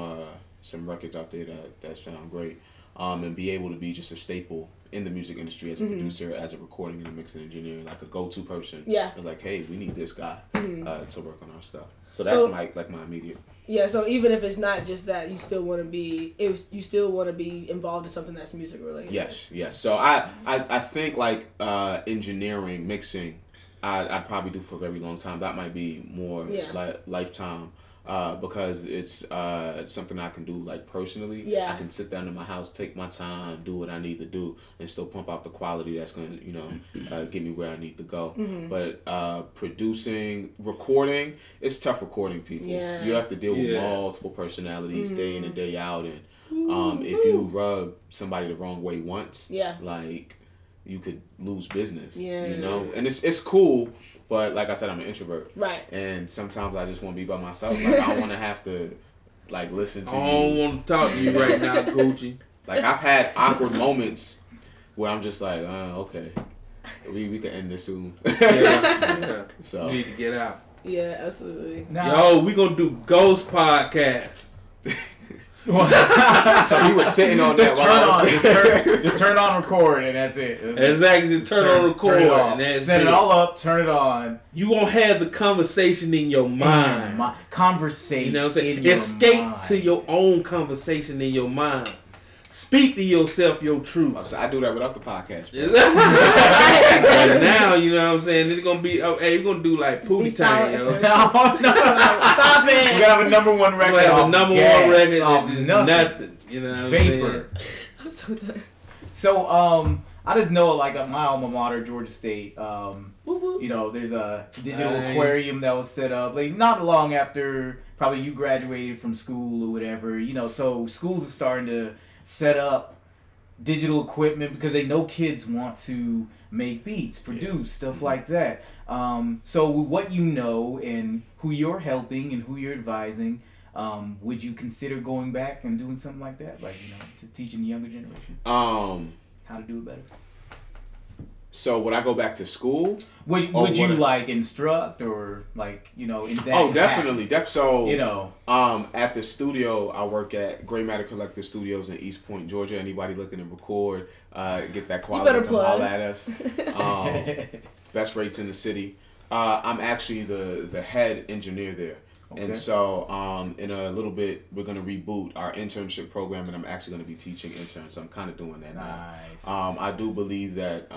records out there that sound great, and be able to be just a staple in the music industry as a producer, as a recording and a mixing engineer, like a go-to person. Yeah. Like, hey, we need this guy to work on our stuff. So that's my immediate. Yeah, so even if it's not just that, you still want to be involved in something that's music related. Yes. So I think like engineering, mixing, I'd probably do for a very long time. That might be more like lifetime. Because it's something I can do like personally. Yeah. I can sit down in my house, take my time, do what I need to do, and still pump out the quality that's gonna get me where I need to go. Mm-hmm. But producing, recording, it's tough recording people. Yeah. You have to deal with multiple personalities day in and day out, and if you rub somebody the wrong way once, like you could lose business. Yeah. And it's cool. But like I said, I'm an introvert. Right. And sometimes I just want to be by myself. Like I don't want to have to like listen to you. I don't want to talk to you right now, Gucci. Like I've had awkward moments where I'm just like, okay, we can end this soon. Yeah. So we need to get out. Yeah, absolutely. Yo, we gonna do Ghost Podcast. So he was sitting on just that. Just turn on record, and that's it. Exactly. Just turn on record. And set it all up. Turn it on. You won't have the conversation in your mind. Conversate. You know what I'm saying? Escape to your own conversation in your mind. Speak to yourself your truth. I do that without the podcast. But now, you know what I'm saying? It's going to be, hey, we're going to do like Pootie Time, yo. No. Stop it. We got to have a number one record. We have a number one record that is nothing. You know what I'm Vapor. I'm so done. So, I just know, like, at my alma mater, Georgia State, you know, there's a digital aquarium that was set up, like, not long after probably you graduated from school or whatever, you know, so schools are starting to set up digital equipment because they know kids want to make beats, produce, stuff like that. So what you know and who you're helping and who you're advising, would you consider going back and doing something like that? Like, you know, to teaching the younger generation? How to do it better? So would I go back to school? Would you like instruct or like, you know, in that? Oh, definitely. So, you know, at the studio, I work at Gray Matter Collective Studios in East Point, Georgia. Anybody looking to record, get that quality, come holler at us. Best rates in the city. I'm actually the head engineer there. Okay. And so in a little bit, we're going to reboot our internship program, and I'm actually going to be teaching interns. So I'm kind of doing that now. I do believe that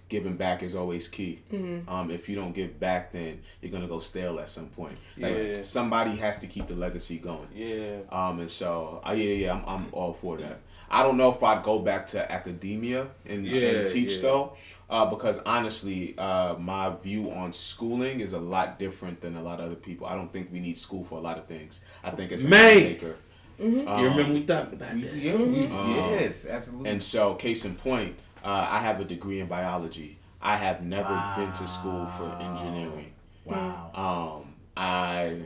giving back is always key. Mm-hmm. If you don't give back, then you're going to go stale at some point. Like somebody has to keep the legacy going. Yeah. And so, I'm all for that. I don't know if I'd go back to academia and teach though. Because honestly, my view on schooling is a lot different than a lot of other people. I don't think we need school for a lot of things. I think it's a maker. Mm-hmm. You remember we talked about that? Yes, absolutely. And so, case in point, I have a degree in biology. I have never been to school for engineering. Wow. I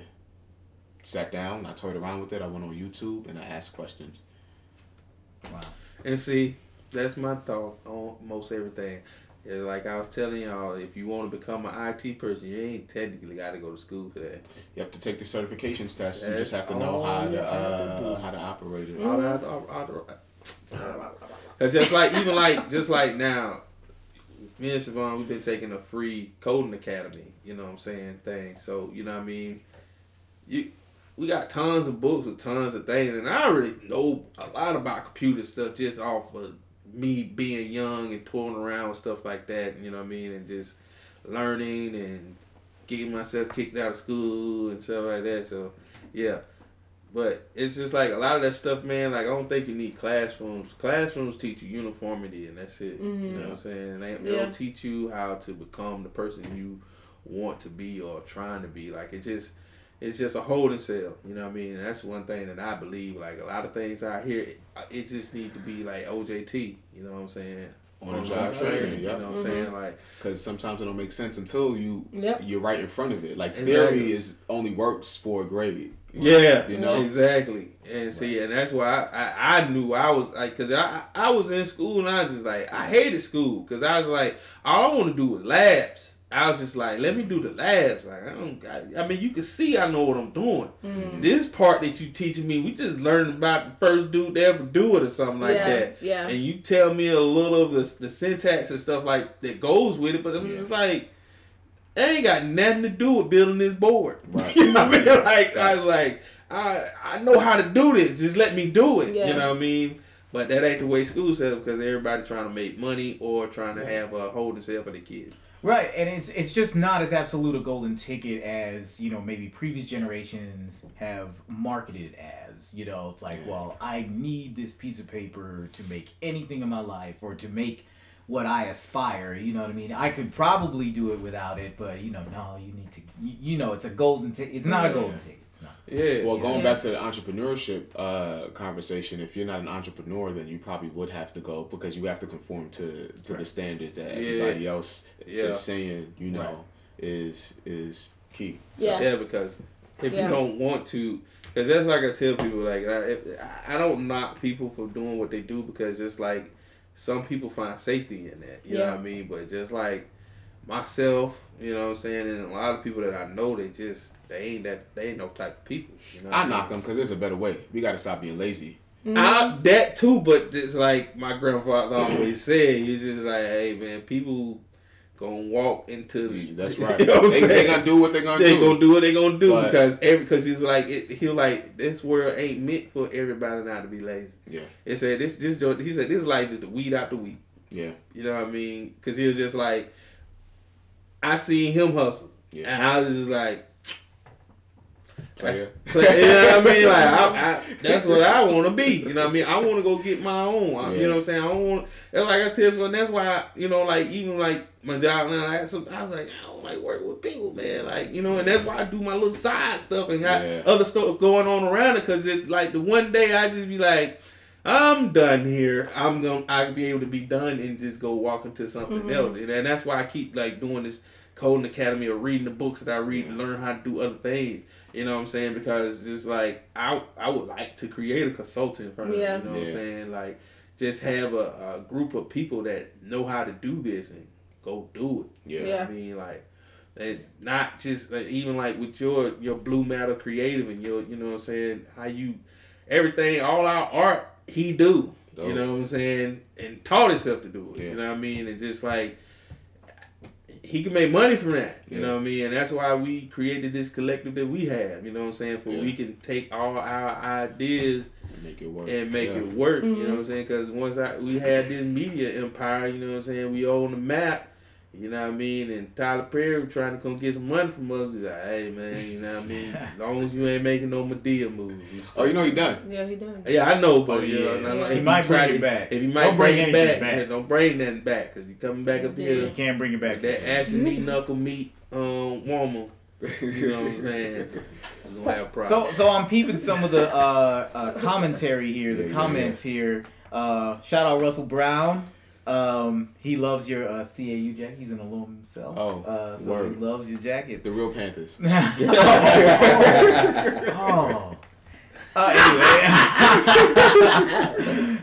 sat down, I toyed around with it, I went on YouTube, and I asked questions. Wow. And see, that's my thought on most everything. It's like I was telling y'all, if you want to become an IT person, you ain't technically got to go to school for that. You have to take the certifications test. You just have to know how to operate it. It's just like just like now, me and Siobhan, we've been taking a free coding academy. You know what I'm saying? Thing. So you know what I mean. We got tons of books with tons of things, and I already know a lot about computer stuff just off of me being young and touring around and stuff like that, you know what I mean, and just learning and getting myself kicked out of school and stuff like that. So, yeah. But it's just like a lot of that stuff, man, like I don't think you need classrooms. Classrooms teach you uniformity and that's it. Mm-hmm. You know what I'm saying? They don't teach you how to become the person you want to be or trying to be. Like it's just a holding cell, you know what I mean? And that's one thing that I believe, like a lot of things out here, it just need to be like OJT, you know what I'm saying? On the job training, you know what I'm saying? Like, because sometimes it don't make sense until you're right in front of it. Like theory only works for a grade. Yeah, you know exactly. And see, and that's why I knew I was like, cause I was in school and I was just like, I hated school because I was like, all I want to do was labs. I was just like, let me do the labs. Like I mean, you can see I know what I'm doing. Mm. This part that you teaching me, we just learned about the first dude to ever do it or something like that. Yeah. And you tell me a little of the syntax and stuff like that goes with it, but it was just like, it ain't got nothing to do with building this board. Right. You know what I mean? Like I was like, I know how to do this. Just let me do it. Yeah. You know what I mean? But that ain't the way school set up because everybody trying to make money or trying to have a holding cell for the kids. Right, and it's just not as absolute a golden ticket as, you know, maybe previous generations have marketed as. You know, it's like, well, I need this piece of paper to make anything in my life or to make what I aspire, you know what I mean? I could probably do it without it, but, you know, no, you need to, you know, it's a golden ticket. It's not a golden ticket. Yeah. Well, going back to the entrepreneurship conversation, if you're not an entrepreneur, then you probably would have to go because you have to conform to the standards that everybody else is saying, you know, is key. So, yeah, because if you don't want to, because that's like I tell people, like I don't knock people for doing what they do because just like some people find safety in that, you know what I mean? But just like myself, you know what I'm saying, and a lot of people that I know, they ain't no type of people. You know, I knock them because there's a better way. We got to stop being lazy. That too, but it's like my grandfather always said, he's just like, hey man, people gonna walk into the. That's right. You know what they gonna do what they gonna do. They gonna do what they gonna do, because he's like he'll like this world ain't meant for everybody not to be lazy. Yeah. He said he said this life is the weed out the wheat. Yeah. You know what I mean? Because he was just like, I seen him hustle, and I was just like. You know what I mean? Like that's what I want to be. You know what I mean? I want to go get my own. You know what I'm saying? I don't want. That's like I tell you, that's why like even like my job now. I was like, I don't like working with people, man. Like and that's why I do my little side stuff and got other stuff going on around it. Cause it's like the one day I just be like, I'm done here. I can be able to be done and just go walk into something else. And that's why I keep like doing this coding academy or reading the books that I read to learn how to do other things. You know what I'm saying? Because just like I would like to create a consulting firm. You know what I'm saying? Like just have a group of people that know how to do this and go do it. You know what I mean? Like and not just like, even like with your Blue Matter Creative and your, you know what I'm saying, how you everything, all our art he do. You know what I'm saying? And taught himself to do it. You know what I mean? And just like he can make money from that, you know what I mean? And that's why we created this collective that we have, you know what I'm saying? For we can take all our ideas and make it work. You know what I'm saying? Because once we had this media empire, you know what I'm saying? We own the map, you know what I mean? And Tyler Perry trying to come get some money from us. He's like, hey, man, you know what I mean? As long as you ain't making no Madea moves. Oh, you know he done? Yeah, he done. Yeah, I know, but if he might bring it back. If he might bring it back, don't bring nothing back because he's coming back up here. You can't bring it back. That ashy meat knuckle meat woman. You know what I'm saying? Gonna have problems. So I'm peeping some of the commentary here, the comments here. Shout out Russell Brown. He loves your CAU jacket. He's an alum himself. So he loves your jacket. The real Panthers. Anyway.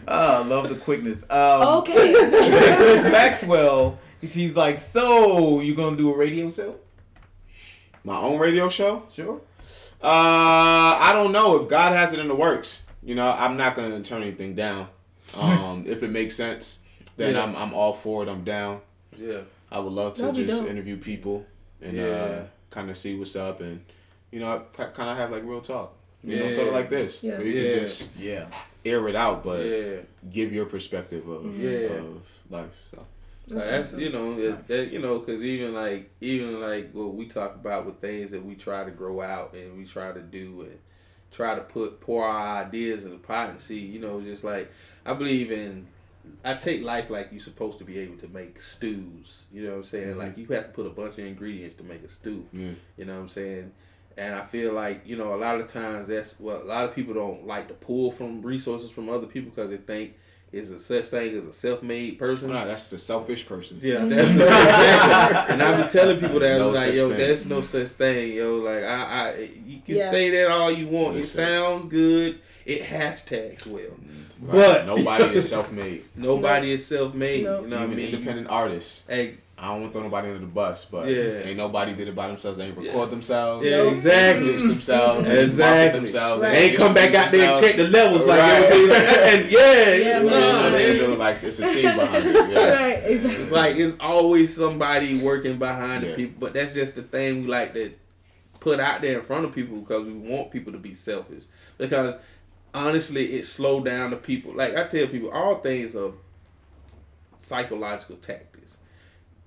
Love the quickness. Okay. Chris Maxwell, he's like, so you gonna do a radio show? My own radio show? Sure. I don't know. If God has it in the works, I'm not gonna turn anything down. If it makes sense, then I'm all for it. I'm down. Yeah. I would love to interview people and kind of see what's up and kind of have like real talk. Sort of like this. Yeah. Where you can just air it out, but give your perspective of life. So. That's because even like what we talk about with things that we try to grow out and we try to do and try to pour our ideas in the pot and see, just like I believe in. I take life like you're supposed to be able to make stews. You know what I'm saying? Mm-hmm. Like you have to put a bunch of ingredients to make a stew. Yeah. You know what I'm saying? And I feel like, a lot of times that's what a lot of people don't like to pull from resources from other people because they think it's a such thing as a self-made person. No, that's the selfish person. Yeah, that's exactly. And I be telling people that I was like, there's no such thing, Like you can say that all you want. It sounds good. It hashtags well. Right. But nobody is self-made. Nobody is self-made. No. You know what I mean? Independent artists. Hey, I don't want to throw nobody under the bus, but ain't nobody did it by themselves. They ain't record themselves. Yeah, exactly. Produce themselves. Exactly. Themselves. Right. They ain't come back out there and check the levels like everything. And they do like it's a team behind it. Yeah. Right, exactly. It's like it's always somebody working behind the people, but that's just the thing we like to put out there in front of people because we want people to be selfish. Because honestly, it slowed down the people. Like I tell people, all things are psychological tactics.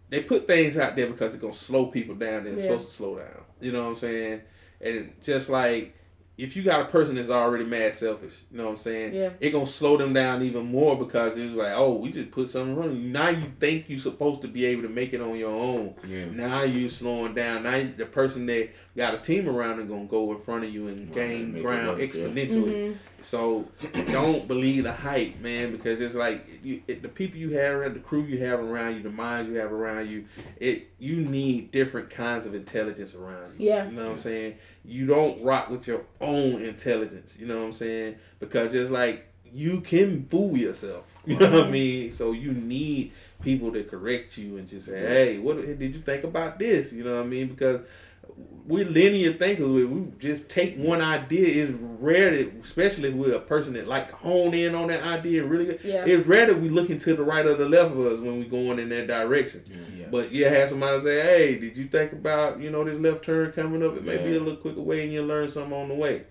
They put things out there because it's going to slow people down and it's supposed to slow down. You know what I'm saying? And just like, if you got a person that's already mad selfish, you know what I'm saying? Yeah. It's going to slow them down even more because it's like, oh, we just put something wrong. Now you think you're supposed to be able to make it on your own. Yeah. Now you're slowing down. Now the person that got a team around is going to go in front of you and gain ground exponentially. Mm-hmm. So don't believe the hype, man, because it's like the people you have around, the crew you have around you, the minds you have around you, you need different kinds of intelligence around you. Yeah. You know what I'm saying? You don't rock with your own intelligence, you know what I'm saying? Because it's like you can fool yourself. You know what I mean? So you need people to correct you and just say, hey, what did you think about this? You know what I mean? Because we're linear thinkers. We just take one idea. It's rare that, especially with a person that like to hone in on that idea and really, it's rare that we looking to the right or the left of us when we going in that direction. Yeah. But have somebody say, hey, did you think about, this left turn coming up? It may be a little quicker way and you'll learn something on the way.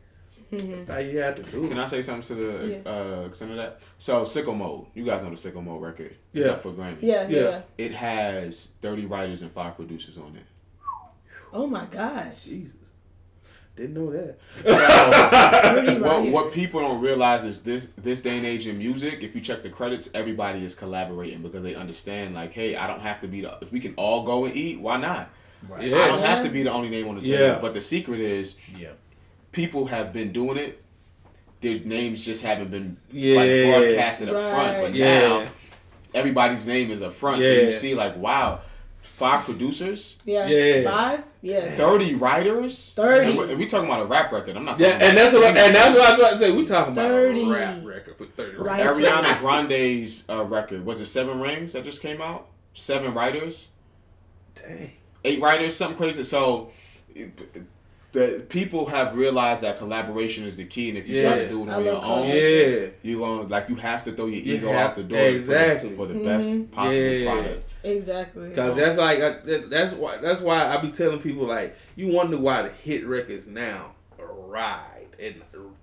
That's how you have to do it. Can I say something to the extent of that? So Sicko Mode, you guys know the Sicko Mode record. It's up for Grammy. Yeah. It has 30 writers and 5 producers on it. Oh my gosh. Jesus. Didn't know that. So what people don't realize is this day and age in music, if you check the credits, everybody is collaborating because they understand like, hey, I don't have to be if we can all go and eat, why not? Right. I don't have to be the only name on the table. But the secret is people have been doing it. Their names just haven't been broadcasted up front. But now everybody's name is up front. So you see like, wow, 5 producers. 5. 30 writers. 30. And we talking about a rap record. I'm not talking about and that's what I was about to say. We talking about 30. A rap record for 30 writers. Ariana Grande's record, was it 7 Rings that just came out? 7 writers. Dang. 8 writers, something crazy. So the people have realized that collaboration is the key, and if you try to do it on your own, you're gonna you have to throw your ego out the door for the best possible product. Exactly. Because that's why I be telling people like, you wonder why the hit records now ride and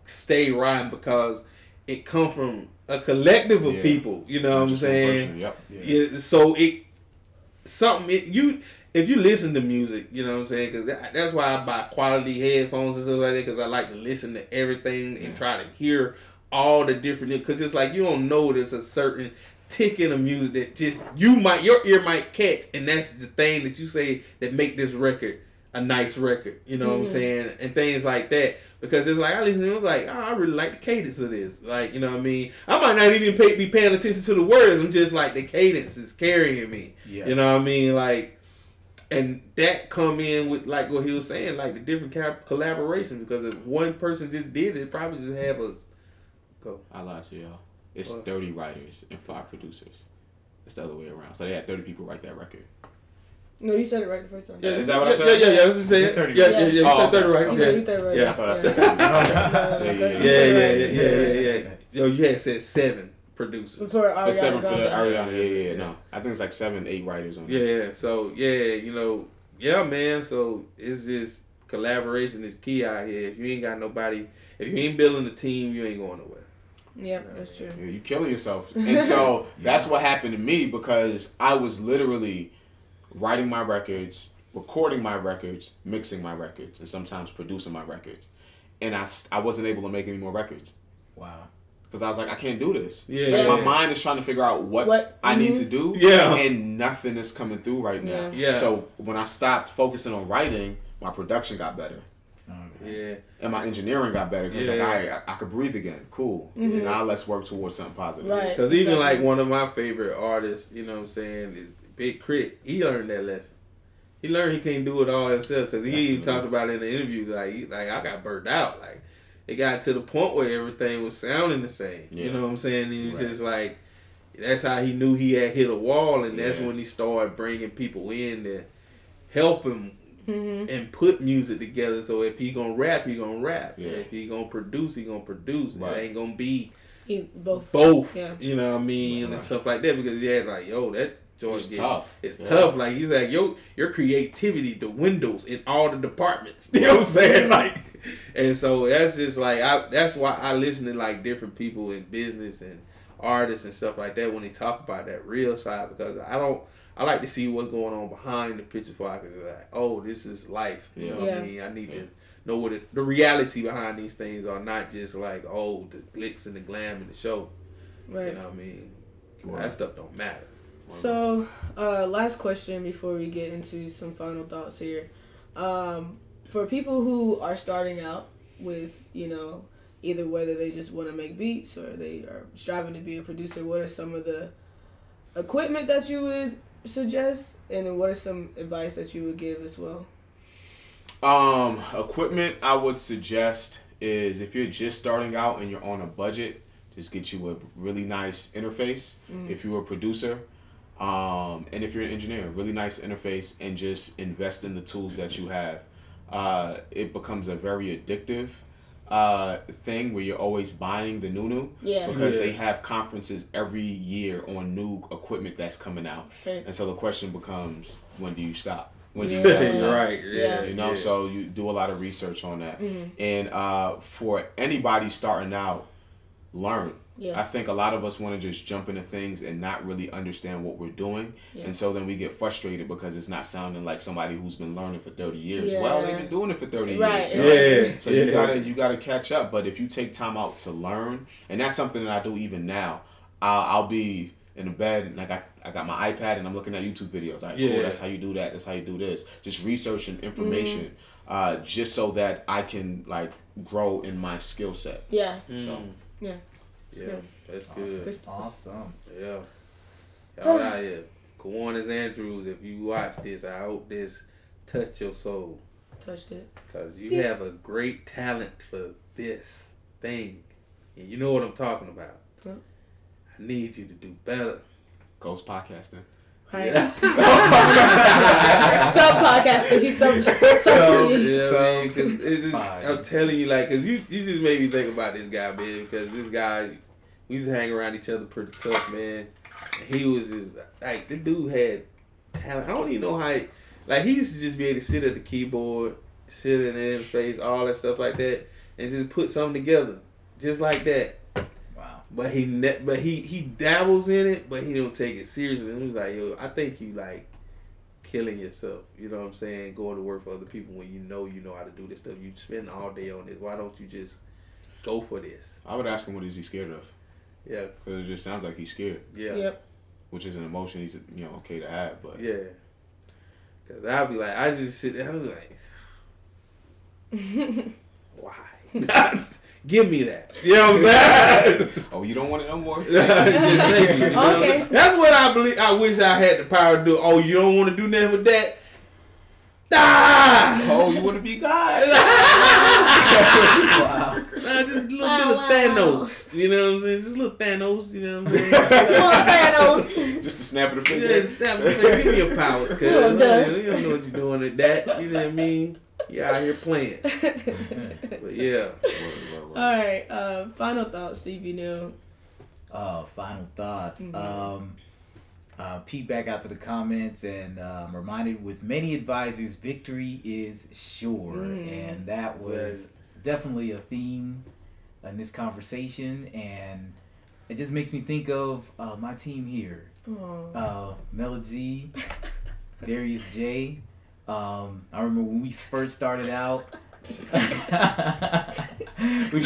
stay riding, because it come from a collective of people. You know what I'm saying? So if you listen to music, you know what I'm saying? Because that's why I buy quality headphones and stuff like that, because I like to listen to everything and try to hear all the different, because it's like you don't know there's a certain ticket of music that just your ear might catch, and that's the thing that you say that make this record a nice record. You know what I'm saying? And things like that. Because it's like I listen to it, it's like, I really like the cadence of this. Like, you know what I mean? I might not even be paying attention to the words. I'm just like, the cadence is carrying me. Yeah. You know what I mean? Like, and that come in with like what he was saying, like the different collaborations. Because if one person just did it, probably just have us go. I lied to y'all. It's 30 writers and 5 producers. It's the other way around. So they had 30 people write that record. No, you said it right the first time. Yeah, is that what I said? Yeah. I was just saying. Yeah. You said 30 right. Okay, you said right. Yeah, I thought I said 30. Yeah. Yo, you had said 7 producers. For Ariana. 7 for the Ariana. Yeah. No, I think it's like 7, 8 writers on it. Yeah. So man. So it's just collaboration is key out here. If you ain't got nobody, if you ain't building a team, you ain't going nowhere. Yeah, that's true. Yeah, you killing yourself. And so that's what happened to me, because I was literally writing my records, recording my records, mixing my records, and sometimes producing my records. And I wasn't able to make any more records. Wow. Because I was like, I can't do this. My mind is trying to figure out what I need to do. And nothing is coming through right now. So when I stopped focusing on writing, my production got better. And my engineering got better, because I could breathe again. Cool. Now let's work towards something positive. Right. Because even like one of my favorite artists, you know what I'm saying, is Big Crit. He learned that lesson. He learned he can't do it all himself, because he even talked about it in the interview. Like I got burnt out. Like it got to the point where everything was sounding the same. You know what I'm saying? And he was just like, that's how he knew he had hit a wall, and that's when he started bringing people in to help him. And put music together. So if he gonna rap, he gonna rap. Yeah. If he gonna produce, he gonna produce. Right. It ain't gonna be both. Yeah. You know what I mean, and stuff like that. Because like, that joint tough. It's tough. Like he's like, your creativity, the windows in all the departments. You know what I'm saying? Like, and so that's just like that's why I listen to like different people in business and artists and stuff like that when they talk about that real side, because I like to see what's going on behind the picture before I can be like, this is life. You know what I mean? I need to know what the reality behind these things are, not just like, the glitz and the glam and the show. Right. You know what I mean? That stuff don't matter. So, last question before we get into some final thoughts here. For people who are starting out with, either whether they just want to make beats or they are striving to be a producer, what are some of the equipment that you would suggest, and what is some advice that you would give as well? Equipment I would suggest is, if you're just starting out and you're on a budget, Just get you a really nice interface if you're a producer. And if you're an engineer, really nice interface, and just invest in the tools that you have. It becomes a very addictive thing where you're always buying the new because they have conferences every year on new equipment that's coming out. And so the question becomes, when do you stop? When do you right. You know, so you do a lot of research on that. And for anybody starting out, learn. I think a lot of us want to just jump into things and not really understand what we're doing. And so then we get frustrated because it's not sounding like somebody who's been learning for 30 years. Well, they've been doing it for 30 years. So you gotta catch up. But if you take time out to learn, and that's something that I do even now, I'll be in the bed and I got my iPad and I'm looking at YouTube videos. Like, cool, that's how you do that. That's how you do this. Just researching information, just so that I can like grow in my skill set. So Yeah, that's good. That's awesome. Yeah. Y'all out here. Kawanis Andrews, if you watch this, I hope this touched your soul. Touched it. Because you have a great talent for this thing. And you know what I'm talking about. I need you to do better. Ghost podcasting. Right. Sub-podcasting. He's sub-tweeting. I'm telling you, like, because you just made me think about this guy, man. Because this guy, we used to hang around each other pretty tough, man. And he was just, like, the dude had talent. I don't even know how, he used to just be able to sit at the keyboard, sit in the interface, all that stuff like that, and just put something together. Just like that. But he dabbles in it, but he don't take it seriously. And he's like, yo, I think you like killing yourself. You know what I'm saying? Going to work for other people when you know how to do this stuff. You spend all day on this. Why don't you just go for this? I would ask him, what is he scared of? Yeah. Because it just sounds like he's scared. Yeah. Yep. Which is an emotion he's okay to have, but yeah. Because I'd be like, I just sit there, I'd be like, why? Give me that. You know what I'm saying? Oh, you don't want it no more? Okay. That's what I believe. I wish I had the power to do. Oh, you don't want to do nothing with that? Oh, you want to be God? Wow. Just a little bit of Thanos. You know what I'm saying? Just a little Thanos. You know what I'm saying? Thanos. Just a snap of the finger. Yeah, snap of the finger. Give me your powers, cuz. You don't know what you're doing with that. You know what I mean? You're out here playing. But yeah. Alright, final thoughts, Stevie Neal. Final thoughts. Peek back out to the comments and reminded, with many advisors, victory is sure. And that was definitely a theme in this conversation. And it just makes me think of my team here. Mela G, Darius J. I remember when we first started out. we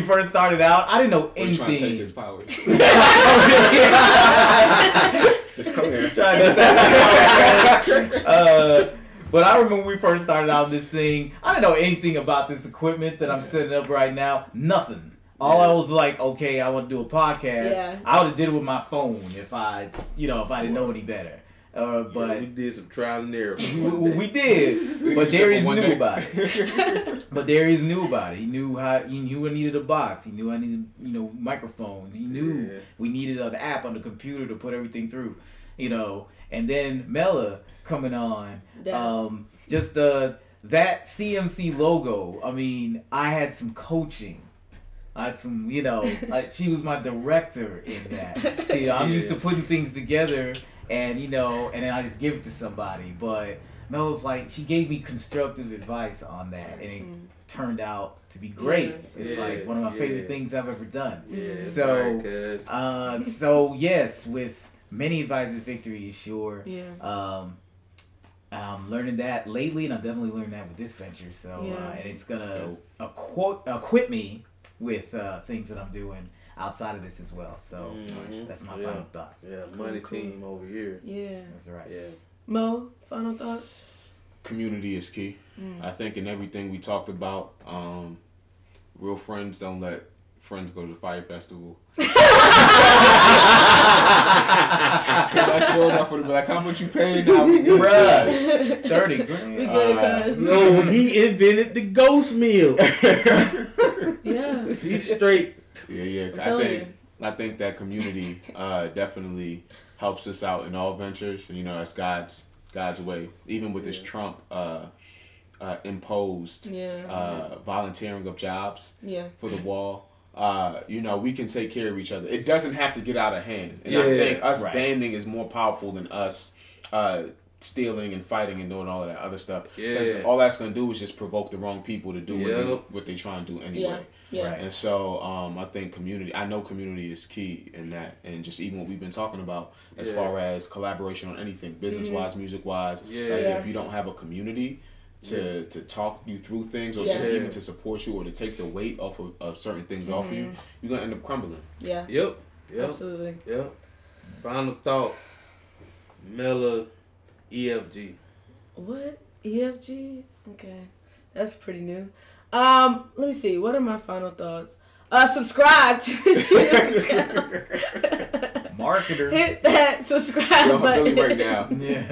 first started out. I didn't know anything. Trying to take his powers. Just come here. But I remember when we first started out this thing. I didn't know anything about this equipment that I'm setting up right now. Nothing. All I was like, okay, I want to do a podcast. Yeah. I would have did it with my phone if I didn't know any better. But we did some trial and error. we did, but Darius knew about it. He knew I needed a box. He knew I needed microphones. He knew we needed an app on the computer to put everything through. And then Mela coming on, just that CMC logo. I mean, I had some coaching. I had some, she was my director in that. See, I'm used to putting things together. And and then I just give it to somebody. But Mel was she gave me constructive advice on that, and it turned out to be great. It's like one of my favorite things I've ever done. So yes, with many advisors, victory is sure. I'm learning that lately, and I'm definitely learning that with this venture. So and it's gonna equip me with things that I'm doing outside of this as well. So that's my final thought. Money team over here. That's right. Mo, final thoughts? Community is key. I think in everything we talked about, real friends don't let friends go to the Fyre Festival. I showed up for them, like, how much you paying now? We good, bruh. 30 grand. We good, cuz. No, he invented the ghost meal. Yeah. He's straight Yeah. I think that community definitely helps us out in all ventures. You know, that's God's way. Even with this Trump imposed volunteering of jobs for the wall. You know, we can take care of each other. It doesn't have to get out of hand. And I think us banding is more powerful than us stealing and fighting and doing all of that other stuff. Because all that's going to do is just provoke the wrong people to do what they try and do anyway. Yeah. And so I think community is key in that. And just even what we've been talking about as far as collaboration on anything, business-wise, music-wise. Like if you don't have a community to talk you through things or just even to support you or to take the weight off of certain things off you, you're going to end up crumbling. Yeah. Yep. Absolutely. Yep. Final thoughts. Mela EFG. What? EFG? Okay. That's pretty new. Let me see. What are my final thoughts? Subscribe to this channel. Marketer. Hit that subscribe button. Really right now. And click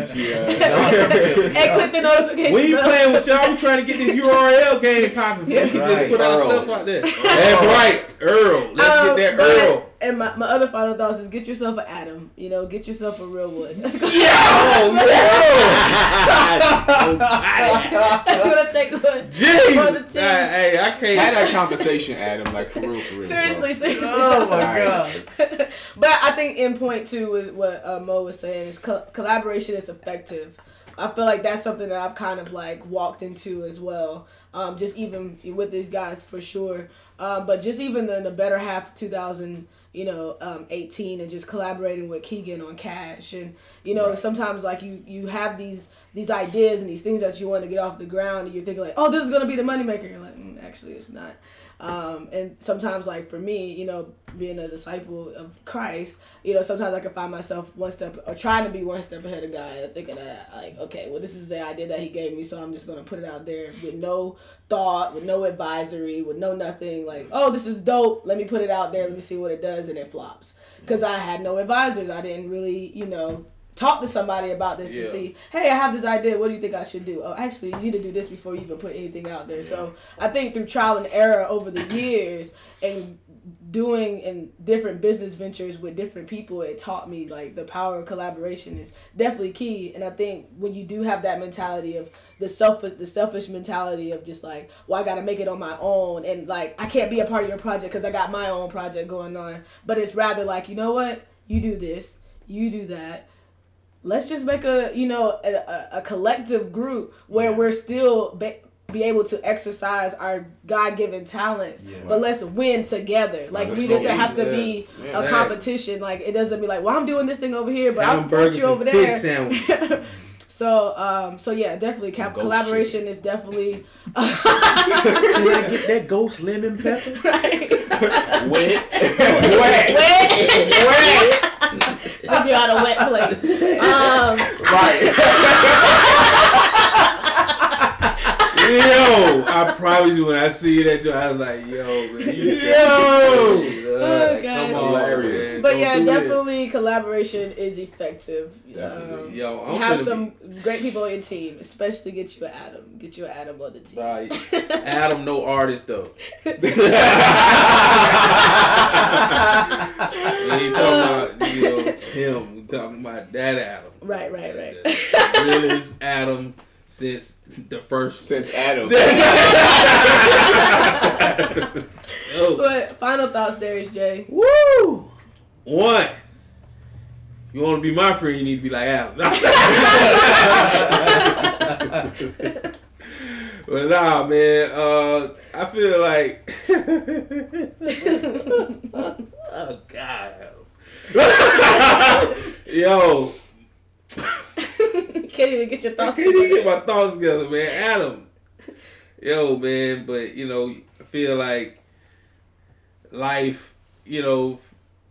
the notification We ain't bell. playing with y'all. We trying to get this URL game popping. We can just put our stuff out there. That's right. Earl. Let's get that Earl. And my other final thoughts is get yourself an Adam. You know, get yourself a real one. That's gonna take one. Jeez. Hey, I can't. Had that conversation, Adam. Like, for real. Seriously. Oh my god. But I think in point two is what Mo was saying is collaboration is effective. I feel like that's something that I've kind of like walked into as well. Just even with these guys for sure. But just even in the better half of 2018 and just collaborating with Keegan on Cash and sometimes like you have these ideas and these things that you want to get off the ground and you're thinking like, oh, this is gonna be the moneymaker. You're like, actually it's not. And sometimes like for me, being a disciple of Christ, sometimes I can find myself trying to be one step ahead of God and thinking that like, okay, well this is the idea that he gave me, so I'm just gonna put it out there with no thought, with no advisory, with no nothing, like, oh, this is dope, let me put it out there, let me see what it does, and it flops. Because I had no advisors. I didn't really, talk to somebody about this to see, hey, I have this idea, what do you think I should do? Oh, actually, you need to do this before you even put anything out there. So I think through trial and error over the years and doing in different business ventures with different people, it taught me like the power of collaboration is definitely key. And I think when you do have that mentality of the selfish mentality of just like, well, I got to make it on my own and like I can't be a part of your project because I got my own project going on. But it's rather like, you know what, you do this, you do that. Let's just make a collective group where we're still be able to exercise our God-given talents, but let's win together. Like we doesn't have to be a competition. Like it doesn't be like, well, I'm doing this thing over here, but I'll support you over there. So yeah, definitely collaboration is definitely. Can I get that ghost lemon pepper? Right. Wet. I'll be on a wet plate. Right. Yo, I promise you when I see that joint, I was like, yo, man. Come on, hilarious. Man. But yeah, definitely collaboration is effective. Yo, have some great people on your team, especially get you an Adam. Get you an Adam on the team. Adam, no artist though. We ain't talking about him. We talking about that Adam. Right. The realest Adam. Since But Adam. final thoughts, Darius J. Woo! One. You want to be my friend, you need to be like Adam. But nah, man. I feel like. Oh God. Yo. Can't even get your thoughts together. I can't even get my thoughts together, man. Adam. Yo, man, but, I feel like life,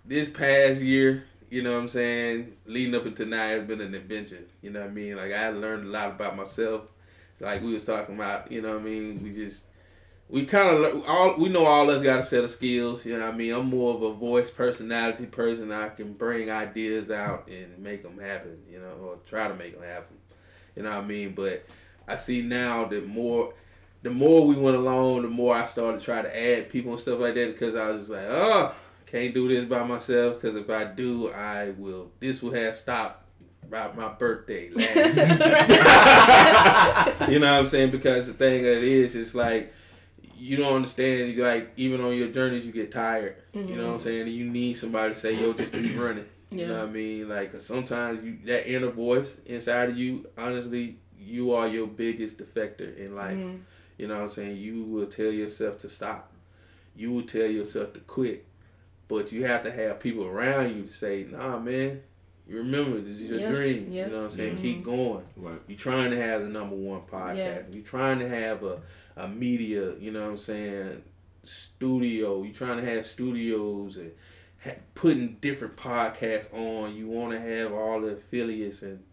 this past year, you know what I'm saying, leading up until now has been an adventure, you know what I mean? Like, I learned a lot about myself. Like we was talking about, you know what I mean? We kind of, we know all of us got a set of skills, you know what I mean? I'm more of a voice personality person. I can bring ideas out and make them happen, or try to make them happen, you know what I mean? But I see now that more the more we went along, the more I started to try to add people and stuff like that because I was just like, oh, can't do this by myself because if I do, this will have stopped about my birthday last year. You know what I'm saying? Because the thing that it is, it's like, you don't understand, like, even on your journeys, you get tired. Mm-hmm. You know what I'm saying? And you need somebody to say, yo, just keep running. You know what I mean? Like, cause sometimes that inner voice inside of you, honestly, you are your biggest defector in life. Mm-hmm. You know what I'm saying? You will tell yourself to stop. You will tell yourself to quit. But you have to have people around you to say, nah, man, you remember, this is your dream. You know what I'm saying? Mm-hmm. Keep going. Right. You're trying to have the #1 podcast. Yeah. You're trying to have a media, you know what I'm saying, studio. You're trying to have studios and putting different podcasts on. You want to have all the affiliates and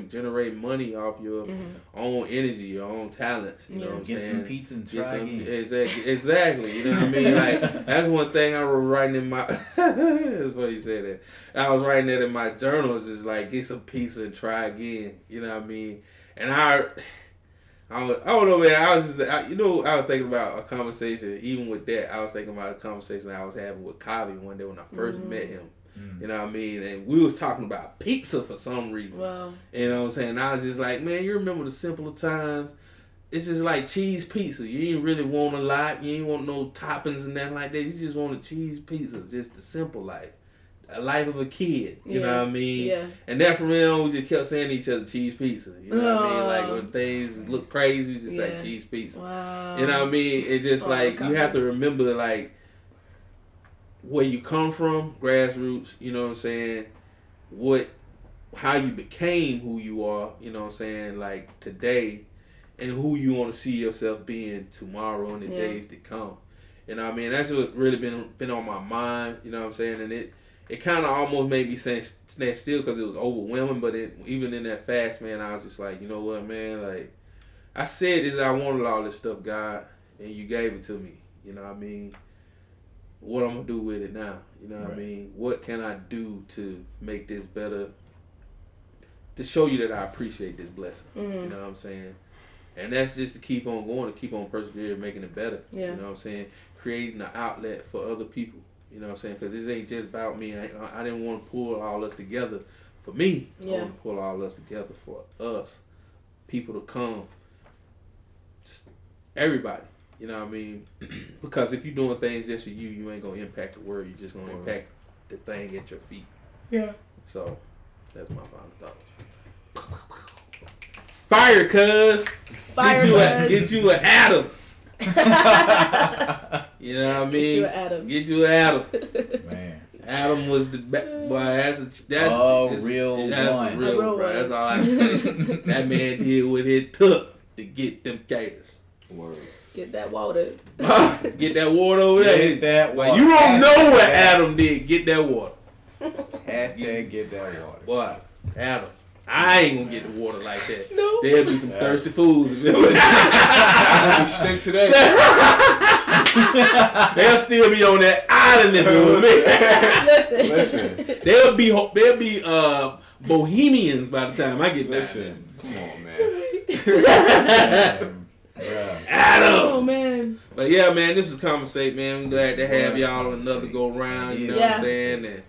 generate money off your own energy, your own talents. You know what I'm saying? Get some pizza and try again. Exactly. You know what I mean? Like, that's one thing I was writing in my. That's what you said that. I was writing that in my journals, just like, get some pizza and try again. You know what I mean? And I don't know, man. I was thinking about a conversation. Even with that, I was thinking about a conversation I was having with Kavi one day when I first met him. Mm. You know what I mean? And we was talking about pizza for some reason. Wow. You know what I'm saying? I was just like, man, you remember the simpler times? It's just like cheese pizza. You ain't really want a lot. You ain't want no toppings and nothing like that. You just want a cheese pizza. Just the simple life. A life of a kid, you know what I mean? Yeah. And that from then on, we just kept saying to each other, cheese pizza. You know what I mean? Like, when things look crazy, we just say cheese pizza. Wow. You know what I mean? It's just like, you have to remember, like, where you come from, grassroots, you know what I'm saying? How you became who you are, you know what I'm saying, like, today, and who you want to see yourself being tomorrow and the days to come. You know what I mean? That's what really been on my mind, you know what I'm saying? And it kind of almost made me stand still because it was overwhelming. But even in that fast, man, I was just like, you know what, man? Like, I said this, I wanted all this stuff, God, and you gave it to me. You know what I mean? What I'm going to do with it now? You know what I mean? What can I do to make this better? To show you that I appreciate this blessing. Mm-hmm. You know what I'm saying? And that's just to keep on going, to keep on persevering, making it better. Yeah. You know what I'm saying? Creating an outlet for other people. You know what I'm saying? Because this ain't just about me. I didn't want to pull all us together for me. Yeah. I want to pull all us together for us. People to come. Just everybody. You know what I mean? Because if you're doing things just for you, you ain't going to impact the world. You're just going to impact the thing at your feet. Yeah. So, that's my final thought. Fire, cuz. Get you an Adam. You know what I mean? Get you an Adam. Man. Adam was the boy. That's real one. Bro. That's all I can say. That man did what it took to get them gators. Word. Get that water. Get that water over there. Get that water. Well, you don't know what Adam did. Get that water. Hashtag get that water. Boy, Adam. I ain't gonna get the water like that. No. There'll be some thirsty fools. I'm gonna be stink today. They'll still be on that island if it was me. Listen. They'll be Bohemians by the time I get there. Listen. Come on, man. Adam. Oh man. But yeah, man, this is Convrs8, man. I'm glad to have y'all another go round. You know what I'm saying? And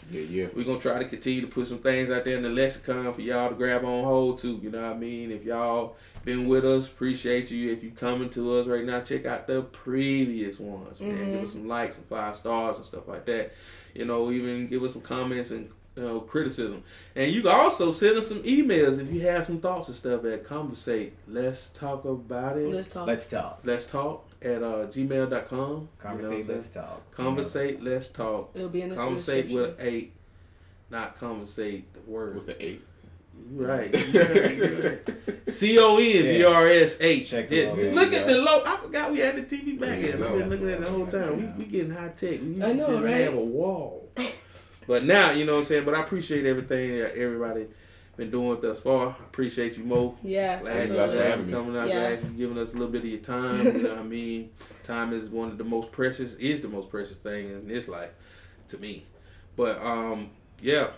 we're gonna try to continue to put some things out there in the lexicon for y'all to grab on hold too. You know what I mean? If y'all been with us, appreciate you. If you coming to us right now, check out the previous ones, man. Mm-hmm. Give us some likes and 5 stars and stuff like that. You know, even give us some comments and criticism. And you can also send us some emails if you have some thoughts and stuff at Convrs8. Let's talk about it. Let's talk at gmail.com. Convrs8 let's talk. Convrs8 let's talk. It'll be in the Convrs8 with an 8, not Convrs8 the word with an 8. Right. CONVRS8. Look at the logo. I forgot we had the TV back in. I've been looking at it the whole time. We getting high tech. We used to just have a wall. But now, you know what I'm saying? But I appreciate everything that everybody been doing thus far. I appreciate you, Mo. Yeah. Glad you guys for coming out. Glad you giving us a little bit of your time. You know what I mean? Time is the most precious thing in this life to me. But, yeah.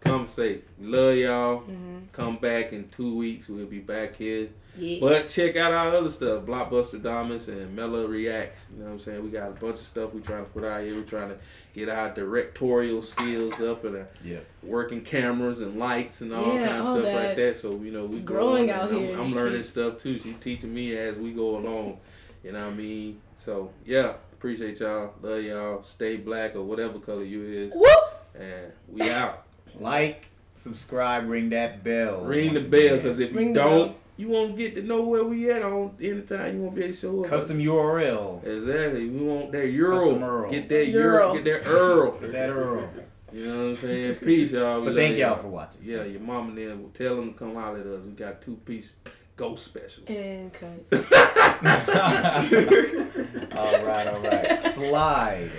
Convrs8. We love y'all. Come back in 2 weeks. We'll be back here. Yeah. But check out our other stuff. Blockbuster Diamonds and Mellow Reacts. You know what I'm saying? We got a bunch of stuff we trying to put out here. We're trying to get our directorial skills up and working cameras and lights and all kind of stuff like that. So, you know, we growing out here. I'm learning stuff too. She's teaching me as we go along. You know what I mean? So, yeah. Appreciate y'all. Love y'all. Stay black or whatever color you is. Woo! And we out. Like, subscribe, ring that bell. Ring the bell, because if you don't, you won't get to know where we at on anytime. You won't be able to show up. Custom URL. Exactly. We want that Euro. Get that Euro. Get that Earl. Get that Earl. You know what I'm saying? Peace, y'all. But thank y'all for watching. Yeah, your mama and them will tell them to come holler at us. We got 2-piece ghost specials. And cut. All right. Slide.